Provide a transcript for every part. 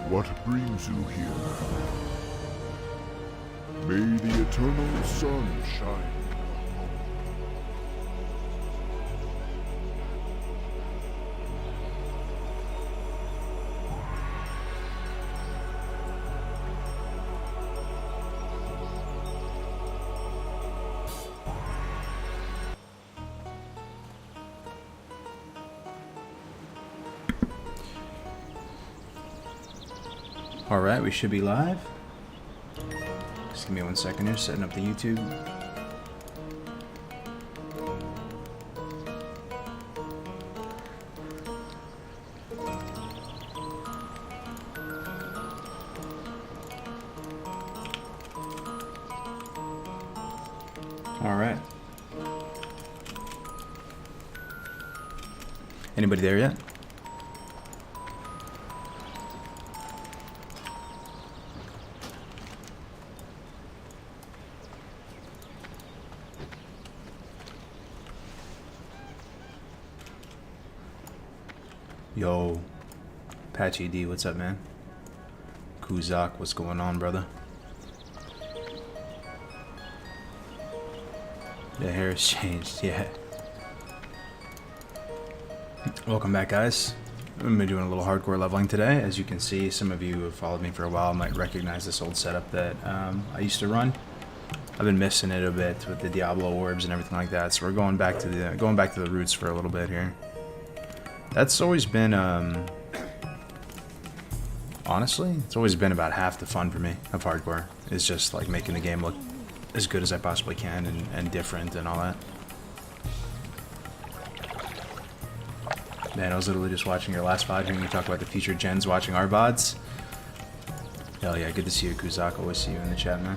What brings you here? May the eternal sun shine. Alright, we should be live. Just give me 1 second here, setting up the YouTube. Alright. Anybody there yet? Yo, Patchy D, what's up, man? Kuzak, what's going on, brother? The hair has changed, yeah. Welcome back, guys. I'm doing a little hardcore leveling today. As you can see, some of you who have followed me for a while might recognize this old setup that I used to run. I've been missing it a bit with the Diablo orbs and everything like that, so we're going back to the roots for a little bit here. That's always been, honestly, it's always been about half the fun for me of hardcore. It's just like making the game look as good as I possibly can and different and all that. Man, I was literally just watching your last VOD hearing you talk about the future gens watching our VODs. Hell yeah, good to see you, Kuzak. Always see you in the chat, man.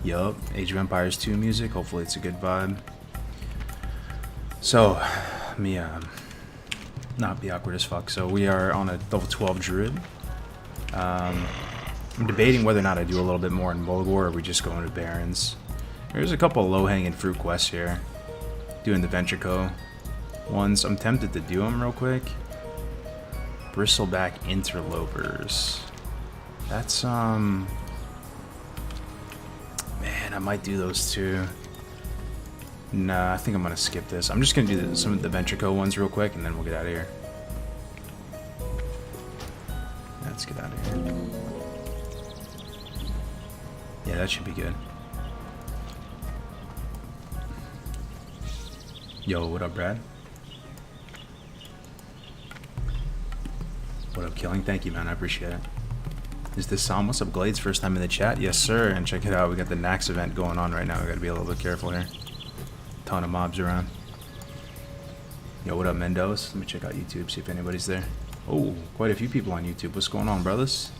Yup, Age of Empires 2 music. Hopefully it's a good vibe. So, let me not be awkward as fuck. So we are on a level 12 Druid. I'm debating whether or not I do a little bit more in Mulgore or we just go into Barrens. There's a couple of low-hanging fruit quests here. Doing the Venture Co. ones. I'm tempted to do them real quick. Bristleback Interlopers. That's, man, I might do those too. Nah, I think I'm gonna skip this. I'm just gonna do some of the Venture Co ones real quick and then we'll get out of here. Let's get out of here. Yeah, that should be good. Yo, what up, Brad? What up, Killing? Thank you, man. I appreciate it. Is this Sam? What's up, Glades? First time in the chat? Yes, sir. And check it out. We got the Nax event going on right now. We gotta be a little bit careful here. Ton of mobs around. Yo, what up, Mendoz? Let me check out YouTube, see if anybody's there. Oh, quite a few people on YouTube. What's going on, brothers?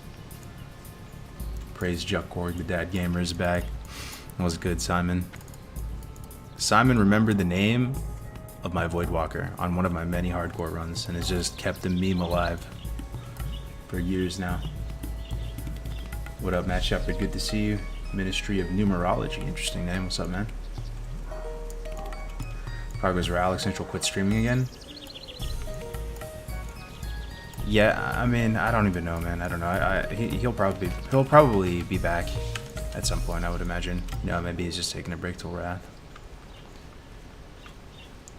Praise Juckkorg, the dad gamer is back. That was good, Simon. Simon remembered the name of my Voidwalker on one of my many hardcore runs and has just kept the meme alive for years now. What up, Matt Shepard? Good to see you. Ministry of Numerology. Interesting name. What's up, man? Cargo's where Alex Central quit streaming again. Yeah, I mean, I don't even know, man. I don't know. He'll probably be back at some point, I would imagine. No, maybe he's just taking a break till Wrath.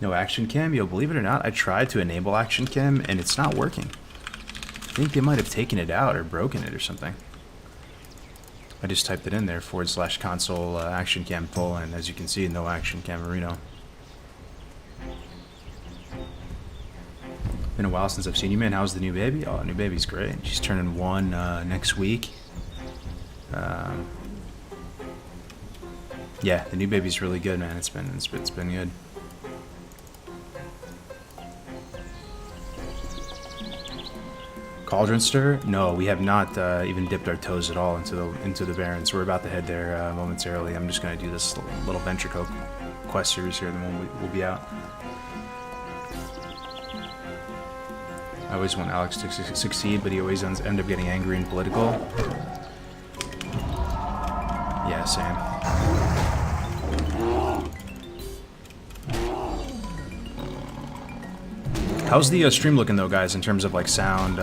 No action cam? Yo, believe it or not, I tried to enable action cam and it's not working. I think they might have taken it out or broken it or something. I just typed it in there, /console action cam full, and as you can see, no action cam Marino. Been a while since I've seen you, man. How's the new baby? Oh, new baby's great. She's turning 1 next week. Yeah, the new baby's really good, man. It's been good. Cauldron Stir? No, we have not even dipped our toes at all into the Barrens. We're about to head there momentarily. I'm just gonna do this little Venture Co quest series here, then we'll be out. I always want Alex to succeed, but he always ends up getting angry and political. Yeah, same. How's the stream looking though, guys, in terms of like sound?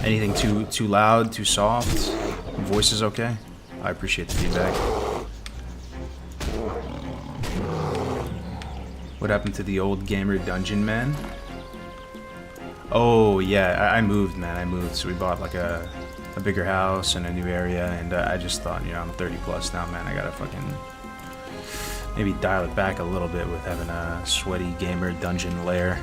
Anything too loud, too soft? Voice is okay? I appreciate the feedback. What happened to the old gamer dungeon, man? Oh yeah, I moved, man. I moved, so we bought like a bigger house and a new area, and I just thought, you know, I'm 30 plus now, man. I gotta fucking maybe dial it back a little bit with having a sweaty gamer dungeon lair.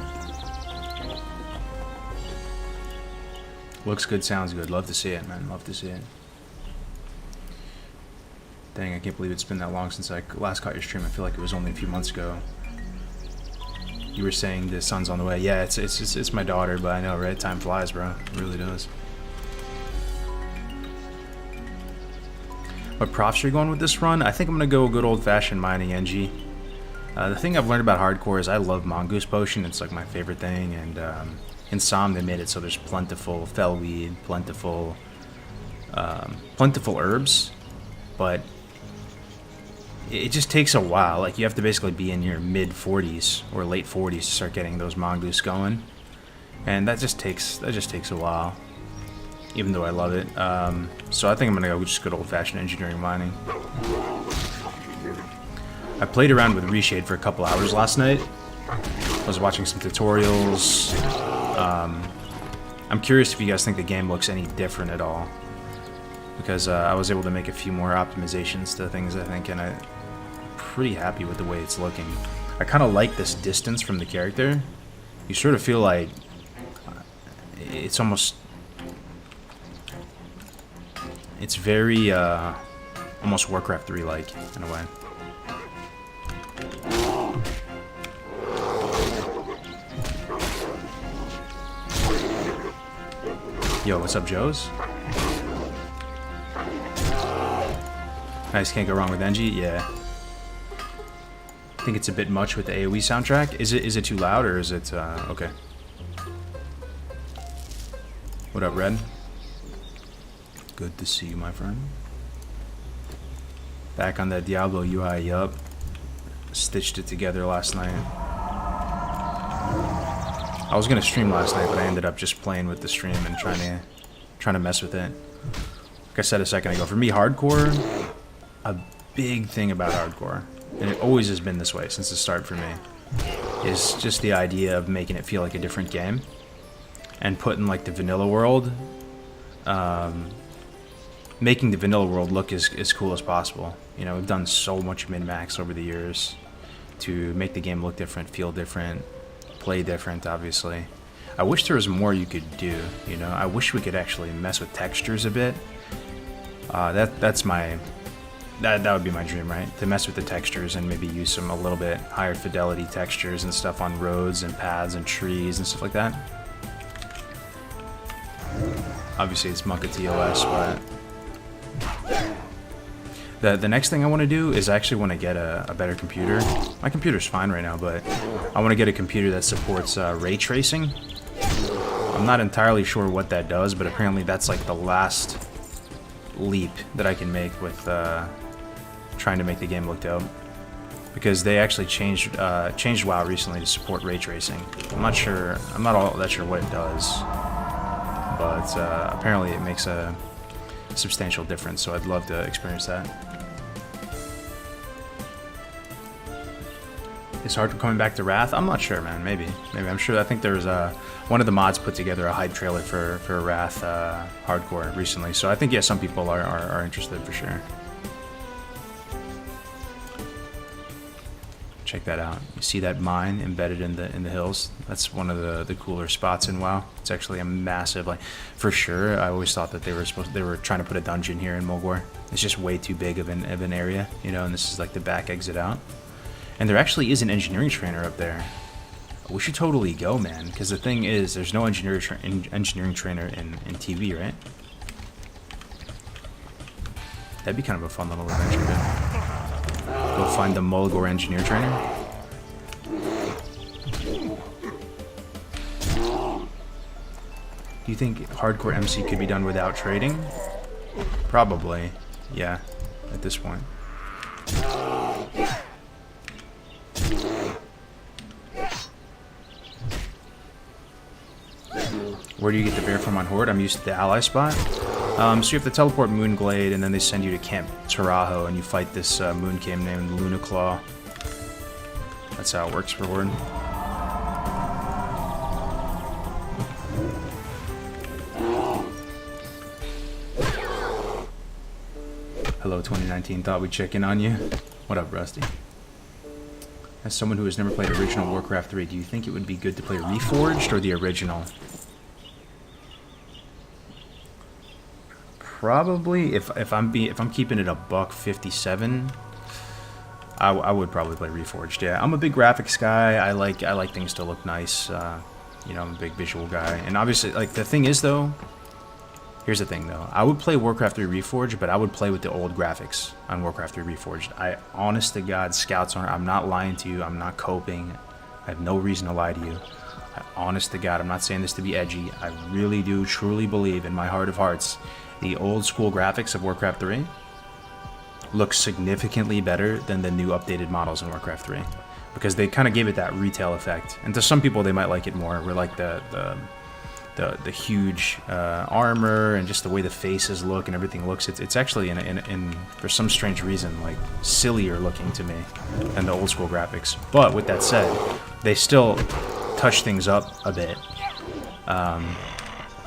Looks good, sounds good. Love to see it, man. Love to see it. Dang, I can't believe it's been that long since I last caught your stream. I feel like it was only a few months ago. You were saying the sun's on the way. Yeah, it's my daughter, but I know, right? Time flies, bro. It really does. What props are you going with this run? I think I'm gonna go good old-fashioned mining NG. The thing I've learned about hardcore is I love Mongoose Potion. It's like my favorite thing, and in Som they made it so there's plentiful fellweed, plentiful herbs, but it just takes a while. Like, you have to basically be in your mid-40s or late 40s to start getting those mongoose going, and that just takes a while, even though I love it. So I think I'm gonna go just good old-fashioned engineering mining. I played around with reshade for a couple hours last night. I was watching some tutorials. I'm curious if you guys think the game looks any different at all, because I was able to make a few more optimizations to things, I think, and I'm pretty happy with the way it's looking. I kind of like this distance from the character. You sort of feel like it's almost, it's very almost Warcraft 3 like in a way. Yo, what's up, Joes? Nice, can't go wrong with NG. Yeah. I think it's a bit much with the AoE soundtrack. Is it too loud, or is it okay? What up, Red? Good to see you, my friend. Back on that Diablo UI, yup. Stitched it together last night. I was gonna stream last night, but I ended up just playing with the stream and trying to mess with it. Like I said a second ago, for me, hardcore, a big thing about hardcore, and it always has been this way since the start for me, is just the idea of making it feel like a different game, and putting like the vanilla world, making the vanilla world look as cool as possible. You know, we've done so much min-max over the years to make the game look different, feel different, play different, obviously. I wish there was more you could do, you know. I wish we could actually mess with textures a bit. That would be my dream, right? To mess with the textures and maybe use some a little bit higher fidelity textures and stuff on roads and paths and trees and stuff like that. Obviously it's Mucka TOS, but the next thing I want to do is I actually want to get a better computer. My computer's fine right now, but I want to get a computer that supports ray tracing. I'm not entirely sure what that does, but apparently that's like the last leap that I can make with trying to make the game look dope. Because they actually changed WoW recently to support ray tracing. I'm not all that sure what it does, but apparently it makes a substantial difference, so I'd love to experience that. Is Hardcore coming back to Wrath? I'm not sure, man. Maybe. I'm sure. I think there was one of the mods put together a hype trailer for Wrath Hardcore recently, so I think, yeah, some people are interested for sure. Check that out. You see that mine embedded in the hills? That's one of the cooler spots in WoW. It's actually a massive, like, for sure. I always thought that they were trying to put a dungeon here in Mulgore. It's just way too big of an area, you know. And this is like the back exit out. And there actually is an engineering trainer up there. We should totally go, man. Because the thing is, there's no engineering trainer in TV, right? That'd be kind of a fun little adventure, dude. Go find the Mulgore engineer trainer. Do you think hardcore MC could be done without trading? Probably, yeah, at this point. Where do you get the bear from on Horde? I'm used to the ally spot. So you have to teleport Moonglade, and then they send you to Camp Tarajo, and you fight this Mooncame named Lunaclaw. That's how it works for Horde. Hello 2019, thought we'd check in on you. What up, Rusty? As someone who has never played original Warcraft 3, do you think it would be good to play Reforged or the original? Probably, if I'm keeping it a $157, I would probably play Reforged. Yeah, I'm a big graphics guy. I like things to look nice. You know, I'm a big visual guy, and obviously, like, the thing is though. Here's the thing, though. I would play Warcraft 3 Reforged, but I would play with the old graphics on Warcraft 3 Reforged. Honest to God, Scouts are. I'm not lying to you. I'm not coping. I have no reason to lie to you. Honest to God, I'm not saying this to be edgy. I really do truly believe in my heart of hearts, the old school graphics of Warcraft 3 look significantly better than the new updated models in Warcraft 3, because they kind of gave it that retail effect. And to some people, they might like it more. We're like the huge armor and just the way the faces look and everything looks. It's actually in for some strange reason like sillier looking to me than the old school graphics. But with that said, they still touch things up a bit.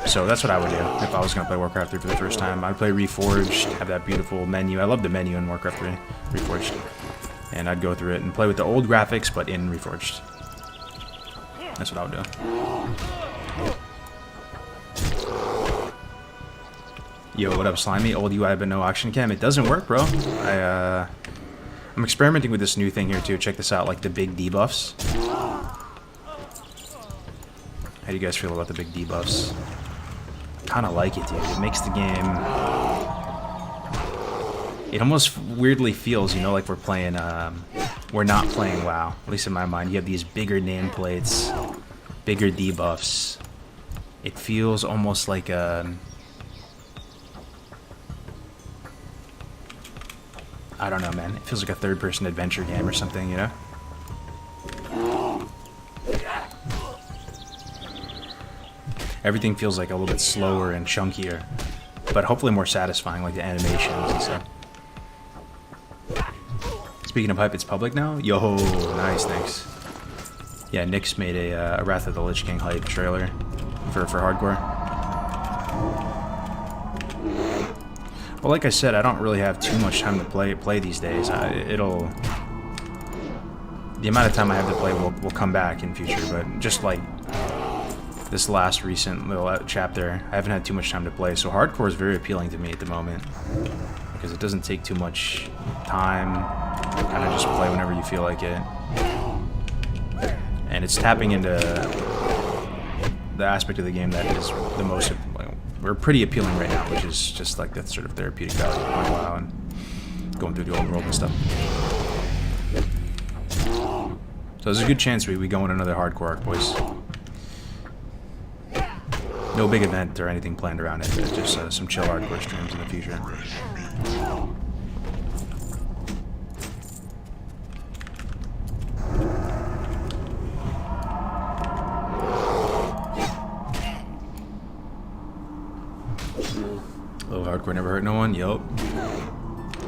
So that's what I would do if I was going to play Warcraft 3 for the first time. I'd play Reforged, have that beautiful menu. I love the menu in Warcraft 3 Reforged. And I'd go through it and play with the old graphics but in Reforged. That's what I would do. Yo, what up, Slimy? Old UI but no auction cam. It doesn't work, bro. I'm experimenting with this new thing here too. Check this out, like the big debuffs. How do you guys feel about the big debuffs? I kind of like it, dude. It makes the game. It almost weirdly feels, you know, like we're playing. We're not playing WoW. At least in my mind, you have these bigger nameplates, bigger debuffs. It feels almost like a. I don't know, man. It feels like a third-person adventure game or something, you know? Everything feels like a little bit slower and chunkier, but hopefully more satisfying, like the animations and stuff. Speaking of hype, it's public now? Yo, nice, thanks. Yeah, Nick's made a Wrath of the Lich King hype trailer for hardcore. Well, like I said, I don't really have too much time to play these days. The amount of time I have to play will come back in future, but just like this last recent little chapter, I haven't had too much time to play, so hardcore is very appealing to me at the moment, because it doesn't take too much time, kind of just play whenever you feel like it, and it's tapping into the aspect of the game that is the most, we're pretty appealing right now, which is just like that sort of therapeutic value of playing WoW and going through the old world and stuff. So there's a good chance we go in another hardcore arc, boys. No big event or anything planned around it, but just some chill hardcore streams in the future. Little hardcore never hurt no one. Yup.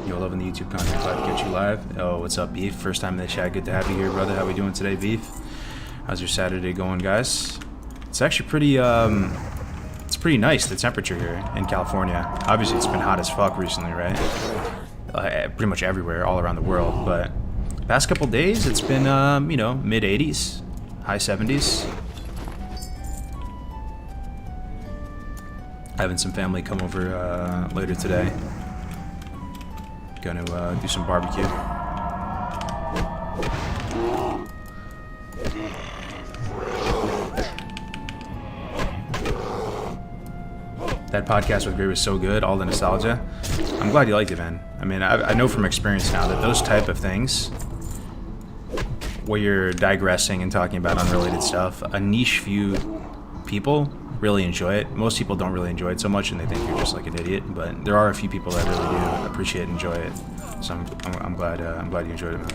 Yo, loving the YouTube content. Glad to catch you live. Oh, what's up, Beef? First time in the chat. Good to have you here, brother. How we doing today, Beef? How's your Saturday going, guys? It's actually pretty, it's pretty nice, the temperature here in California. Obviously, it's been hot as fuck recently, right? Pretty much everywhere, all around the world. But past couple days, it's been, you know, mid-80s, high 70s. Having some family come over later today. Gonna do some barbecue. That podcast with Gray was so good, all the nostalgia. I'm glad you liked it, man. I mean, I know from experience now that those type of things, where you're digressing and talking about unrelated stuff, a niche few people really enjoy it. Most people don't really enjoy it so much, and they think you're just like an idiot. But there are a few people that really do appreciate and enjoy it. So I'm glad you enjoyed it, man.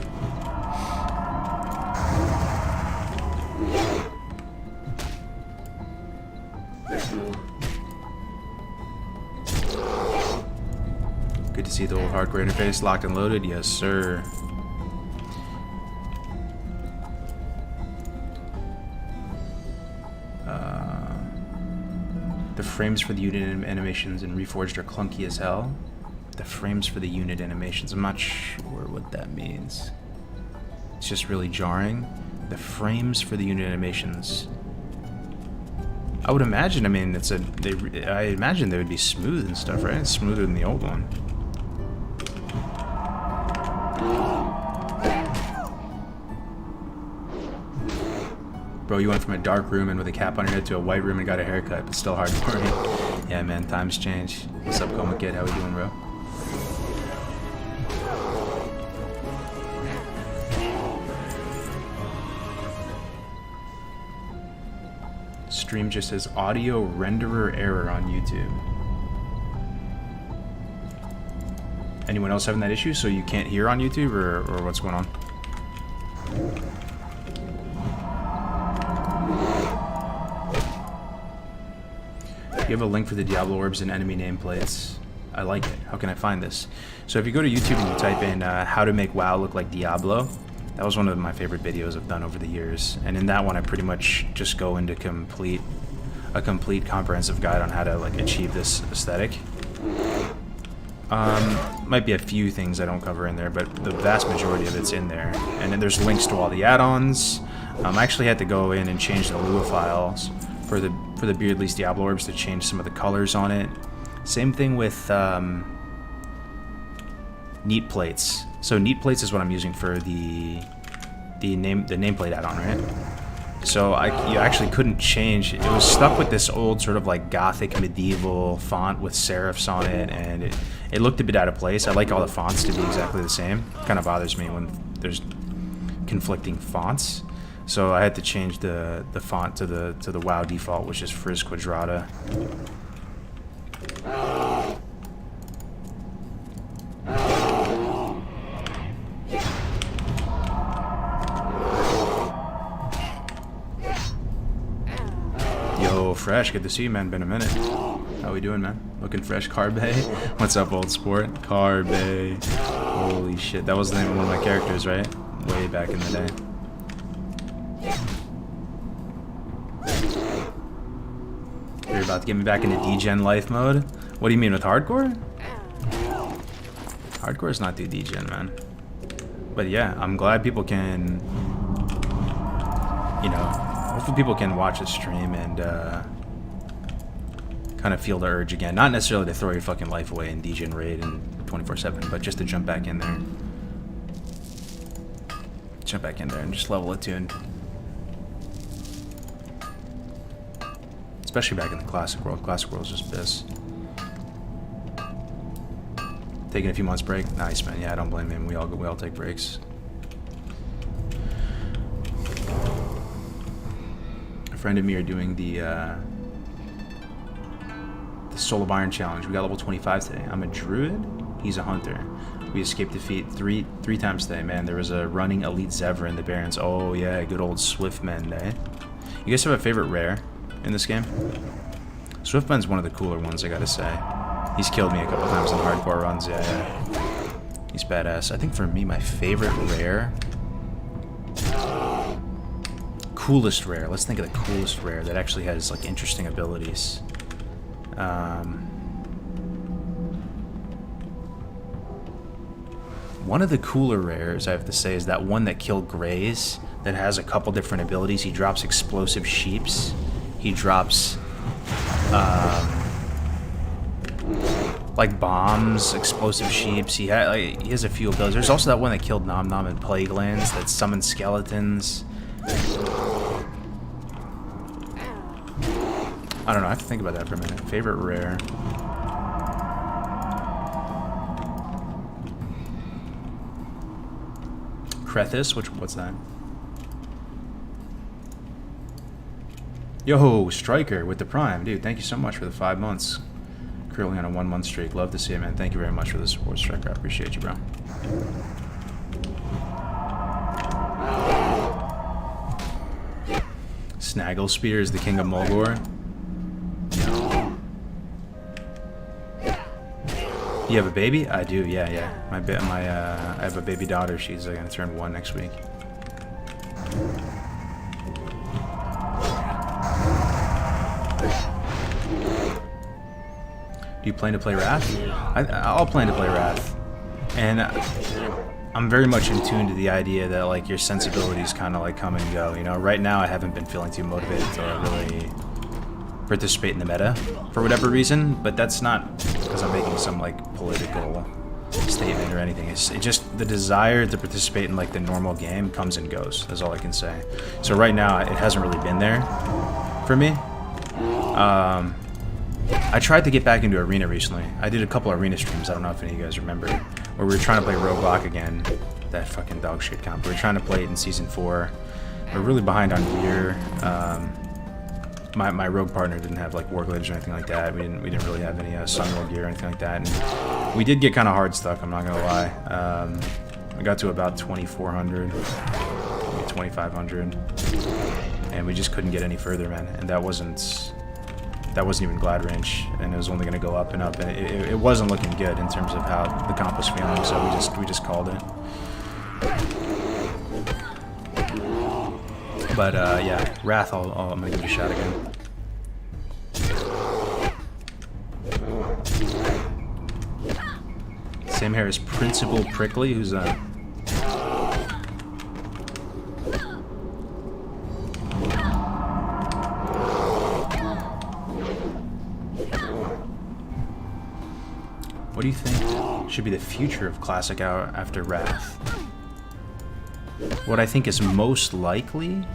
Good to see the old hardcore interface locked and loaded. Yes, sir. The frames for the unit animations in Reforged are clunky as hell. The frames for the unit animations, I'm not sure what that means. It's just really jarring. The frames for the unit animations. I would imagine, I mean, I imagine they would be smooth and stuff, right? It's smoother than the old one. Bro, you went from a dark room and with a cap on your head to a white room and got a haircut, but still hardcore. Yeah, man, times change. What's up, Coma Kid? How we doing, bro? Stream just says audio renderer error on YouTube. Anyone else having that issue so you can't hear on YouTube, or what's going on? You have a link for the Diablo orbs and enemy nameplates. I like it. How can I find this? So if you go to YouTube and you type in how to make WoW look like Diablo, that was one of my favorite videos I've done over the years. And in that one, I pretty much just go into a complete comprehensive guide on how to like achieve this aesthetic. Might be a few things I don't cover in there, but the vast majority of it's in there. And then there's links to all the add-ons. I actually had to go in and change the Lua files for the Beardley's Diablo orbs to change some of the colors on it. Same thing with neat plates. So neat plates is what I'm using for the nameplate add-on, right? So you actually couldn't change. It was stuck with this old sort of like gothic medieval font with serifs on it, and it looked a bit out of place. I like all the fonts to be exactly the same. It kind of bothers me when there's conflicting fonts. So I had to change the font to the WoW default, which is Frizz Quadrata. Yo, Fresh, good to see you, man. Been a minute. How we doing, man? Looking fresh, Carbe. What's up, old sport? Carbe. Holy shit, that was the name of one of my characters, right? Way back in the day. You're about to get me back into degen life mode? What do you mean with hardcore? Hardcore is not do degen, man. But yeah, I'm glad people can, you know, hopefully people can watch the stream and kind of feel the urge again. Not necessarily to throw your fucking life away in degen raid and 24/7, but just to jump back in there. Jump back in there and just level a tune. Especially back in the classic world. Classic world's just piss. Taking a few months break. Nice, man. Yeah, I don't blame him. We all take breaks. A friend and me are doing the Soul of Iron challenge. We got level 25 today. I'm a druid. He's a hunter. We escaped defeat three times today, man. There was a running elite Zevra in the Barrens. Oh yeah, good old Swiftmend, eh? You guys have a favorite rare in this game? Swiftmend's one of the cooler ones, I gotta say. He's killed me a couple times in hardcore runs, yeah. He's badass. I think for me, my favorite rare... Coolest rare. Let's think of the coolest rare that actually has, like, interesting abilities. One of the cooler rares, I have to say, is that one that killed Greys, that has a couple different abilities. He drops explosive sheeps. He drops, like bombs, explosive sheeps. He has a few of those. There's also that one that killed Nom Nom and Plague Lands that summoned skeletons. I don't know. I have to think about that for a minute. Favorite rare. Krethis? What's that? Yo, Striker with the Prime. Dude, thank you so much for the 5 months. Currently on a 1 month streak. Love to see it, man. Thank you very much for the support, Striker. I appreciate you, bro. Snaggle Spear is the king of Mulgore. You have a baby? I do, yeah, yeah. I have a baby daughter. She's gonna turn 1 next week. Do you plan to play Wrath? I'll plan to play Wrath. And I'm very much in tune to the idea that like your sensibilities kind of like come and go. You know, right now I haven't been feeling too motivated to really participate in the meta for whatever reason, but that's not because I'm making some like political statement or anything. It's just the desire to participate in like the normal game comes and goes. That's all I can say. So right now it hasn't really been there for me. I tried to get back into Arena recently. I did a couple Arena streams, I don't know if any of you guys remember, where we were trying to play Roadblock again. That fucking dog shit comp. We were trying to play it in Season 4. We're really behind on gear. My rogue partner didn't have like war glaives or anything like that. We didn't really have any Sunwell gear or anything like that. And we did get kind of hard stuck, I'm not gonna lie. I got to about 2,400, maybe 2,500, and we just couldn't get any further, man. And that wasn't even Glad Range, and it was only going to go up and up, and it wasn't looking good in terms of how the comp was feeling, so we just called it. But yeah, Wrath, I'm going to give it a shot again. Same hair as Principal Prickly, who's what do you think should be the future of Classic out after Wrath? What I think is most likely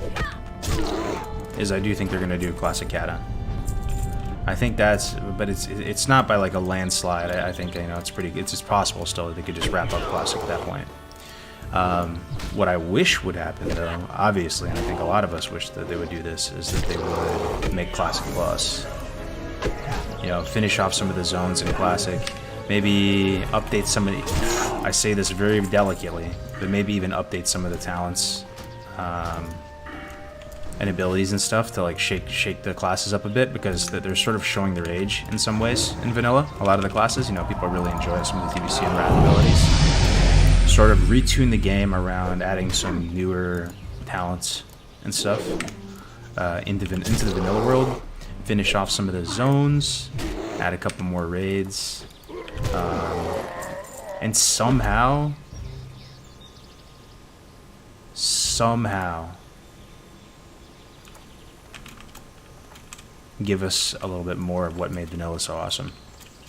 is I do think they're gonna do Classic Kata. I think that's, but it's not by like a landslide. I think, you know, it's just possible still that they could just wrap up Classic at that point. What I wish would happen though, obviously, and I think a lot of us wish that they would do this, is that they would make Classic Plus. You know, finish off some of the zones in Classic. Maybe update some of the, I say this very delicately, but maybe even update some of the talents and abilities and stuff to like shake the classes up a bit, because they're sort of showing their age in some ways in vanilla. A lot of the classes, you know, people really enjoy some of the TBC and Wrath abilities. Sort of retune the game around adding some newer talents and stuff into the vanilla world. Finish off some of the zones, add a couple more raids. And somehow give us a little bit more of what made vanilla so awesome.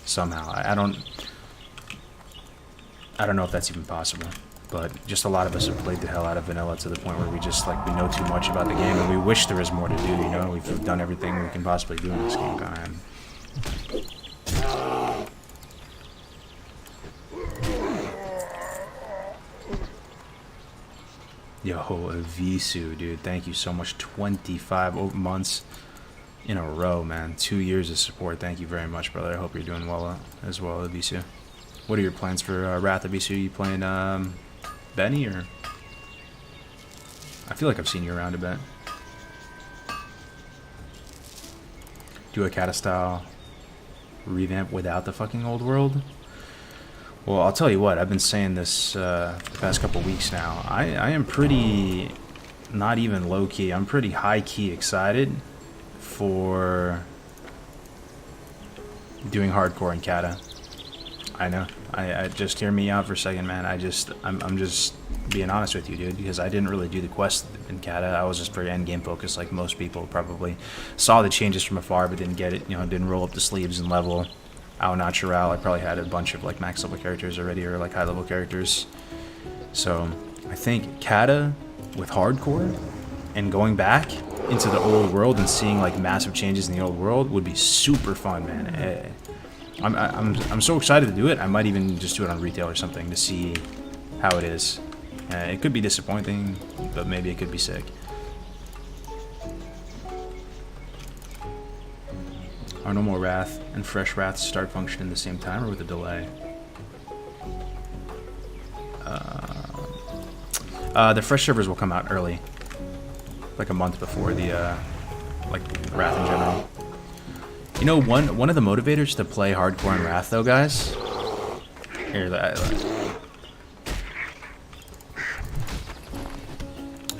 Somehow. I don't know if that's even possible, but just a lot of us have played the hell out of vanilla to the point where we just like, we know too much about the game and we wish there was more to do, you know? We've done everything we can possibly do in this game, kind of. Yo, Avisu, dude, thank you so much. 25 months in a row, man. 2 years of support. Thank you very much, brother. I hope you're doing well as well, Avisu. What are your plans for Wrath, Avisu? You playing Benny, or? I feel like I've seen you around a bit. Do a Kata style revamp without the fucking old world? Well, I'll tell you what, I've been saying this for the past couple weeks now. I am pretty, not even low-key, I'm pretty high-key excited for doing hardcore in Kata. I know. I just hear me out for a second, man. I'm just being honest with you, dude, because I didn't really do the quest in Kata. I was just very endgame focused, like most people probably. Saw the changes from afar, but didn't get it, you know, didn't roll up the sleeves and level. Au Natural, I probably had a bunch of like max level characters already, or like high level characters. So I think Kata with hardcore and going back into the old world and seeing like massive changes in the old world would be super fun, man. I'm so excited to do it. I might even just do it on retail or something to see how it is. It could be disappointing, but maybe it could be sick. Are no more Wrath and fresh Wrath start functioning at the same time or with a delay? The fresh servers will come out early, like a month before the like Wrath in general. You know, one of the motivators to play hardcore and Wrath though, guys, Here,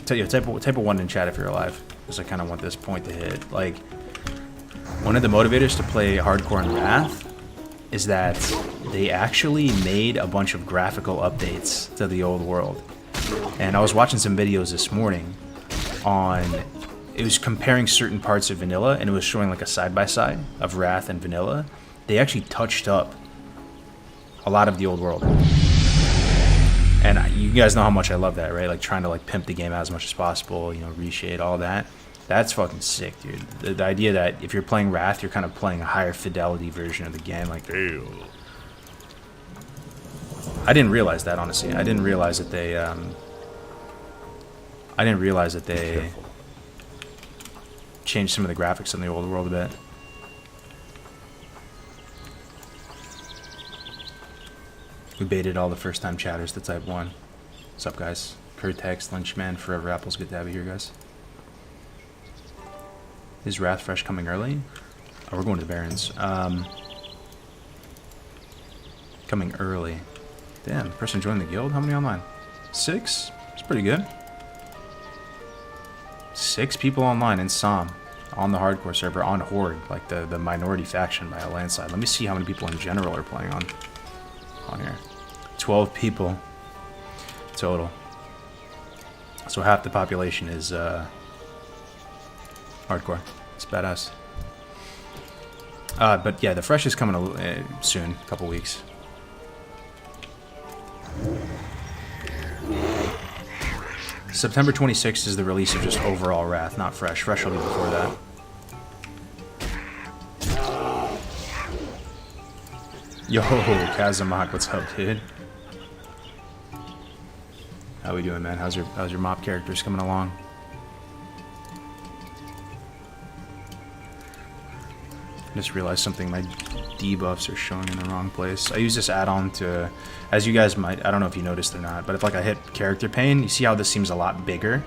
tell you, type of one in chat if you're alive, because I kind of want this point to hit. Like, one of the motivators to play hardcore in Wrath is that they actually made a bunch of graphical updates to the old world. And I was watching some videos this morning on, it was comparing certain parts of vanilla, and it was showing like a side-by-side of Wrath and vanilla. They actually touched up a lot of the old world. And you guys know how much I love that, right? Like trying to like pimp the game out as much as possible, you know, reshade, all that. That's fucking sick, dude. The idea that if you're playing Wrath, you're kind of playing a higher fidelity version of the game. Like, ew. I didn't realize that, honestly. I didn't realize that they changed some of the graphics in the old world a bit. We baited all the first-time chatters to type 1. What's up, guys? Kurtex, Lynchman, Forever Apples. Good to have you here, guys. Is Wrath Fresh coming early? Oh, we're going to the Barrens. Coming early. Damn, person joined the guild? How many online? 6? It's pretty good. 6 people online in Som. On the hardcore server, on Horde. Like the minority faction by a landslide. Let me see how many people in general are playing on here. 12 people total. So half the population is hardcore. It's badass. But yeah, the Fresh is coming soon, a couple weeks. September 26th is the release of just overall Wrath, not Fresh. Fresh will be before that. Yo, Kazamak, what's up, dude? How we doing, man? How's your mop characters coming along? I just realized something. My debuffs are showing in the wrong place. I use this add-on to, as you guys might, I don't know if you noticed or not, but if like I hit character pane, you see how this seems a lot bigger,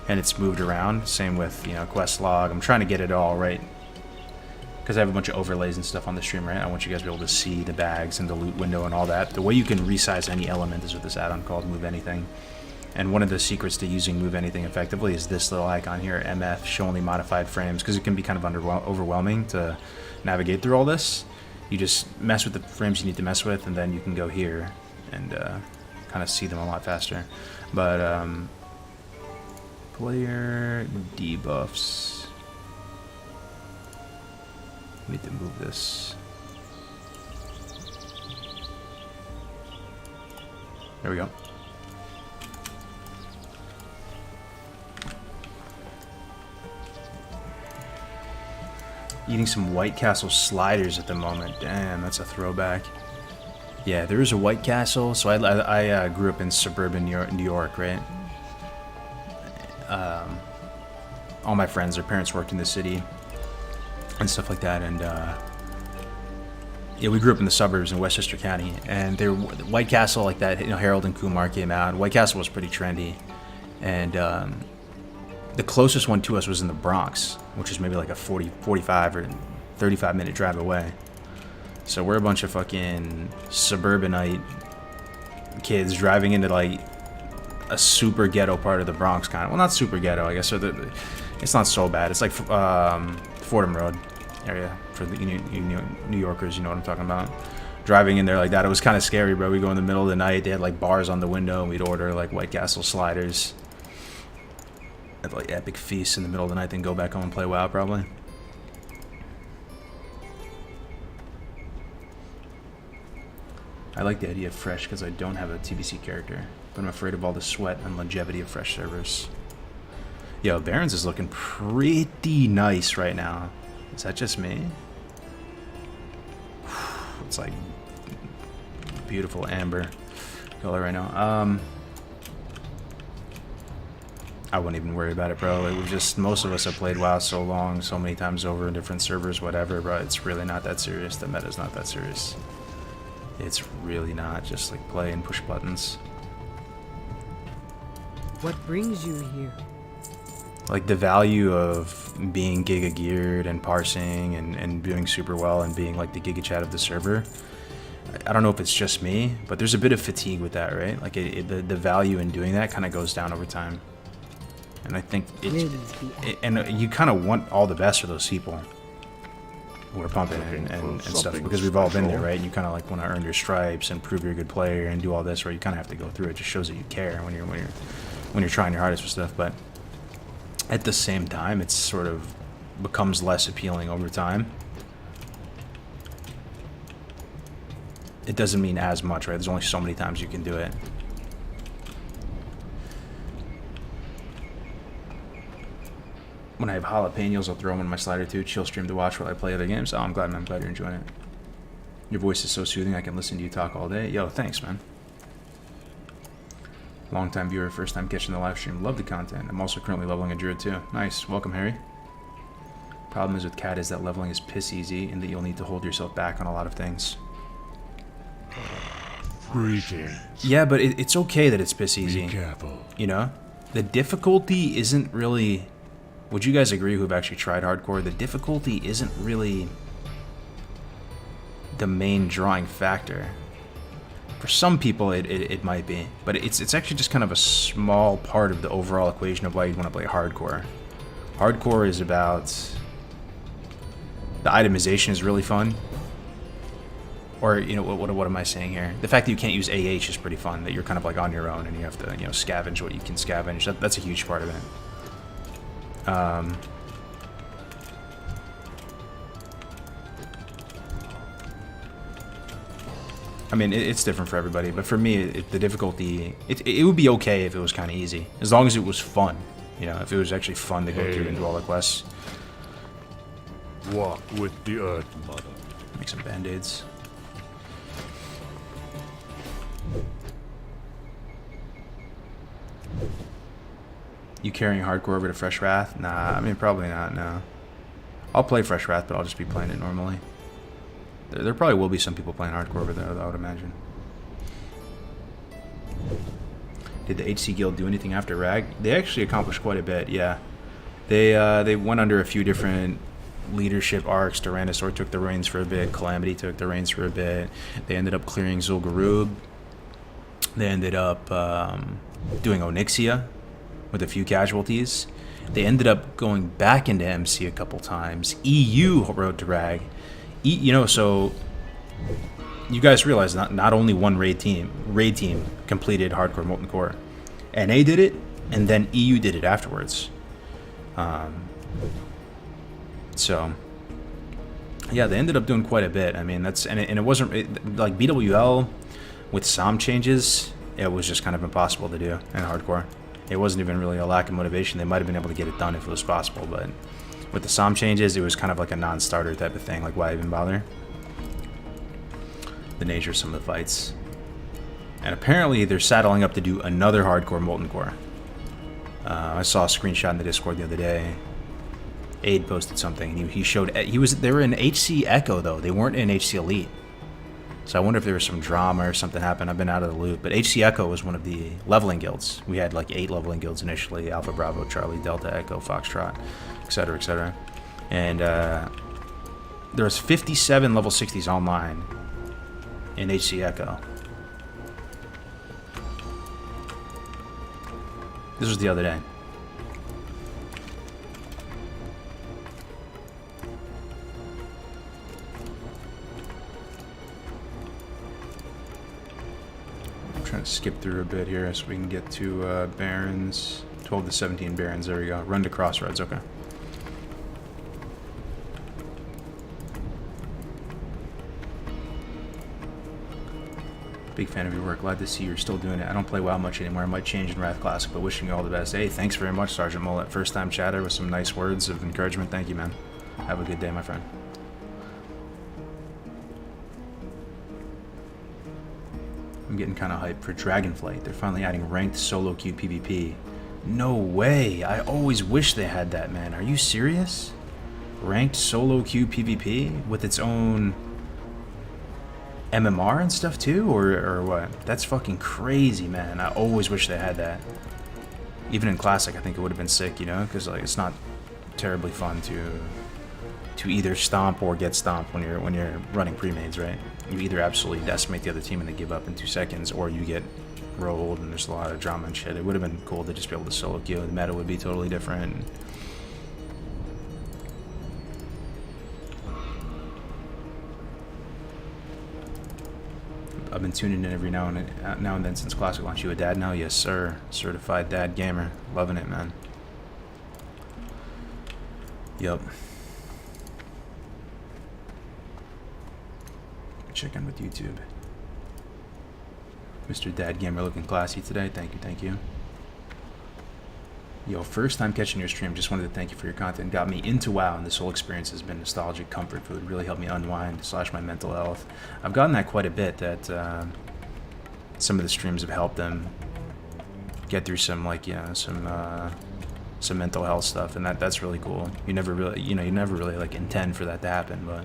and it's moved around. Same with, you know, quest log. I'm trying to get it all right, because I have a bunch of overlays and stuff on the stream, right? I want you guys to be able to see the bags and the loot window and all that. The way you can resize any element is with this add-on called Move Anything. And one of the secrets to using Move Anything effectively is this little icon here, MF, Show Only Modified Frames, because it can be kind of overwhelming to navigate through all this. You just mess with the frames you need to mess with, and then you can go here and kind of see them a lot faster. But player debuffs. Need to move this. There we go. Eating some White Castle sliders at the moment. Damn, that's a throwback. Yeah, there is a White Castle. So I grew up in suburban New York, right? All my friends, their parents worked in the city and stuff like that. And yeah, we grew up in the suburbs in Westchester County. And there, White Castle, like that, you know, Harold and Kumar came out. White Castle was pretty trendy. And the closest one to us was in the Bronx, which is maybe like a 45 or 35 minute drive away. So we're a bunch of fucking suburbanite kids driving into like a super ghetto part of the Bronx, kind of. Well, not super ghetto, I guess. So it's not so bad. It's like Fordham Road area for the New Yorkers. You know what I'm talking about? Driving in there like that, it was kind of scary, bro. We go in the middle of the night. They had like bars on the window, and we'd order like White Castle sliders. Have like epic feasts in the middle of the night, then go back home and play WoW probably. I like the idea of Fresh because I don't have a TBC character, but I'm afraid of all the sweat and longevity of Fresh servers. Yo, Barrens is looking pretty nice right now. Is that just me? It's like beautiful amber color right now. I wouldn't even worry about it, bro. It was just, most of us have played WoW so long, so many times over in different servers, whatever, bro. It's really not that serious. The meta's not that serious. It's really not. Just like play and push buttons. What brings you here? Like the value of being giga geared and parsing and doing super well and being like the giga chat of the server. I don't know if it's just me, but there's a bit of fatigue with that, right? Like the value in doing that kind of goes down over time. And I think and you kind of want all the best for those people who are pumping and stuff, because we've all been there, right? You kind of like want to earn your stripes and prove you're a good player and do all this, where you kind of have to go through it. It just shows that you care when you're trying your hardest for stuff. But at the same time, it's sort of becomes less appealing over time. It doesn't mean as much, right? There's only so many times you can do it. When I have jalapenos, I'll throw them in my slider too. Chill stream to watch while I play other games. Oh, I'm glad you're enjoying it. Your voice is so soothing, I can listen to you talk all day. Yo, thanks, man. Long-time viewer, first time catching the live stream. Love the content. I'm also currently leveling a druid too. Nice. Welcome, Harry. Problem is with cat is that leveling is piss easy and that you'll need to hold yourself back on a lot of things. Greetings. Yeah, but it's okay that it's piss easy. Be careful. You know? The difficulty isn't really... Would you guys agree who've actually tried hardcore? The difficulty isn't really the main drawing factor. For some people, it might be, but it's actually just kind of a small part of the overall equation of why you'd want to play hardcore. Hardcore is about... The itemization is really fun. Or, you know, what am I saying here? The fact that you can't use AH is pretty fun, that you're kind of like on your own and you have to, you know, scavenge what you can scavenge. That's a huge part of it. I mean, it's different for everybody, but for me, the difficulty, it would be okay if it was kind of easy, as long as it was fun, you know, if it was actually fun to go through and do all the quests. Walk with the Earth Mother. Make some band-aids. You carrying hardcore over to Fresh Wrath? Nah, I mean, probably not, no. I'll play Fresh Wrath, but I'll just be playing it normally. There probably will be some people playing hardcore over there, though, I would imagine. Did the HC Guild do anything after Rag? They actually accomplished quite a bit, yeah. They went under a few different leadership arcs. Tyrannosaur took the reins for a bit. Calamity took the reins for a bit. They ended up clearing Zul'Gurub. They ended up doing Onyxia with a few casualties. They ended up going back into MC a couple times. EU rode to Rag. You know, so you guys realize not only one raid team completed Hardcore Molten Core. NA did it, and then EU did it afterwards. So yeah, they ended up doing quite a bit. I mean, that's and it wasn't like BWL with SOM changes. It was just kind of impossible to do in Hardcore. It wasn't even really a lack of motivation. They might have been able to get it done if it was possible, but with the SOM changes, it was kind of like a non-starter type of thing. Like, why even bother? The nature of some of the fights. And apparently, they're saddling up to do another Hardcore Molten Core. I saw a screenshot in the Discord the other day. Aid posted something. He showed they were in HC Echo though. They weren't in HC Elite. So I wonder if there was some drama or something happened. I've been out of the loop. But HC Echo was one of the leveling guilds. We had like 8 leveling guilds initially: Alpha, Bravo, Charlie, Delta, Echo, Foxtrot, etc., etc. And there was 57 level 60s online in HC Echo. This was the other day. Trying to skip through a bit here so we can get to Barons. 12 to 17 Barons, there we go. Run to Crossroads, okay. Big fan of your work. Glad to see you're still doing it. I don't play WoW much anymore. I might change in Wrath Classic, but wishing you all the best. Hey, thanks very much, Sergeant Mullet. First time chatter with some nice words of encouragement. Thank you, man. Have a good day, my friend. I'm getting kind of hyped for Dragonflight. They're finally adding ranked solo queue PvP. No way! I always wish they had that, man. Are you serious? Ranked solo queue PvP with its own MMR and stuff too, or what? That's fucking crazy, man. I always wish they had that. Even in Classic, I think it would have been sick, you know, because like it's not terribly fun to to either stomp or get stomped when you're running pre-mades, right? You either absolutely decimate the other team and they give up in 2 seconds, or you get rolled and there's a lot of drama and shit. It would have been cool to just be able to solo queue. The meta would be totally different. I've been tuning in every now and then since Classic launch. You a dad now? Yes, sir. Certified dad gamer. Loving it, man. Yup. Check in with YouTube. Mr. Dad Gamer looking classy today. Thank you, thank you. Yo, first time catching your stream. Just wanted to thank you for your content. Got me into WoW, and this whole experience has been nostalgic comfort food. Really helped me unwind / my mental health. I've gotten that quite a bit, that some of the streams have helped them get through some, like, you know, some mental health stuff, and that's really cool. You never really, you never really like intend for that to happen, but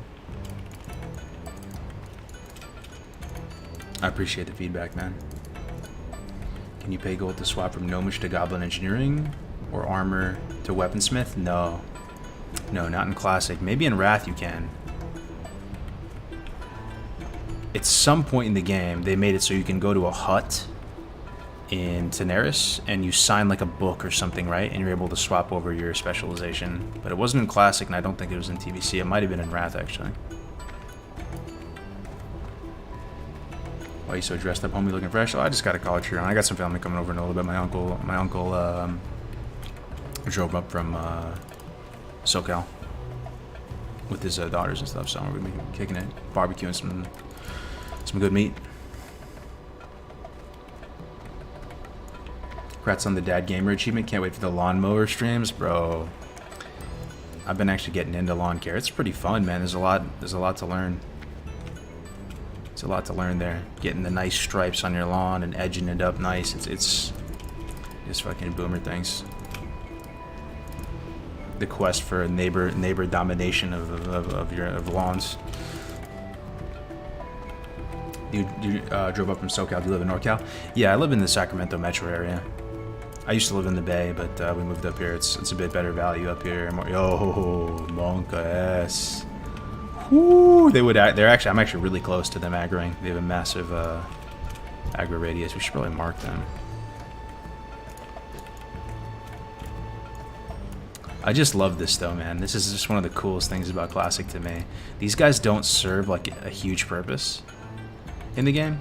I appreciate the feedback, man. Can you pay gold to swap from gnomish to goblin engineering, or armor to weaponsmith? No, not in classic. Maybe in Wrath you can. At some point in the game, they made it so you can go to a hut in Daenerys and you sign like a book or something, right? And you're able to swap over your specialization. But it wasn't in classic, and I don't think it was in TVC. It might have been in Wrath, actually. Why are you so dressed up, homie, looking fresh? Oh, I just got a college here on. I got some family coming over in a little bit. My uncle drove up from SoCal with his daughters and stuff, so we're gonna be kicking it, barbecuing some good meat. Congrats on the Dad Gamer achievement. Can't wait for the lawnmower streams, bro. I've been actually getting into lawn care. It's pretty fun, man. There's a lot to learn. It's a lot to learn there. Getting the nice stripes on your lawn and edging it up nice. It's just fucking boomer things. The quest for neighbor domination of lawns. You drove up from SoCal. Do you live in NorCal? Yeah, I live in the Sacramento metro area. I used to live in the Bay, but we moved up here. It's a bit better value up here. Yo, Monka S. Woo! They're actually. I'm actually really close to them aggroing. They have a massive aggro radius. We should probably mark them. I just love this though, man. This is just one of the coolest things about Classic to me. These guys don't serve like a huge purpose in the game.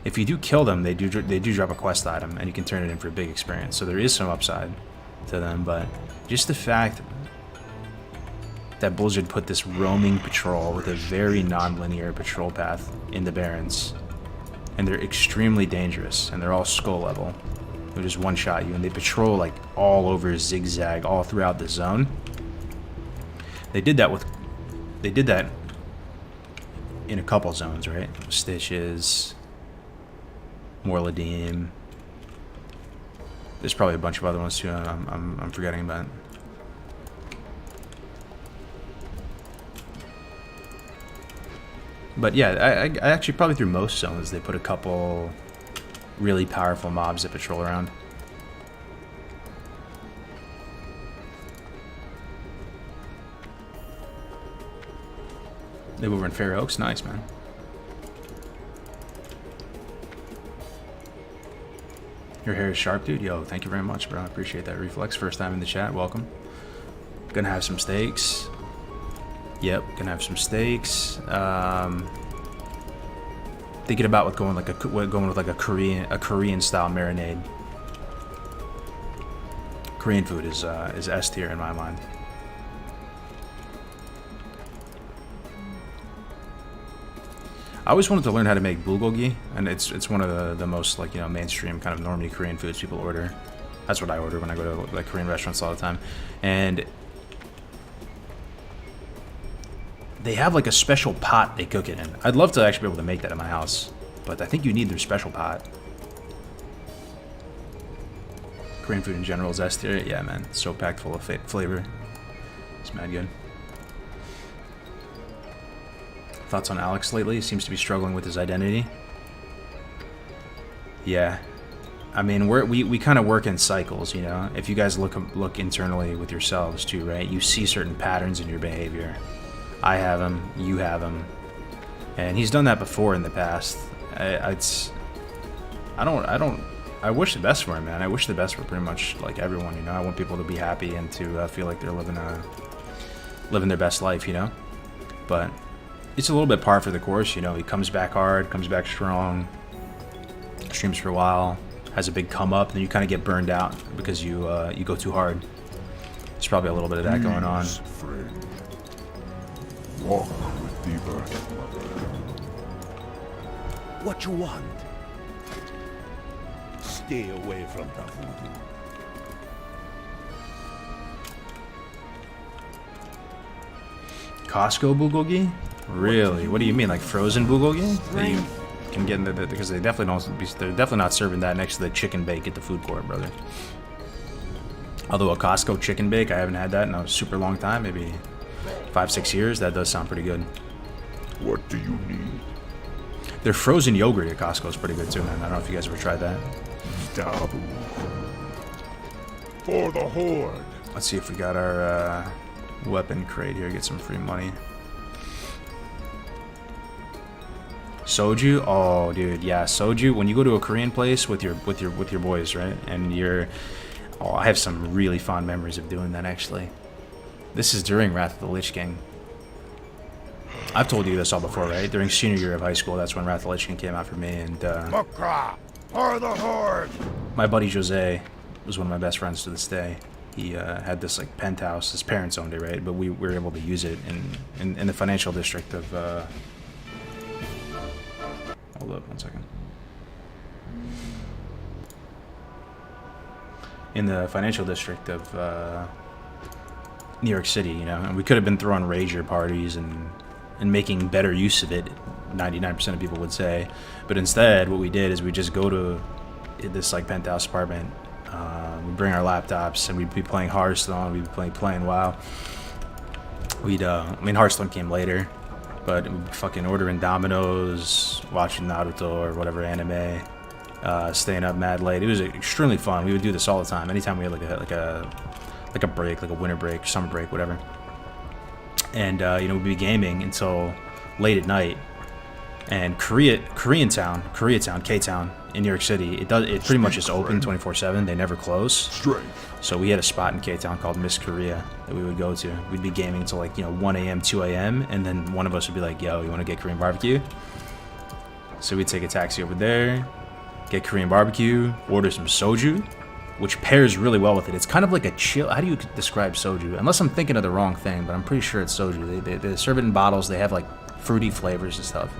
If you do kill them, they do drop a quest item, and you can turn it in for a big experience. So there is some upside to them, but just the fact that Blizzard put this roaming patrol with a very non-linear patrol path in the Barrens, and they're extremely dangerous, and they're all skull level. They'll just one-shot you, and they patrol like all over zigzag, all throughout the zone. They did that in a couple zones, right? Stitches, Morladim. There's probably a bunch of other ones too. I'm forgetting about. But yeah, I actually probably through most zones they put a couple really powerful mobs that patrol around. Live over in Fair Oaks, nice, man. Your hair is sharp, dude. Yo, thank you very much, bro. I appreciate that. Reflex, first time in the chat. Welcome. Gonna have some steaks. Yep, gonna have some steaks. Thinking about going with like a Korean style marinade. Korean food is S tier in my mind. I always wanted to learn how to make bulgogi, and it's one of the most, like, you know, mainstream kind of normie Korean foods people order. That's what I order when I go to like Korean restaurants all the time. And they have like a special pot they cook it in. I'd love to actually be able to make that in my house, but I think you need their special pot. Korean food in general is S tier. Yeah, man, it's so packed full of flavor. It's mad good. Thoughts on Alex lately? Seems to be struggling with his identity. Yeah, I mean, we kind of work in cycles, you know. If you guys look internally with yourselves too, right? You see certain patterns in your behavior, I have him, you have him, and he's done that before in the past. I wish the best for him, man. I wish the best for pretty much like everyone, you know. I want people to be happy and to feel like they're living their best life, you know. But it's a little bit par for the course, you know. He comes back hard, comes back strong, streams for a while, has a big come up, and then you kind of get burned out because you go too hard. There's probably a little bit of that going on. Friend. Walk with the Earth Mother. What you want? Stay away from the voodoo. Costco bulgogi? Really? What do you mean, like frozen bulgogi? That you can get into because they're definitely not serving that next to the chicken bake at the food court, brother. Although a Costco chicken bake, I haven't had that in a super long time, maybe 5-6 years. That does sound pretty good. What do you need? Their frozen yogurt at Costco is pretty good too, man. I don't know if you guys ever tried that. Dabu. For the Horde. Let's see if we got our weapon crate here. Get some free money. Soju? Oh, dude, yeah, soju. When you go to a Korean place with your boys, right? And I have some really fond memories of doing that actually. This is during Wrath of the Lich King. I've told you this all before, right? During senior year of high school, that's when Wrath of the Lich King came out for me, and Makra, for the Horde. my buddy Jose was one of my best friends to this day. He had this like penthouse. His parents owned it, right? But we were able to use it in the financial district of. Hold up, 1 second. In the financial district of New York City, you know, and we could have been throwing rager parties and making better use of it. 99% of people would say, but instead, what we did is we just go to this like penthouse apartment. We bring our laptops and we'd be playing Hearthstone. We'd be playing WoW. Hearthstone came later, but we'd fucking ordering Domino's, watching Naruto or whatever anime, staying up mad late. It was extremely fun. We would do this all the time. Anytime we had like a break, like a winter break, summer break, whatever. And we'd be gaming until late at night. And Koreatown, K-Town in New York City, it pretty much is open 24/7. They never close. Strength. So we had a spot in K-Town called Miss Korea that we would go to. We'd be gaming until like 1 a.m., 2 a.m., and then one of us would be like, "Yo, you want to get Korean barbecue?" So we'd take a taxi over there, get Korean barbecue, order some soju, which pairs really well with it. It's kind of like a chill. How do you describe soju? Unless I'm thinking of the wrong thing, but I'm pretty sure it's soju. They serve it in bottles. They have like fruity flavors and stuff.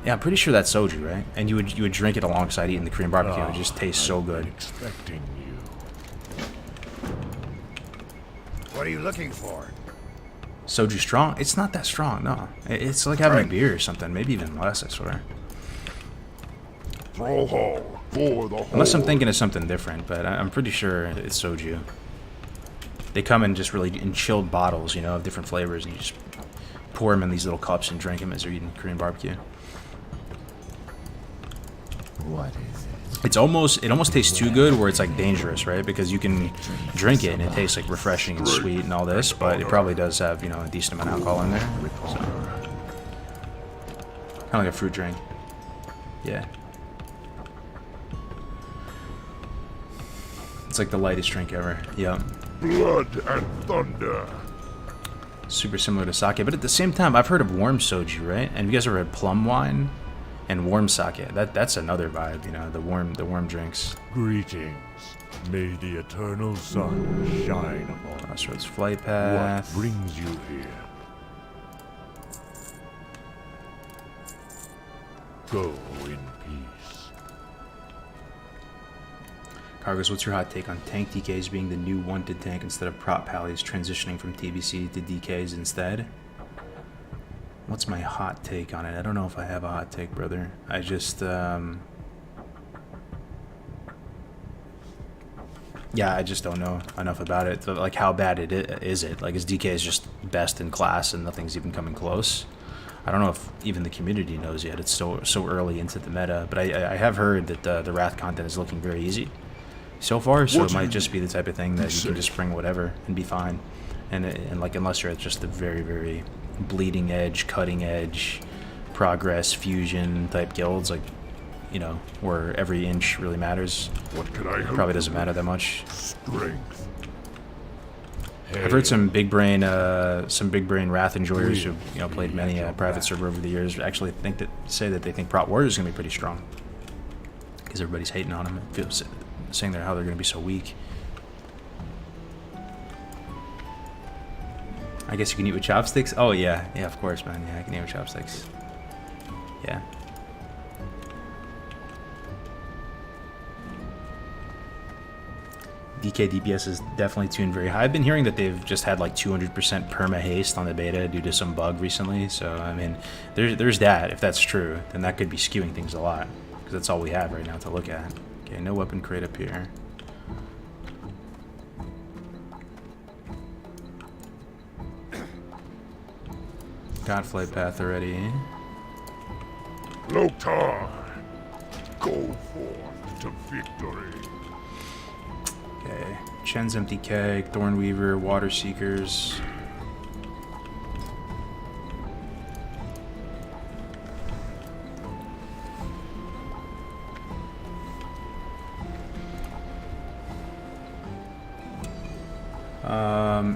Yeah, I'm pretty sure that's soju, right? And you would drink it alongside eating the Korean barbecue. It just tastes so good. Expecting you. What are you looking for? Soju strong? It's not that strong, no. It's like having a beer or something. Maybe even less, I swear. Throw hall for the Horde. Unless I'm thinking of something different, but I'm pretty sure it's soju. They come in just really in chilled bottles, of different flavors, and you just pour them in these little cups and drink them as you're eating Korean barbecue. What is it? It almost tastes too good where it's like dangerous, right? Because you can drink it and it tastes like refreshing and sweet and all this, but it probably does have, a decent amount of alcohol in there. So. Kind of like a fruit drink. Yeah. It's like the lightest drink ever. Yep. Blood and thunder. Super similar to sake, but at the same time, I've heard of warm soju, right? And you guys ever had plum wine and warm sake? That's another vibe, the warm drinks. Greetings. May the eternal sun shine upon you. Crossroads flight path. What brings you here? Go in peace. Cargos, what's your hot take on tank DKs being the new wanted tank instead of prop pallies transitioning from TBC to DKs instead? What's my hot take on it? I don't know if I have a hot take, brother. I just, yeah, I just don't know enough about it. Like, how bad is it? Like, is DKs just best in class and nothing's even coming close? I don't know if even the community knows yet. It's so early into the meta. But I have heard that the Wrath content is looking very easy. so far, so What it do might you just be the type of thing that you say? can just bring whatever and be fine. And like, unless you're at just the very, very bleeding edge, cutting edge, progress, fusion type guilds, like, you know, where every inch really matters, What can I help probably you doesn't matter with? that much. Strength. I've heard some big brain wrath enjoyers who, you know, played many private server over the years actually say that they think Prot Warrior is going to be pretty strong because everybody's hating on them and saying how they're going to be so weak. I guess you can eat with chopsticks. Oh yeah, of course, man. Yeah, I can eat with chopsticks. Yeah. DK DPS is definitely tuned very high. I've been hearing that they've just had like 200% perma haste on the beta due to some bug recently. So I mean, there's that. If that's true, then that could be skewing things a lot because that's all we have right now to look at. Okay, no weapon crate up here. Got flight path already. Loktar, go forth to victory. Okay, Chen's Empty Keg, Thornweaver, Water Seekers.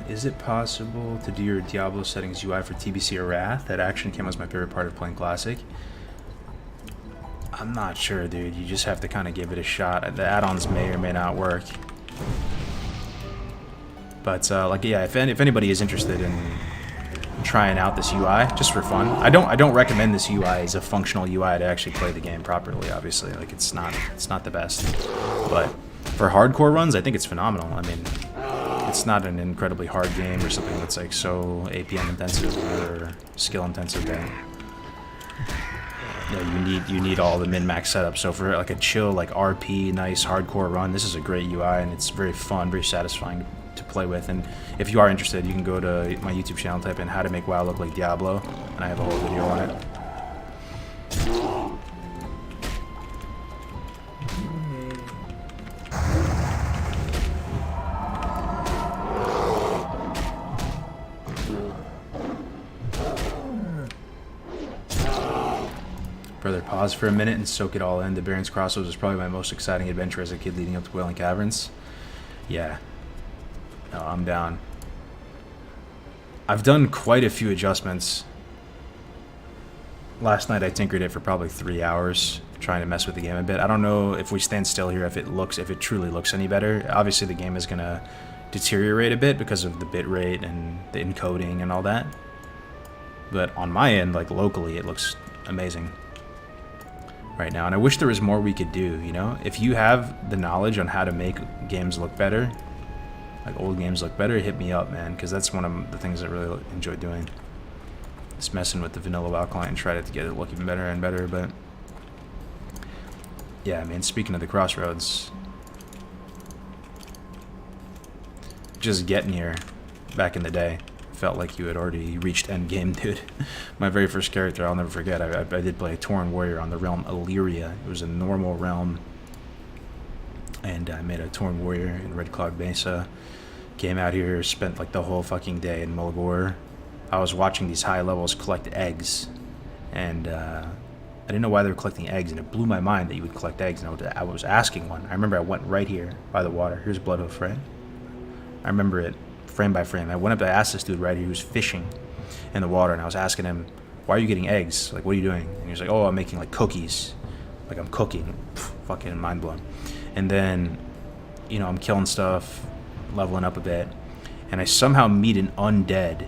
Is it possible to do your Diablo settings UI for TBC or Wrath? That action cam was my favorite part of playing Classic. I'm not sure, dude. You just have to kind of give it a shot. The add-ons may or may not work. But like, yeah, if anybody is interested in trying out this UI just for fun, I don't recommend this UI as a functional UI to actually play the game properly. Obviously, like it's not the best. But for hardcore runs, I think it's phenomenal. I mean, it's not an incredibly hard game or something that's like so APM intensive or skill intensive that you need all the min-max setup. So for like a chill, like RP, nice hardcore run, this is a great UI and it's very fun, very satisfying to play with. And if you are interested, you can go to my YouTube channel, type in how to make WoW look like Diablo, and I have a whole video on it. Brother, pause for a minute and soak it all in. The Baron's Crossroads was probably my most exciting adventure as a kid leading up to Wailing Caverns. Yeah. No, I'm down. I've done quite a few adjustments. Last night I tinkered it for probably 3 hours, trying to mess with the game a bit. I don't know if we stand still here if it truly looks any better. Obviously the game is gonna deteriorate a bit because of the bitrate and the encoding and all that. But on my end, like locally, it looks amazing right now, and I wish there was more we could do, you know? If you have the knowledge on how to make games look better, like old games look better, hit me up, man, because that's one of the things I really enjoy doing. Just messing with the vanilla WoW client and try to get it look even better and better. But yeah, I mean, speaking of the Crossroads, just getting here back in the day felt like you had already reached endgame, dude. My very first character, I'll never forget, I did play a Tauren Warrior on the realm Illyria. It was a normal realm, and I made a Tauren Warrior in Red Cloud Mesa. Came out here, spent like the whole fucking day in Mulgore. I was watching these high levels collect eggs, and I didn't know why they were collecting eggs, and it blew my mind that you would collect eggs, and I was asking one. I remember I went right here by the water. Here's Bloodhoof, right? I remember it frame by frame. I went up to ask this dude right here who was fishing in the water, and I was asking him, why are you getting eggs? Like, what are you doing? And he was like, oh, I'm making like cookies. Like, I'm cooking. Pff, fucking mind blown. And then, you know, I'm killing stuff, leveling up a bit, and I somehow meet an undead.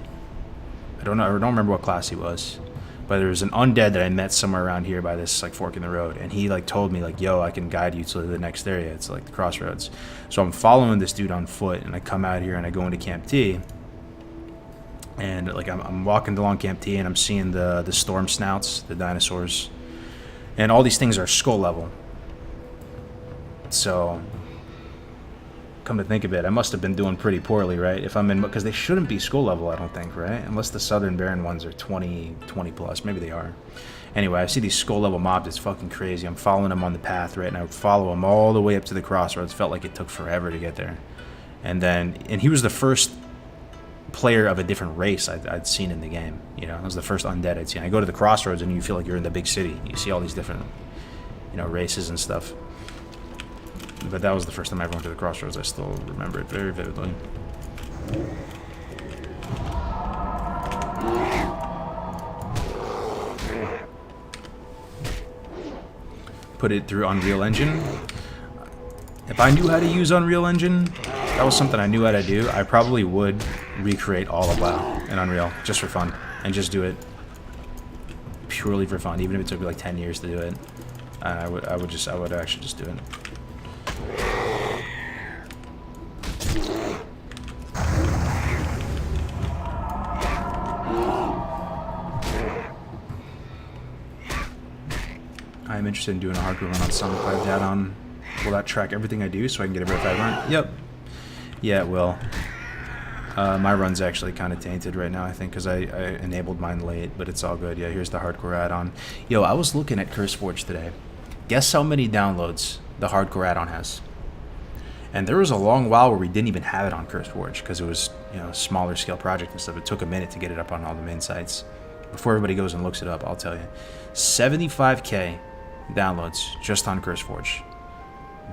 I don't remember what class he was, but there was an undead that I met somewhere around here by this like fork in the road, and he like told me like, yo, I can guide you to the next area. It's like the Crossroads. So I'm following this dude on foot, and I come out here and I go into Camp T, and like I'm walking along Camp T, and I'm seeing the storm snouts, the dinosaurs, and all these things are skull level. So come to think of it, I must have been doing pretty poorly, right? If I'm in, because they shouldn't be school level, I don't think, right? Unless the Southern Baron ones are 20 plus, maybe they are. Anyway, I see these skull level mobs, it's fucking crazy. I'm following them on the path, right? And I would follow them all the way up to the crossroads. Felt like it took forever to get there. And he was the first player of a different race I'd seen in the game. You know, it was the first undead I'd seen. I go to the crossroads and you feel like you're in the big city. You see all these different, you know, races and stuff. But that was the first time I ever went to the crossroads. I still remember it very vividly. Put it through Unreal Engine. If I knew how to use Unreal Engine, that was something I knew how to do, I probably would recreate all of WoW in Unreal, just for fun, and just do it purely for fun, even if it took me like 10 years to do it. I would actually just do it. I'm interested in doing a hardcore run on Summit 5 add-on. Will that track everything I do so I can get a verified run? Yep. Yeah, it will. My run's actually kind of tainted right now, I think, because I enabled mine late, but it's all good. Yeah, here's the hardcore add-on. Yo, I was looking at CurseForge today. Guess how many downloads the hardcore add-on has? And there was a long while where we didn't even have it on CurseForge because it was, you know, a smaller scale project and stuff. It took a minute to get it up on all the main sites. Before everybody goes and looks it up, I'll tell you. 75K downloads just on CurseForge.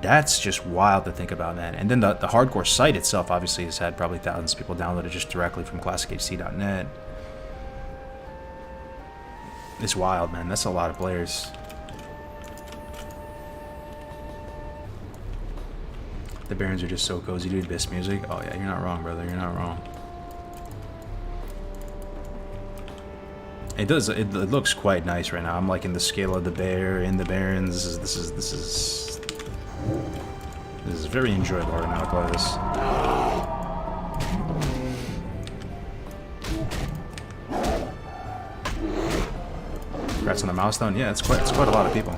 That's just wild to think about, man. And then the hardcore site itself obviously has had probably thousands of people download it just directly from classichc.net. It's wild, man. That's a lot of players. The Barons are just so cozy, dude. Best music. Oh yeah, you're not wrong, brother. You're not wrong. It does. It looks quite nice right now. I'm liking the scale of the bear in the Barons. This is very enjoyable right now to play this. Congrats on the milestone. Yeah, it's quite a lot of people.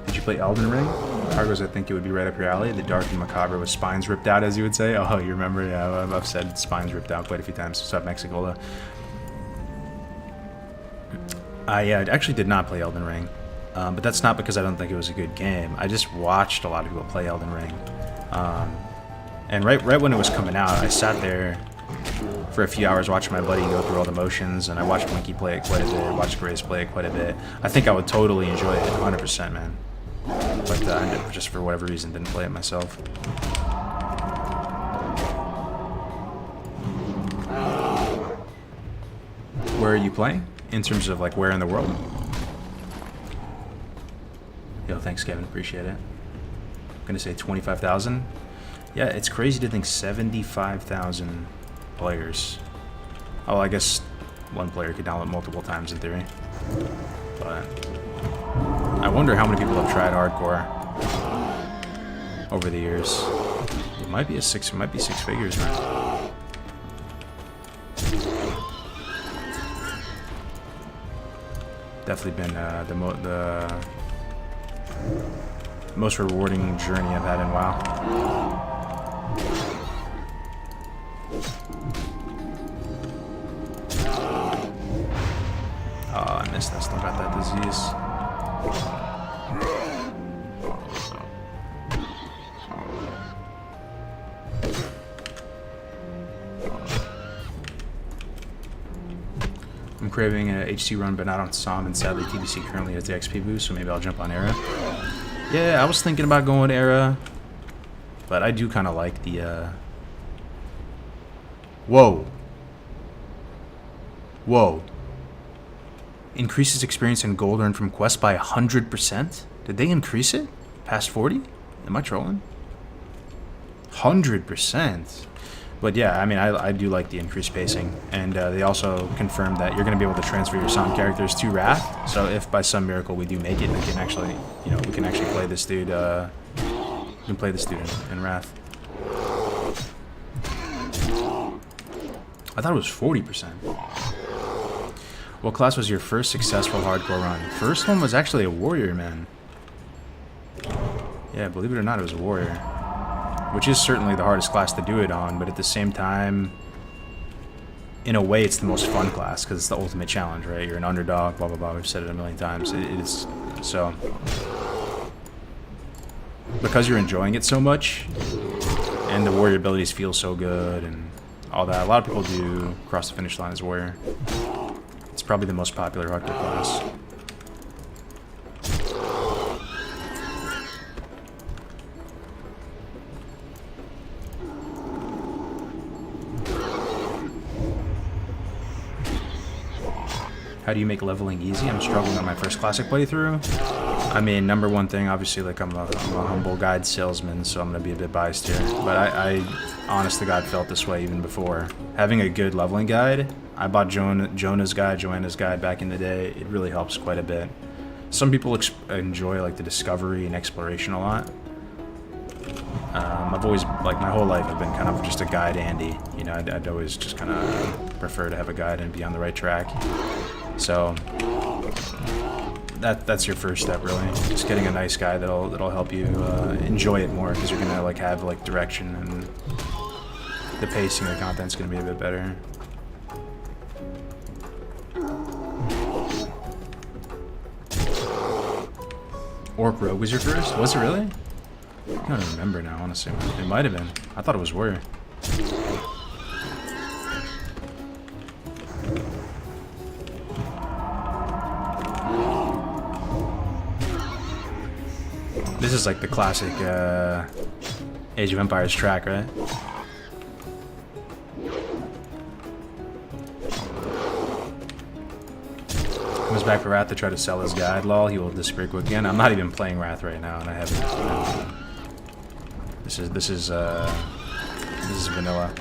Did you play Elden Ring? Cargoes, I think it would be right up your alley. The dark and macabre with spines ripped out, as you would say. Oh, you remember? Yeah, I've said spines ripped out quite a few times. What's up, Mexicola? I actually did not play Elden Ring. But that's not because I don't think it was a good game. I just watched a lot of people play Elden Ring. And right when it was coming out, I sat there for a few hours watching my buddy go through all the motions, and I watched Winky play it quite a bit, watched Grace play it quite a bit. I think I would totally enjoy it, 100%, man. But I just for whatever reason didn't play it myself. Where are you playing? In terms of like where in the world? Yo, thanks, Kevin. Appreciate it. I'm gonna say 25,000. Yeah, it's crazy to think 75,000 players. Oh, I guess one player could download multiple times in theory. But I wonder how many people have tried hardcore over the years. It might be six figures, man. Definitely been the most rewarding journey I've had in WoW. Oh, I missed that. Still got that disease. I'm craving a HC run, but not on SOM, and sadly TBC currently has the XP boost, so maybe I'll jump on Era. Yeah, I was thinking about going Era, but I do kind of like the, Whoa. Whoa. Increases experience and gold earned from quests by 100%? Did they increase it? Past 40? Am I trolling? 100%. But yeah, I mean, I do like the increased pacing, and they also confirmed that you're going to be able to transfer your SOM characters to Wrath. So if by some miracle we do make it, we can actually, you know, we can actually play this dude. We can play this dude in Wrath. I thought it was 40%. What class was your first successful hardcore run? First one was actually a warrior, man. Yeah, believe it or not, it was a warrior. Which is certainly the hardest class to do it on, but at the same time, in a way, it's the most fun class, because it's the ultimate challenge, right? You're an underdog, blah, blah, blah. We've said it a million times. It is, so... Because you're enjoying it so much, and the warrior abilities feel so good, and all that, a lot of people do cross the finish line as warrior. It's probably the most popular hardcore class. How do you make leveling easy? I'm struggling on my first classic playthrough. I mean, number one thing, obviously, like I'm a humble guide salesman, so I'm gonna be a bit biased here. But I honest to God, felt this way even before. Having a good leveling guide, I bought Joanna's guide back in the day. It really helps quite a bit. Some people enjoy like the discovery and exploration a lot. I've always, like my whole life, I've been kind of just a guide Andy. You know, I'd always just kind of prefer to have a guide and be on the right track. So that's your first step, really. Just getting a nice guide that'll help you enjoy it more, because you're gonna like have like direction, and the pacing of the content's gonna be a bit better. Orc Rogue was your first? Was it really? I don't even remember now, honestly. It might have been. I thought it was Warrior. This is like the classic Age of Empires track, right? Comes back for Wrath to try to sell his guide. Lol, he will disappear quick again. I'm not even playing Wrath right now, and I haven't. This is vanilla.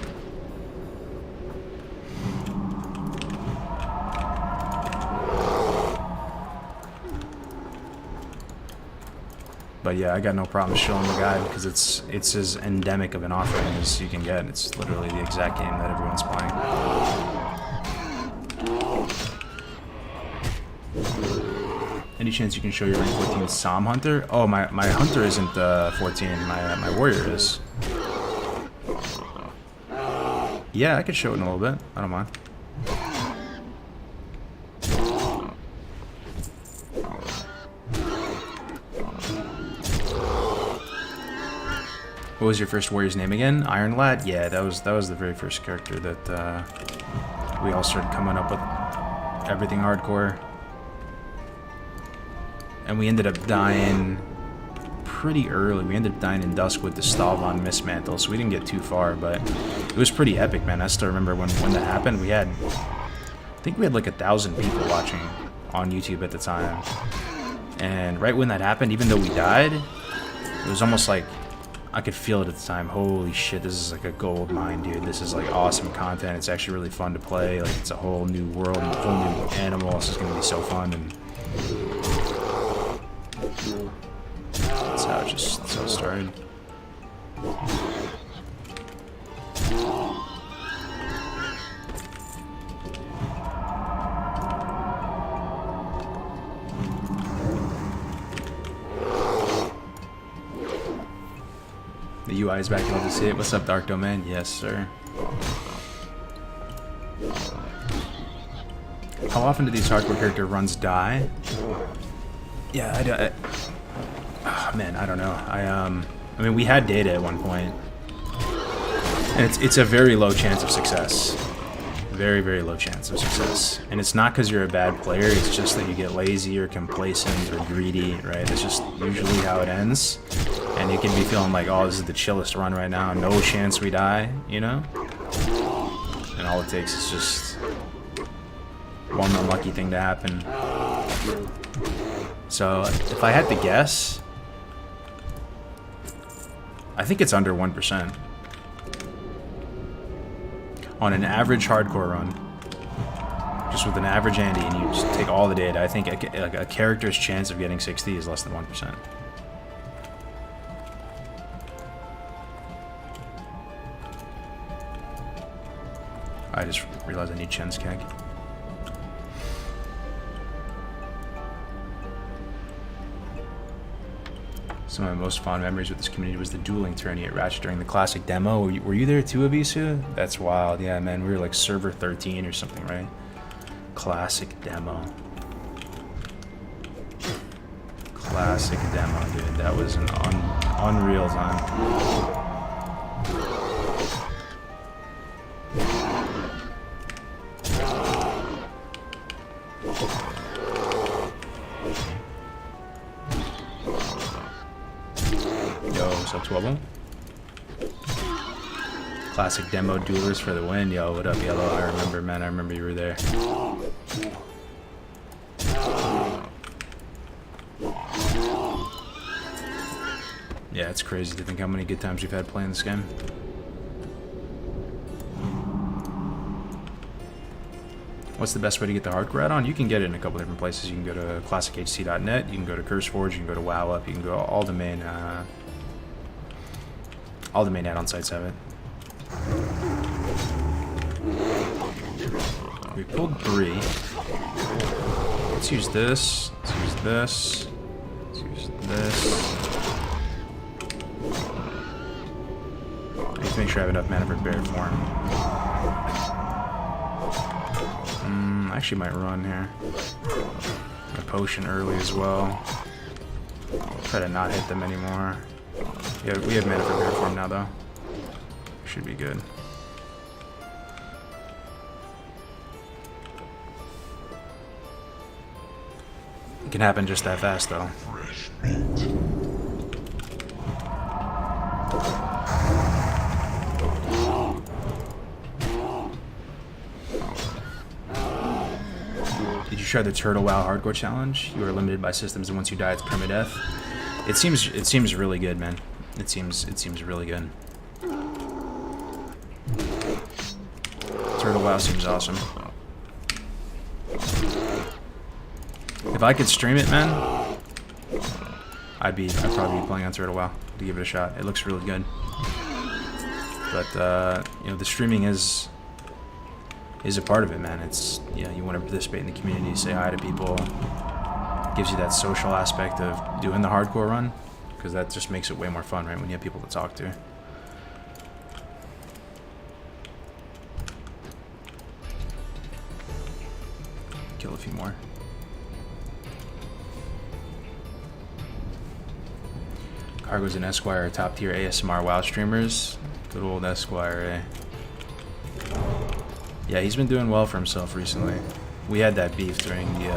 But yeah, I got no problem showing the guide, because it's as endemic of an offering as you can get. It's literally the exact game that everyone's playing. Any chance you can show your rank 14 Psalm Hunter? Oh, my Hunter isn't 14. My Warrior is. Yeah, I could show it in a little bit. I don't mind. What was your first warrior's name again? Iron Lad? Yeah, that was the very first character that we all started coming up with. Everything hardcore. And we ended up dying pretty early. We ended up dying in Dusk with the Stalvon Mismantle, so we didn't get too far, but it was pretty epic, man. I still remember when that happened. I think we had like 1,000 people watching on YouTube at the time. And right when that happened, even though we died, it was almost like I could feel it at the time. Holy shit, this is like a gold mine, dude. This is like awesome content. It's actually really fun to play. Like, it's a whole new world, a whole new animal. This is gonna be so fun. And that's how it started. The UI is back, love to see it. What's up, Dark Domain? Yes, sir. How often do these hardcore character runs die? Yeah, oh, man, I don't know. I mean, we had data at one point, and it's a very low chance of success. Very, very low chance of success. And it's not because you're a bad player, it's just that you get lazy or complacent or greedy, right? It's just usually how it ends. And you can be feeling like, oh, this is the chillest run right now, no chance we die, you know? And all it takes is just one unlucky thing to happen. So, if I had to guess, I think it's under 1%. On an average hardcore run, just with an average Andy, and you just take all the data, I think a character's chance of getting 60 is less than 1%. I just realized I need Chen's keg. Some of my most fond memories with this community was the dueling tourney at Ratchet during the classic demo. Were you there too, Abisu? That's wild. Yeah, man, we were like server 13 or something, right? Classic demo. Classic demo, dude. That was an unreal time. What's up, Twelve? Classic demo duelers for the win. Yo, what up, Yellow? I remember, man. I remember you were there. Yeah, it's crazy to think how many good times we've had playing this game. What's the best way to get the hardcore add-on? You can get it in a couple different places. You can go to classichc.net, you can go to CurseForge, you can go to WoWup, you can go to all the main add-on sites have it. We pulled 3. Let's use this. Let's use this. Let's use this. I need to make sure I have enough mana for bear form. I actually might run here. A potion early as well. Try to not hit them anymore. Yeah, we have mana for bear form now, though. Should be good. It can happen just that fast, though. Did you try the Turtle WoW Hardcore Challenge? You are limited by systems, and once you die, it's permadeath. It seems really good, man. It seems really good. Turtle WoW seems awesome. If I could stream it, man, I'd probably be playing on Turtle WoW to give it a shot. It looks really good. But you know, the streaming is a part of it, man. It's, you know, you want to participate in the community, say hi to people. Gives you that social aspect of doing the hardcore run, because that just makes it way more fun, right, when you have people to talk to. Kill a few more. Cargo's and Esquire are top tier ASMR WoW streamers. Good old Esquire, eh? Yeah, he's been doing well for himself recently. We had that beef during the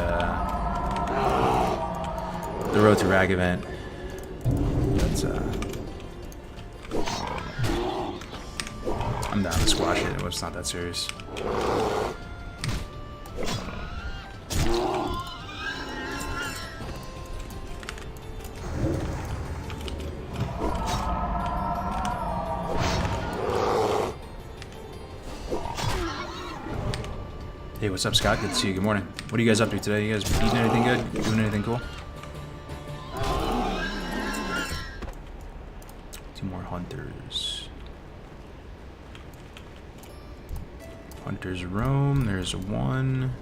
Road to Rag event. But, I'm down to squash it. It's not that serious. Hey, what's up, Scott? Good to see you. Good morning. What are you guys up to today? You guys eating anything good? Doing anything cool? 2 more hunters. Hunters roam. There's 1.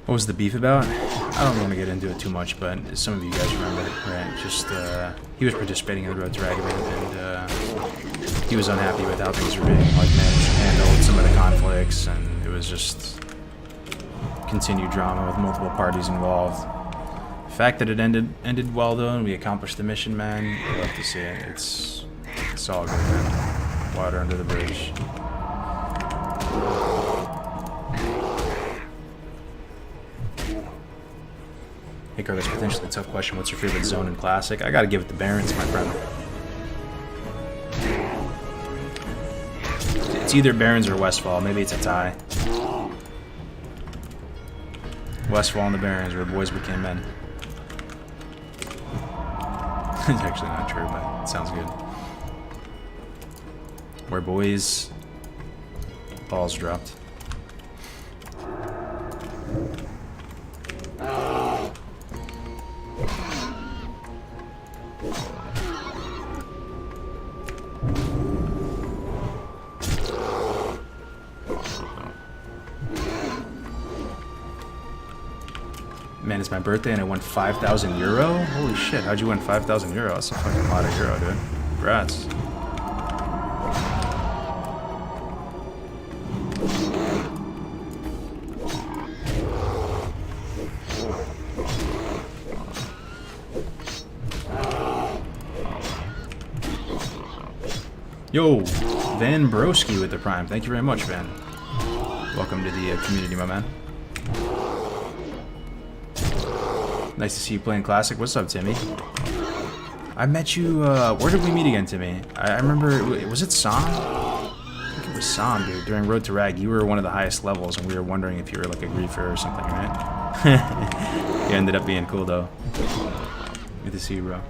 What was the beef about? I don't want to get into it too much, but some of you guys remember, right? Just, he was participating in the Road to Rag event, and he was unhappy with how things were being, like, managed and handled, some of the conflicts, and it was just continued drama with multiple parties involved. The fact that it ended well, though, and we accomplished the mission, man, I love to see it. It's all good, man. Water under the bridge. Hey, Carlos, potentially tough question. What's your favorite zone in Classic? I gotta give it to Barons, my friend. It's either Barons or Westfall. Maybe it's a tie. Westfall and the Barons, where boys became men. It's actually not true, but it sounds good. Where boys... balls dropped. it's my birthday and I won 5,000 euro? Holy shit, how'd you win 5,000 euro? That's a fucking lot of euro, dude. Congrats. Yo, Van Broski with the Prime. Thank you very much, Van. Welcome to the community, my man. Nice to see you playing Classic. What's up, Timmy? I met you, where did we meet again, Timmy? I remember, was it Sam? I think it was Sam, dude. During Road to Rag, you were one of the highest levels, and we were wondering if you were like a griefer or something, right? You ended up being cool, though. Good to see you, bro.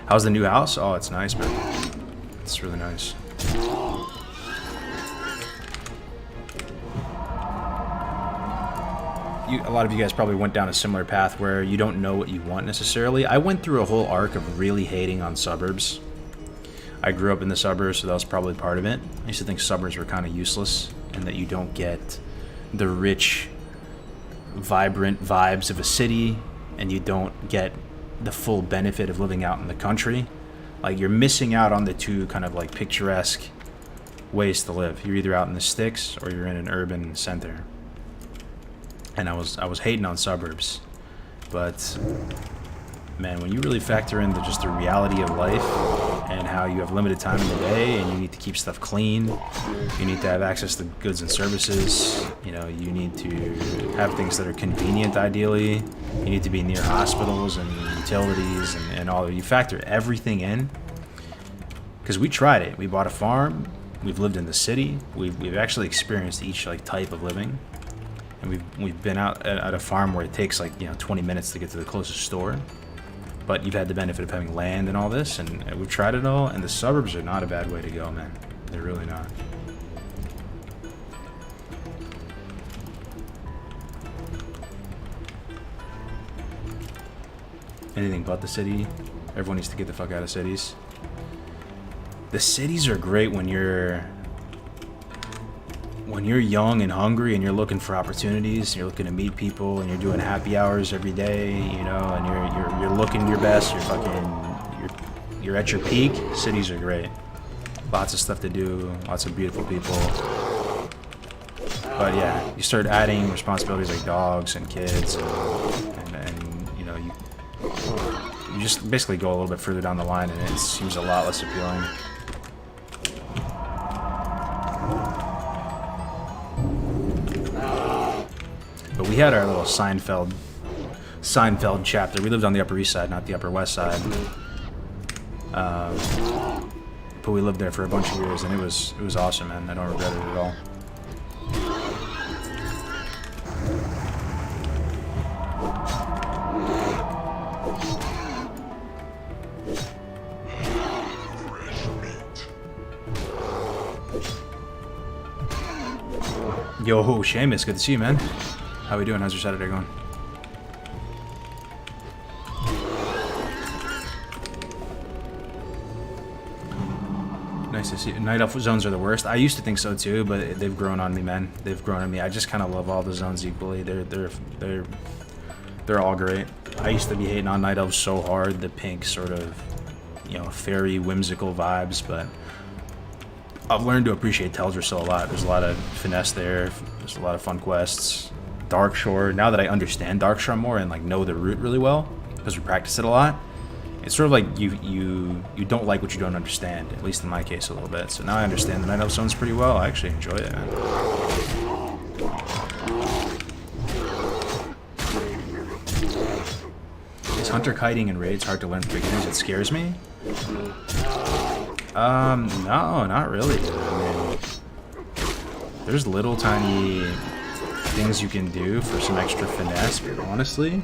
How's the new house? Oh, it's nice, man. It's really nice. A lot of you guys probably went down a similar path where you don't know what you want necessarily. I went through a whole arc of really hating on suburbs. I grew up in the suburbs, so that was probably part of it. I used to think suburbs were kind of useless and that you don't get the rich, vibrant vibes of a city, and you don't get the full benefit of living out in the country. Like, you're missing out on the two kind of like picturesque ways to live. You're either out in the sticks or you're in an urban center. And I was hating on suburbs, but man, when you really factor in just the reality of life and how you have limited time in the day and you need to keep stuff clean, you need to have access to goods and services, you know, you need to have things that are convenient ideally, you need to be near hospitals and utilities and all that. You factor everything in, because we tried it. We bought a farm, we've lived in the city, we've actually experienced each like type of living. And we've been out at a farm where it takes like, you know, 20 minutes to get to the closest store. But you've had the benefit of having land and all this, and we've tried it all, and the suburbs are not a bad way to go, man. They're really not. Anything but the city. Everyone needs to get the fuck out of cities. The cities are great when you're young and hungry and you're looking for opportunities, and you're looking to meet people, and you're doing happy hours every day, you know, and you're looking your best, you're at your peak. Cities are great. Lots of stuff to do, lots of beautiful people. But yeah, you start adding responsibilities like dogs and kids and you know, you just basically go a little bit further down the line and it seems a lot less appealing. But we had our little Seinfeld chapter. We lived on the Upper East Side, not the Upper West Side. But we lived there for a bunch of years, and it was awesome, man. I don't regret it at all. Yo, Seamus, good to see you, man. How we doing? How's your Saturday going? Nice to see you. Night Elf zones are the worst. I used to think so too, but they've grown on me, man. They've grown on me. I just kind of love all the zones equally. They're all great. I used to be hating on Night Elves so hard, the pink sort of, you know, fairy whimsical vibes, but I've learned to appreciate Teldrassil a lot. There's a lot of finesse there. There's a lot of fun quests. Darkshore. Now that I understand Darkshore more and like know the route really well, because we practice it a lot, it's sort of like you don't like what you don't understand. At least in my case, a little bit. So now I understand the Night Elf zones pretty well. I actually enjoy it, man. Is hunter kiting in raids hard to learn for beginners? It scares me. No, not really. I mean, there's little tiny things you can do for some extra finesse, but honestly,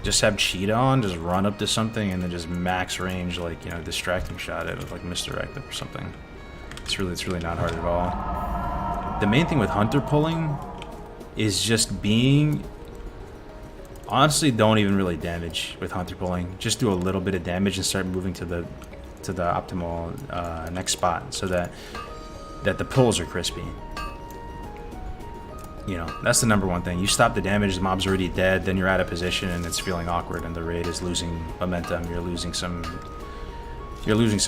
just have cheetah on, just run up to something and then just max range, like, you know, distracting shot it with like misdirect it or something. It's really not hard at all. The main thing with hunter pulling is just being, honestly, don't even really damage with hunter pulling. Just do a little bit of damage and start moving to the optimal next spot, so that that the pulls are crispy. You know, that's the number one thing. You stop the damage, the mob's already dead, then you're out of position and it's feeling awkward and the raid is losing momentum. You're losing some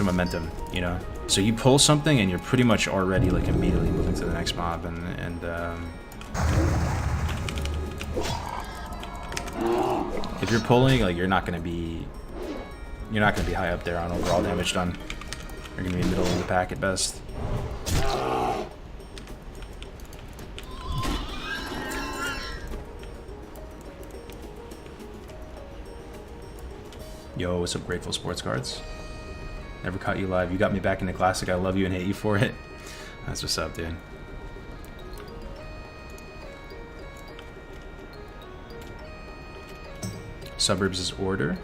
momentum, you know? So you pull something and you're pretty much already like immediately moving to the next mob and if you're pulling, like you're not gonna be high up there on overall damage done. You're gonna be middle of the pack at best. Yo, what's up, Grateful Sports Cards? Never caught you live. You got me back in the classic. I love you and hate you for it. That's what's up, dude. Suburbs is order.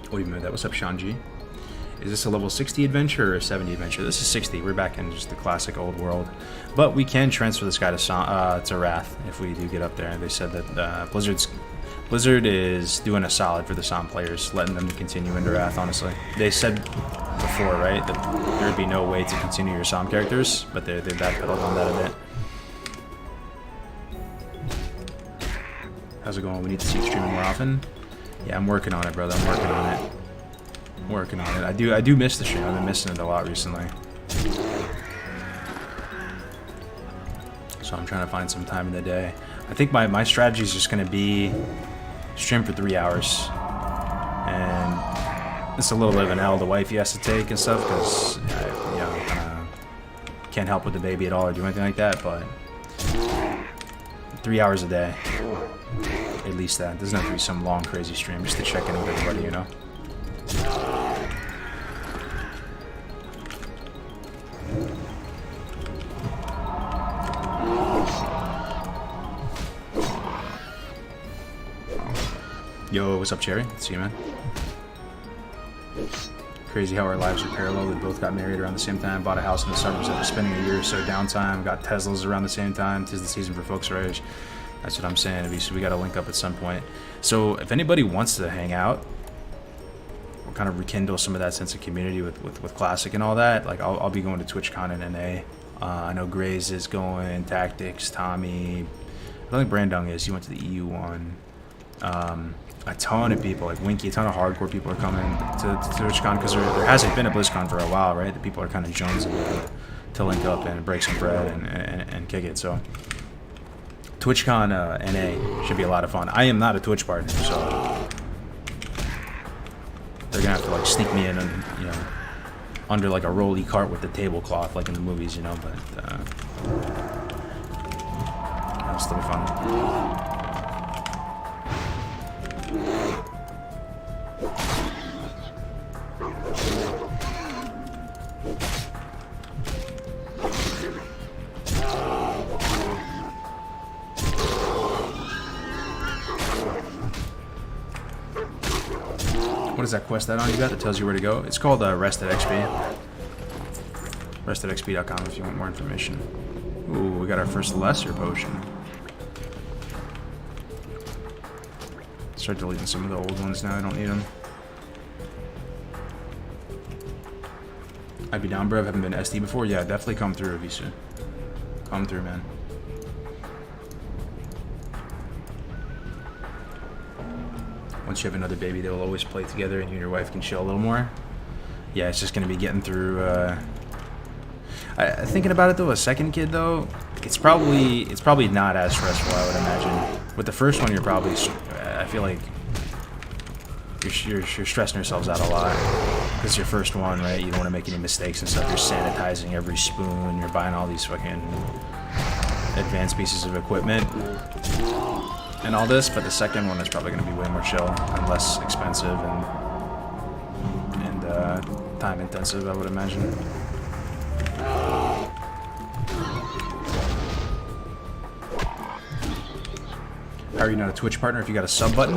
What do you mean by that? What's up, Shanji? Is this a level 60 adventure or a 70 adventure? This is 60. We're back in just the classic old world. But we can transfer this guy to Wrath if we do get up there. They said that Blizzard is doing a solid for the Psalm players, letting them continue into Wrath, honestly. They said before, right, that there would be no way to continue your Psalm characters, but they backpedaled on that a bit. How's it going? We need to see you streaming more often. Yeah, I'm working on it, brother. I'm working on it. Working on it. I do miss the stream. I've been missing it a lot recently. So I'm trying to find some time in the day. I think my strategy is just going to be stream for 3 hours. And it's a little bit of an L the wifey has to take and stuff because you know, can't help with the baby at all or do anything like that. But 3 hours a day. At least that. Doesn't have to be some long, crazy stream just to check in with everybody, you know? Yo, what's up, Cherry? See you, man. Crazy how our lives are parallel. We both got married around the same time, bought a house in the suburbs after spending a year or so downtime, got Teslas around the same time. 'Tis the season for folks our age. That's what I'm saying. So we got to link up at some point. So if anybody wants to hang out, or kind of rekindle some of that sense of community with Classic and all that, like I'll be going to Twitchcon in NA. I know Graze is going, Tactics, Tommy. I don't think Brandung is. He went to the EU one. A ton of people, like Winky, a ton of hardcore people are coming to Twitchcon because there hasn't been a BlizzCon for a while, right? The people are kind of jonesing to link up and break some bread and kick it. So TwitchCon NA should be a lot of fun. I am not a Twitch partner, so they're gonna have to like sneak me in and, you know, under like a rolly cart with the tablecloth like in the movies, you know. But that'll still be fun. What is that quest add-on you got that tells you where to go? It's called Rest at XP. Restatxp.com if you want more information. Ooh, we got our first lesser potion. Start deleting some of the old ones now. I don't need them. I'd be down, bro. Haven't been to SD before. Yeah, definitely come through, Avisu. Come through, man. Once you have another baby, they will always play together and you and your wife can chill a little more. Yeah, it's just going to be getting through... thinking about it, though, a second kid, though, it's probably not as stressful, I would imagine. With the first one, you're probably... I feel like you're stressing yourselves out a lot. Because it's your first one, right? You don't want to make any mistakes and stuff. You're sanitizing every spoon. You're buying all these fucking advanced pieces of equipment. And all this, but the second one is probably going to be way more chill and less expensive and time intensive, I would imagine. How are you not a Twitch partner if you got a sub button?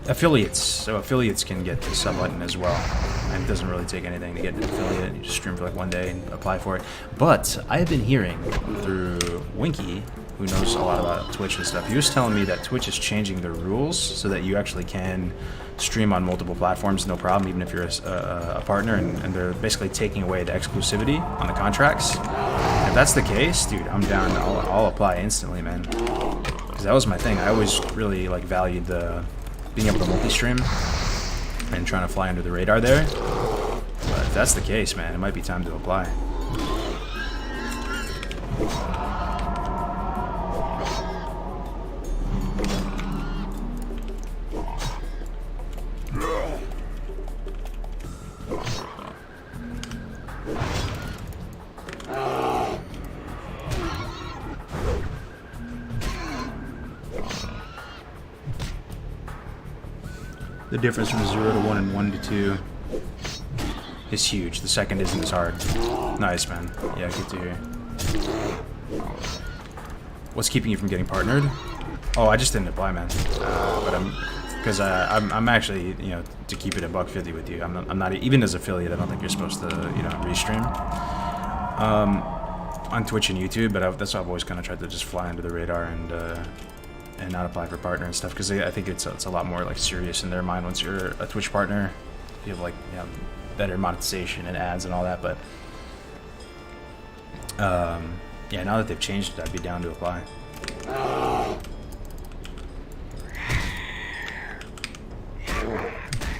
Affiliates. So affiliates can get the sub button as well. And it doesn't really take anything to get an affiliate. You just stream for like one day and apply for it. But I've been hearing through Winky who knows a lot about Twitch and stuff. He was telling me that Twitch is changing their rules so that you actually can stream on multiple platforms, no problem, even if you're a partner, and they're basically taking away the exclusivity on the contracts. If that's the case, dude, I'm down. I'll apply instantly, man. Because that was my thing. I always really like valued the being able to multi-stream and trying to fly under the radar there. But if that's the case, man, it might be time to apply. The difference from 0 to 1 and 1 to 2 is huge. The second isn't as hard. Nice, man. Yeah, good to hear. What's keeping you from getting partnered? Oh, I just didn't apply, man. But I'm actually, you know, to keep it a $1.50 with you. I'm not even as affiliate. I don't think you're supposed to, you know, restream on Twitch and YouTube. But that's why I've always kind of tried to just fly under the radar and not apply for partner and stuff, because I think it's a lot more like serious in their mind once you're a Twitch partner. You have like, you know, better monetization and ads and all that. But yeah, now that they've changed it, I'd be down to apply.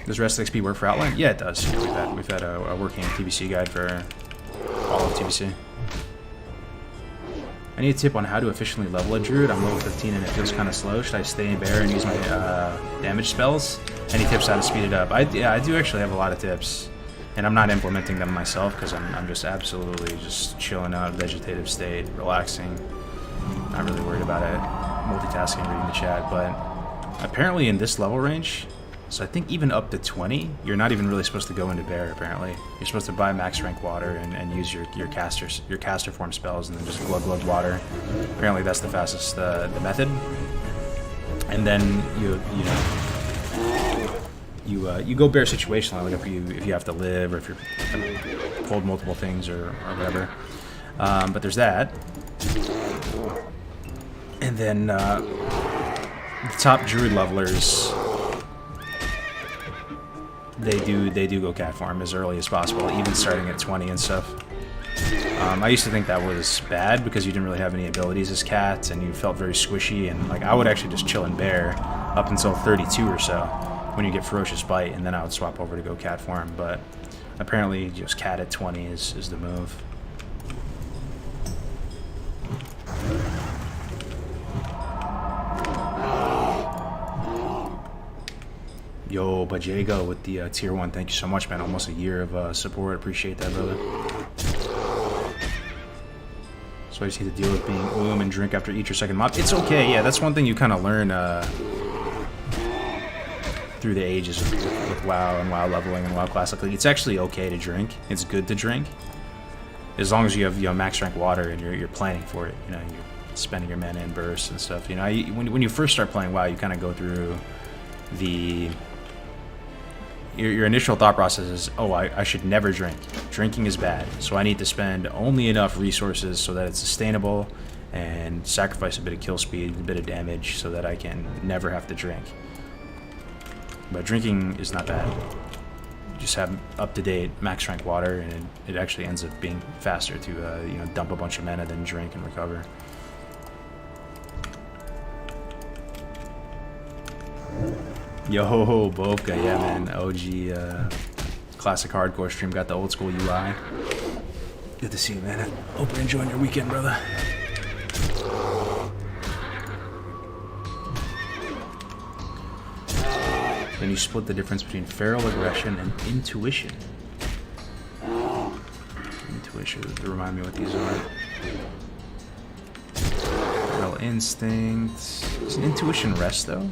Does rest XP work for Outline? Yeah, it does. We've had a working TBC guide for all of TBC. I need a tip on how to efficiently level a Druid. I'm level 15 and it feels kind of slow. Should I stay in bear and use my damage spells? Any tips how to speed it up? Yeah, I do actually have a lot of tips, and I'm not implementing them myself because I'm just absolutely just chilling out, vegetative state, relaxing, not really worried about it, multitasking, reading the chat. But apparently in this level range, so I think even up to 20, you're not even really supposed to go into bear. Apparently, you're supposed to buy max rank water and use your caster form spells, and then just glug water. Apparently, that's the fastest the method. And then you go bear situationally, like if you have to live or if you're pulled multiple things or whatever. But there's that. And then the top Druid levelers, they do go cat farm as early as possible, even starting at 20 and stuff. I used to think that was bad because you didn't really have any abilities as cats and you felt very squishy, and like I would actually just chill in bear up until 32 or so when you get ferocious bite, and then I would swap over to go cat farm. But apparently just cat at 20 is the move. Yo, Bajego with the tier 1. Thank you so much, man. Almost a year of support. Appreciate that, brother. So I just need to deal with being oom and drink after each or second mob. It's okay, yeah. That's one thing you kind of learn through the ages with WoW and WoW leveling and WoW Classic. Like, it's actually okay to drink. It's good to drink, as long as you have, you know, max rank water and you're planning for it. You know, you're spending your mana in bursts and stuff. You know, when you first start playing WoW, you kind of go through your initial thought process is, oh, I should never drink. Drinking is bad, so I need to spend only enough resources so that it's sustainable and sacrifice a bit of kill speed, a bit of damage, so that I can never have to drink. But drinking is not bad. You just have up-to-date max rank water, and it actually ends up being faster to you know, dump a bunch of mana than drink and recover. Yo, Bovka, yeah, man. OG classic hardcore stream, got the old school UI. Good to see you, man. Hope you're enjoying your weekend, brother. Then you split the difference between feral aggression and intuition. Intuition, remind me what these are. Feral instinct. Is an intuition rest, though?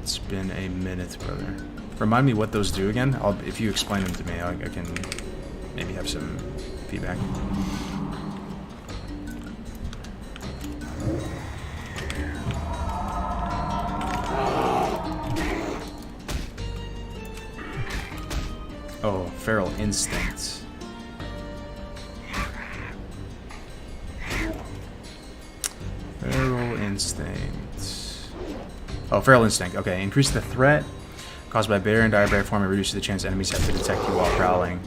It's been a minute, brother. Remind me what those do again. If you explain them to me, I can maybe have some feedback. Oh, Feral Instinct. Feral Instinct. Oh, Feral Instinct. Okay, increase the threat caused by bear and dire bear form and reduces the chance enemies have to detect you while prowling.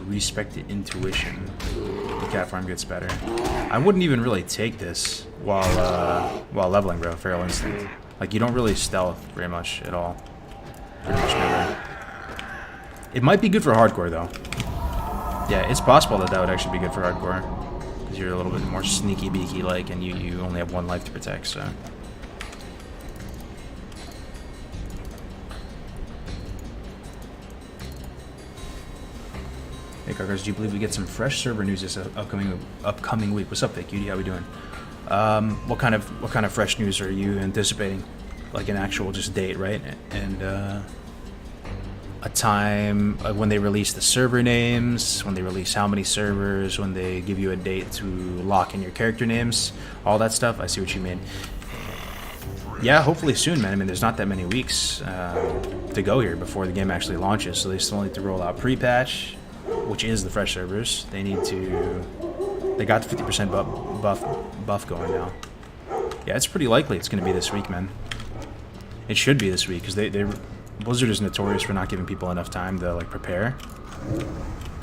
Respected intuition. The cat farm gets better. I wouldn't even really take this while leveling, bro. Feral Instinct. Like, you don't really stealth very much at all. Pretty much never. It might be good for hardcore, though. Yeah, it's possible that that would actually be good for hardcore. Because you're a little bit more sneaky beaky like, and you only have one life to protect, so. Hey Cargars, do you believe we get some fresh server news this upcoming week? What's up, Vic? How we doing? What kind of fresh news are you anticipating? Like an actual just date, right? And a time when they release the server names, when they release how many servers, when they give you a date to lock in your character names, all that stuff. I see what you mean. Yeah, hopefully soon, man. I mean, there's not that many weeks to go here before the game actually launches, so they still need to roll out pre-patch, which is the fresh servers. They need to. They got the 50% buff going now. Yeah, it's pretty likely it's going to be this week, man. It should be this week because Blizzard is notorious for not giving people enough time to like prepare.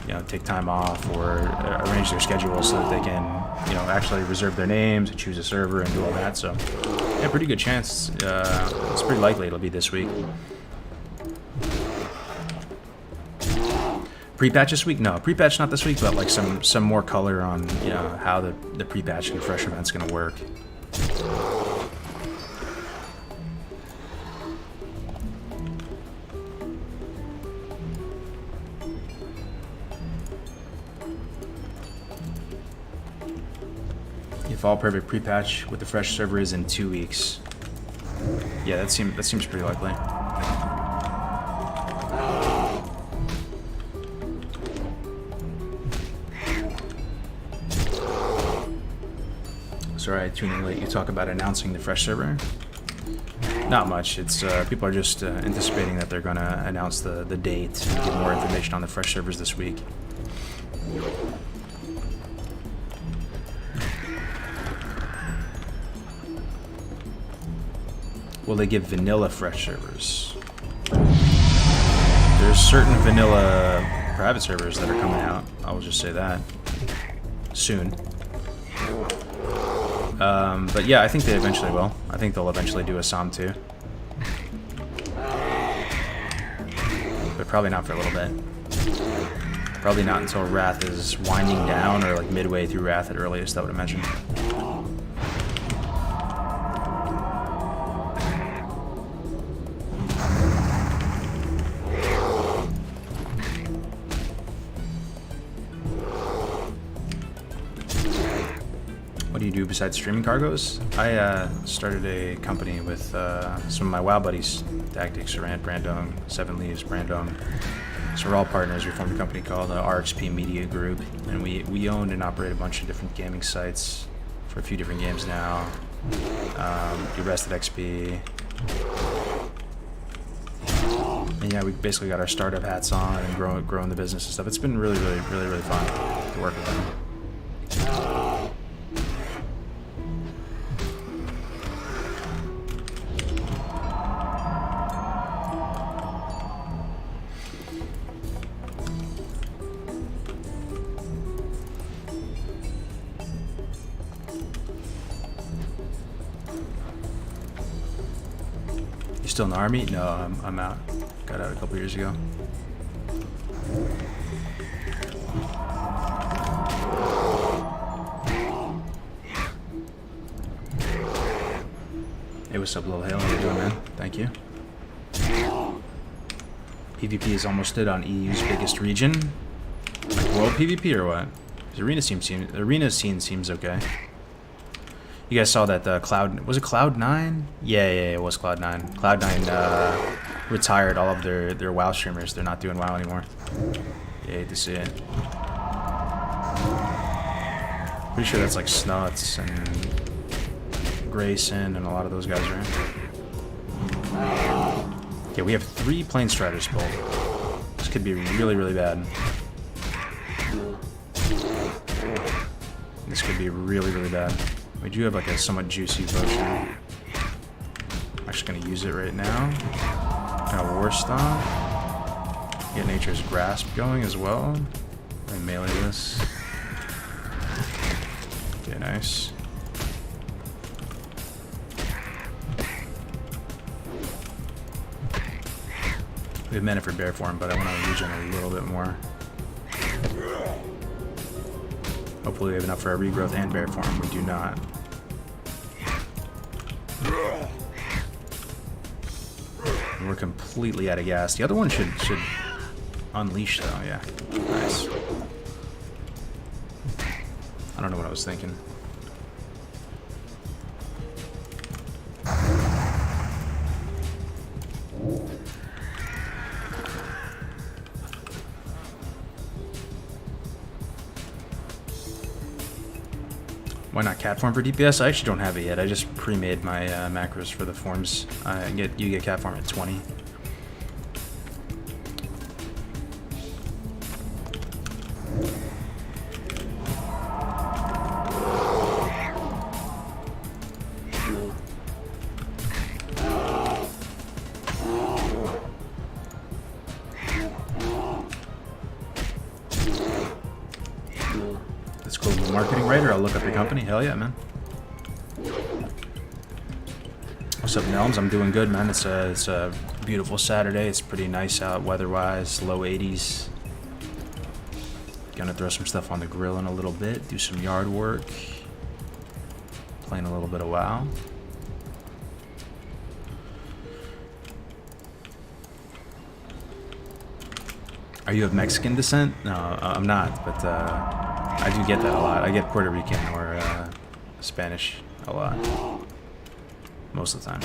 You know, take time off or arrange their schedule so that they can, you know, actually reserve their names, choose a server, and do all that. So, yeah, pretty good chance. It's pretty likely it'll be this week. Pre-patch this week? No, pre-patch not this week, but like some more color on, you know, how the pre-patch and fresh event's gonna work. If all perfect pre-patch with the fresh server is in 2 weeks. Yeah, that seems pretty likely. Sorry, I tuned in late. You talk about announcing the fresh server. Not much. It's people are just anticipating that they're gonna announce the date and give more information on the fresh servers this week. Will they give vanilla fresh servers? There's certain vanilla private servers that are coming out. I will just say that soon. But yeah, I think they eventually will. I think they'll eventually do a SOM too. But probably not for a little bit. Probably not until Wrath is winding down or like midway through Wrath at earliest, I would imagine. What do you do besides streaming cargoes? I started a company with some of my WoW buddies, Tactics, Rant, Brandong, Seven Leaves, Brandong. So we're all partners. We formed a company called RXP Media Group, and we own and operate a bunch of different gaming sites for a few different games now. Do Rested XP. And yeah, we basically got our startup hats on and growing the business and stuff. It's been really fun to work with them. Still in the army? No, I'm out. Got out a couple years ago. Hey, what's up, Lil Hale? How you doing, man? Thank you. PvP is almost dead on EU's biggest region. Like world PvP or what? The arena scene seems okay. You guys saw that Cloud... Was it Cloud9? Yeah, it was Cloud9. Cloud9 retired all of their WoW streamers. They're not doing WoW anymore. Yeah, hate to see it. Pretty sure that's like Snuts and Grayson and a lot of those guys, right? Yeah, we have 3 plane striders pulled. This could be really, really bad. This could be really, really bad. We do have like a somewhat juicy potion. I'm actually going to use it right now. Got a War Stomp. Get Nature's Grasp going as well. And melee this. Okay, nice. We have mana for bear form, but I want to regen a little bit more. Hopefully we have enough for our regrowth and bear form. We do not. We're completely out of gas. The other one should unleash though, yeah. Nice. I don't know what I was thinking. Why not cat form for DPS? I actually don't have it yet. I just pre-made my macros for the forms. You get cat form at 20. Let's go to marketing writer. I'll look up your company. Hell yeah, man. What's up, Nelms? I'm doing good, man. It's a beautiful Saturday. It's pretty nice out weather-wise. Low 80s. Gonna throw some stuff on the grill in a little bit. Do some yard work. Playing a little bit of WoW. Are you of Mexican descent? No, I'm not, but I do get that a lot. I get Puerto Rican or Spanish a lot. Most of the time.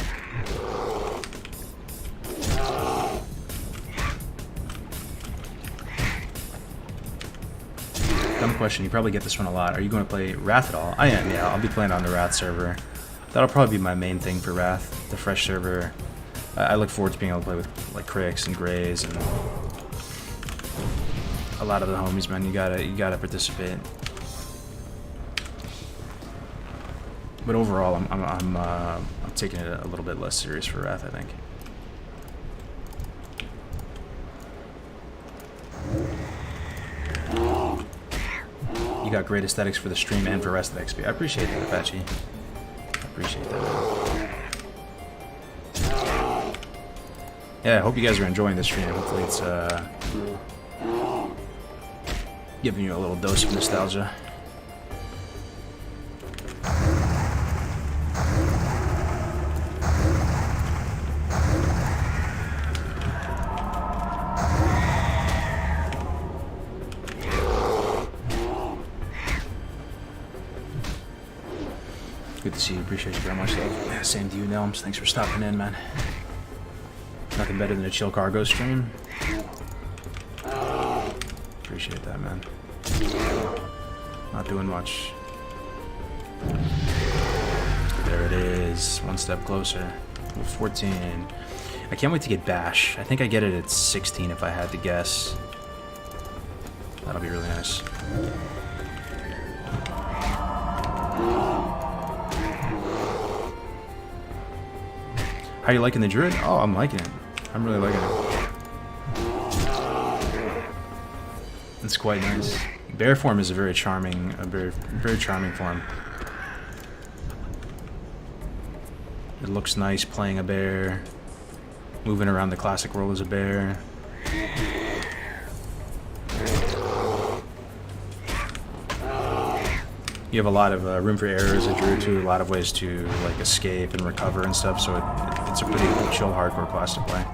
Dumb question, you probably get this one a lot. Are you going to play Wrath at all? I am, yeah. I'll be playing on the Wrath server. That'll probably be my main thing for Wrath, the fresh server. I look forward to being able to play with like Cricks and Greys and a lot of the homies, man. You gotta participate. But overall, I'm taking it a little bit less serious for Wrath, I think. You got great aesthetics for the stream and for rest of XP. I appreciate that, Apache. I appreciate that, man. Yeah, I hope you guys are enjoying this stream. Hopefully it's giving you a little dose of nostalgia. Good to see you. Appreciate you very much, though. Yeah, same to you, Nelms. Thanks for stopping in, man. Nothing better than a chill cargo stream. Appreciate that, man. Not doing much. There it is. One step closer. 14. I can't wait to get Bash. I think I get it at 16 if I had to guess. That'll be really nice. How you liking the Druid? Oh, I'm liking it. I'm really liking it. It's quite nice. Bear form is a very charming, very charming form. It looks nice playing a bear, moving around the classic world as a bear. You have a lot of room for error as a Druid too, a lot of ways to like escape and recover and stuff, so it's a pretty chill hardcore class to play.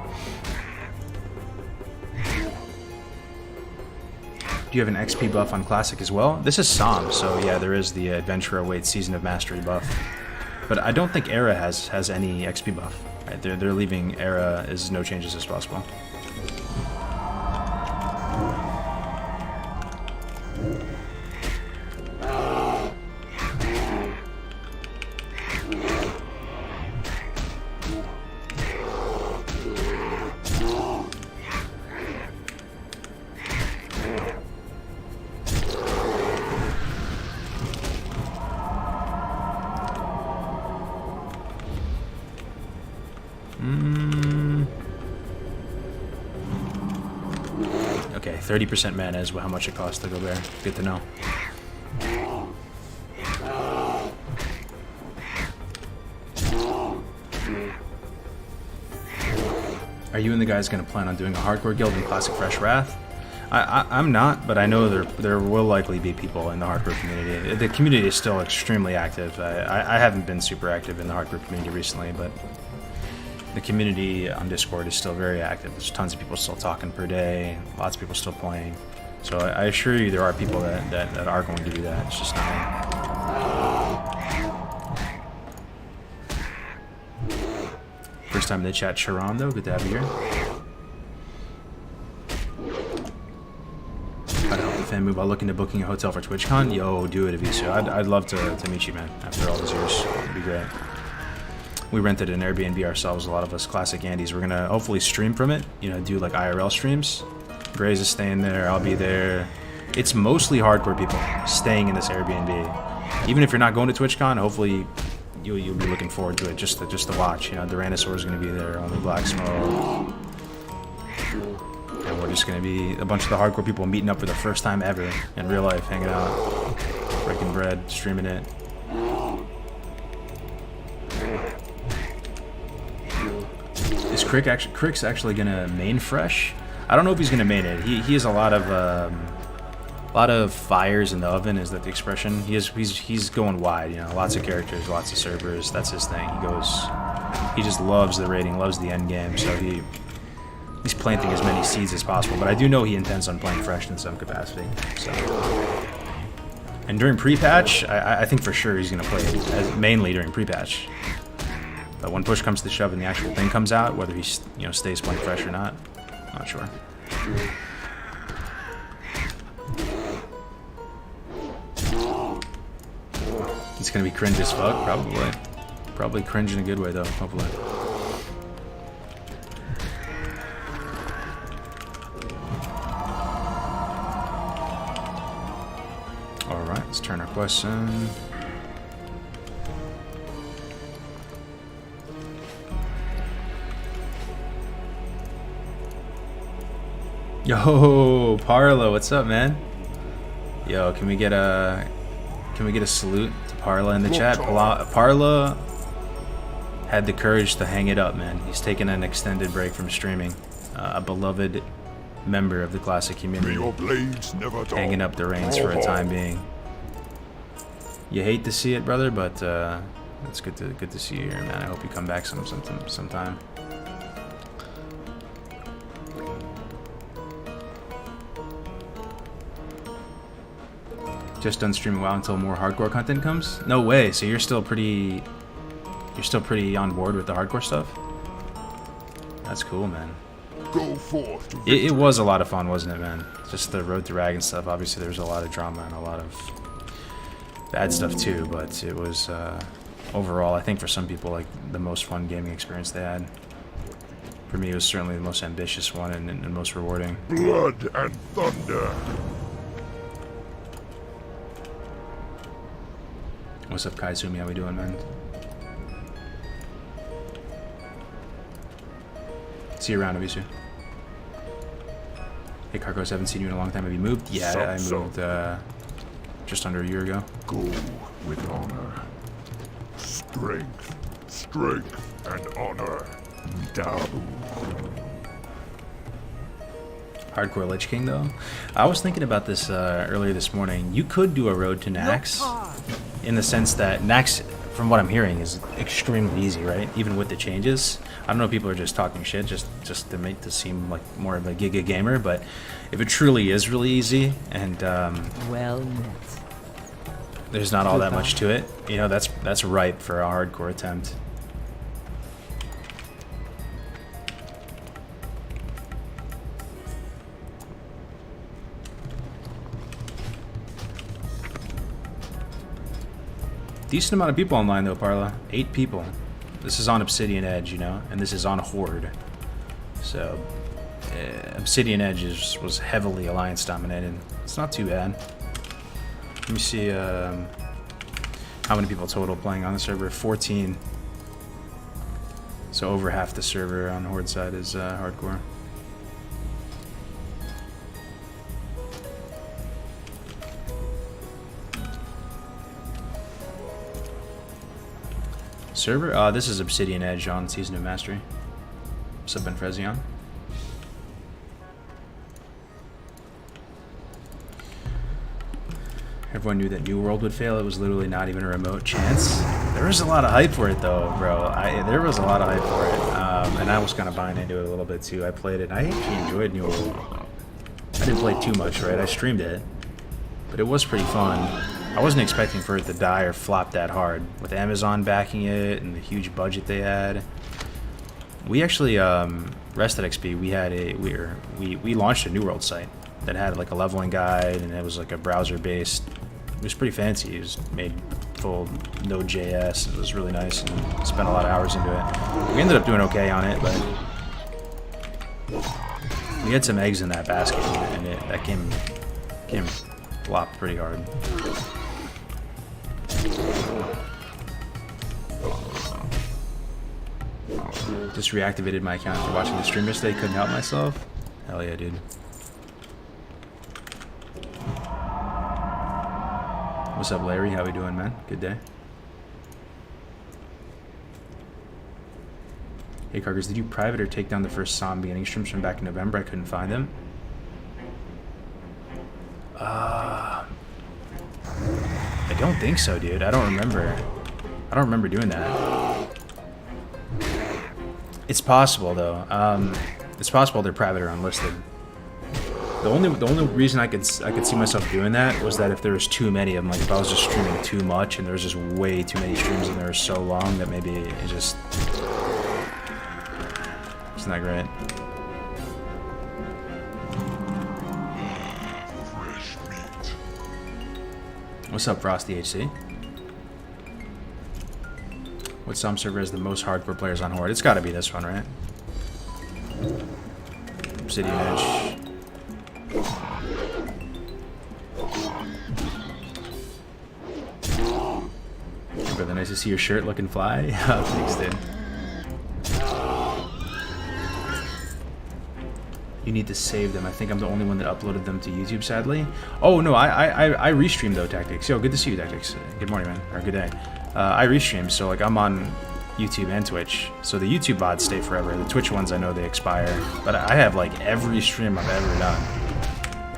Do you have an XP buff on Classic as well? This is Psalm, so yeah, there is the Adventurer Awaits Season of Mastery buff. But I don't think Era has any XP buff. Right? They're leaving Era as no changes as possible. Okay, 30% mana is how much it costs to go there. Good to know. Are you and the guys going to plan on doing a hardcore guild in Classic Fresh Wrath? I'm not, but I know there will likely be people in the hardcore community. The community is still extremely active. I haven't been super active in the hardcore community recently, but the community on Discord is still very active. There's tons of people still talking per day, lots of people still playing. So I assure you there are people that are going to do that. It's just not me. First time in the chat, Sharon, though. Good to have you here. How to help the fan move while looking to booking a hotel for TwitchCon? Yo, do it, Aviso. I'd love to meet you, man, after all these years. It'd be great. We rented an Airbnb ourselves, a lot of us classic Andes. We're gonna hopefully stream from it, you know, do like IRL streams. Graze is staying there, I'll be there. It's mostly hardcore people staying in this Airbnb. Even if you're not going to TwitchCon, hopefully you'll be looking forward to it just to watch. You know, Tyrannosaur is gonna be there, only Black Smoke. And we're just gonna be a bunch of the hardcore people meeting up for the first time ever in real life, hanging out, breaking bread, streaming it. Is Crick's actually gonna main Fresh? I don't know if he's gonna main it. He has a lot of fires in the oven. Is that the expression? He's going wide. You know, lots of characters, lots of servers. That's his thing. He just loves the raiding, loves the end game. So he's planting as many seeds as possible. But I do know he intends on playing Fresh in some capacity. So, and during pre-patch, I think for sure he's gonna play mainly during pre-patch. But when push comes to shove and the actual thing comes out, whether he stays playing Fresh or not sure. It's gonna be cringe as fuck, probably. Probably cringe in a good way though, hopefully. Alright, let's turn our quest in. Yo, Parla, what's up, man? Yo, can we get a salute to Parla in the chat? Parla had the courage to hang it up, man. He's taken an extended break from streaming. A beloved member of the classic community, hanging up the reins for a time being. You hate to see it, brother, but it's good to see you here, man. I hope you come back sometime. Just done streaming WoW until more hardcore content comes? No way. So you're still pretty on board with the hardcore stuff? That's cool, man. Go forth. It was a lot of fun, wasn't it, man? Just the Road to Dragon stuff. Obviously, there was a lot of drama and a lot of bad stuff too, but it was overall, I think for some people, like the most fun gaming experience they had. For me, it was certainly the most ambitious one and most rewarding. Blood and thunder. What's up, Kaizumi? How we doing, man? See you around, Abisu. Hey, Carcos, haven't seen you in a long time. Have you moved? Yeah, I moved just under a year ago. Go with honor. Strength, and honor. Dabu. Hardcore Lich King, though? I was thinking about this earlier this morning. You could do a road to Nax, in the sense that Nax, from what I'm hearing, is extremely easy, right? Even with the changes. I don't know if people are just talking shit just to make this seem like more of a giga gamer, but if it truly is really easy and Well met. there's not all that much to it, you know, that's ripe for a hardcore attempt. Decent amount of people online though, Parla. 8 people. This is on Obsidian Edge, you know, and this is on Horde. So, Obsidian Edge was heavily Alliance dominated. It's not too bad. Let me see how many people total playing on the server. 14. So over half the server on Horde side is hardcore. Server? This is Obsidian Edge on Season of Mastery. What's up, Ben Frezion? Everyone knew that New World would fail. It was literally not even a remote chance. There was a lot of hype for it, though, bro. There was a lot of hype for it, and I was kind of buying into it a little bit too. I played it. I actually enjoyed New World. I didn't play too much, right? I streamed it, but it was pretty fun. I wasn't expecting for it to die or flop that hard. With Amazon backing it and the huge budget they had, we actually Rested XP. We launched a New World site that had like a leveling guide, and it was like a browser-based. It was pretty fancy. It was made full Node.js. It was really nice, and spent a lot of hours into it. We ended up doing okay on it, but we had some eggs in that basket, and that came flopped pretty hard. Just reactivated my account after watching the stream yesterday. Couldn't help myself. Hell yeah, dude. What's up, Larry? How we doing, man? Good day. Hey, Cargers, did you private or take down the first Psalm beginning streams from back in November? I couldn't find them. I don't think so, dude. I don't remember. I don't remember doing that. It's possible, though. It's possible they're private or unlisted. The only reason I could see myself doing that was that if there was too many of them, like if I was just streaming too much and there was just way too many streams and they were so long that maybe it's not great. What's up, Frosty HC? What Psalm server has the most hardcore players on Horde? It's got to be this one, right? Obsidian Edge. Brother, nice to see your shirt looking fly. Oh, thanks, dude. You need to save them. I think I'm the only one that uploaded them to YouTube, sadly. Oh, no, I restream, though, Tactics. Yo, good to see you, Tactics. Good morning, man. Or good day. I restream, so, like, I'm on YouTube and Twitch. So the YouTube VODs stay forever. The Twitch ones, I know they expire. But I have, like, every stream I've ever done.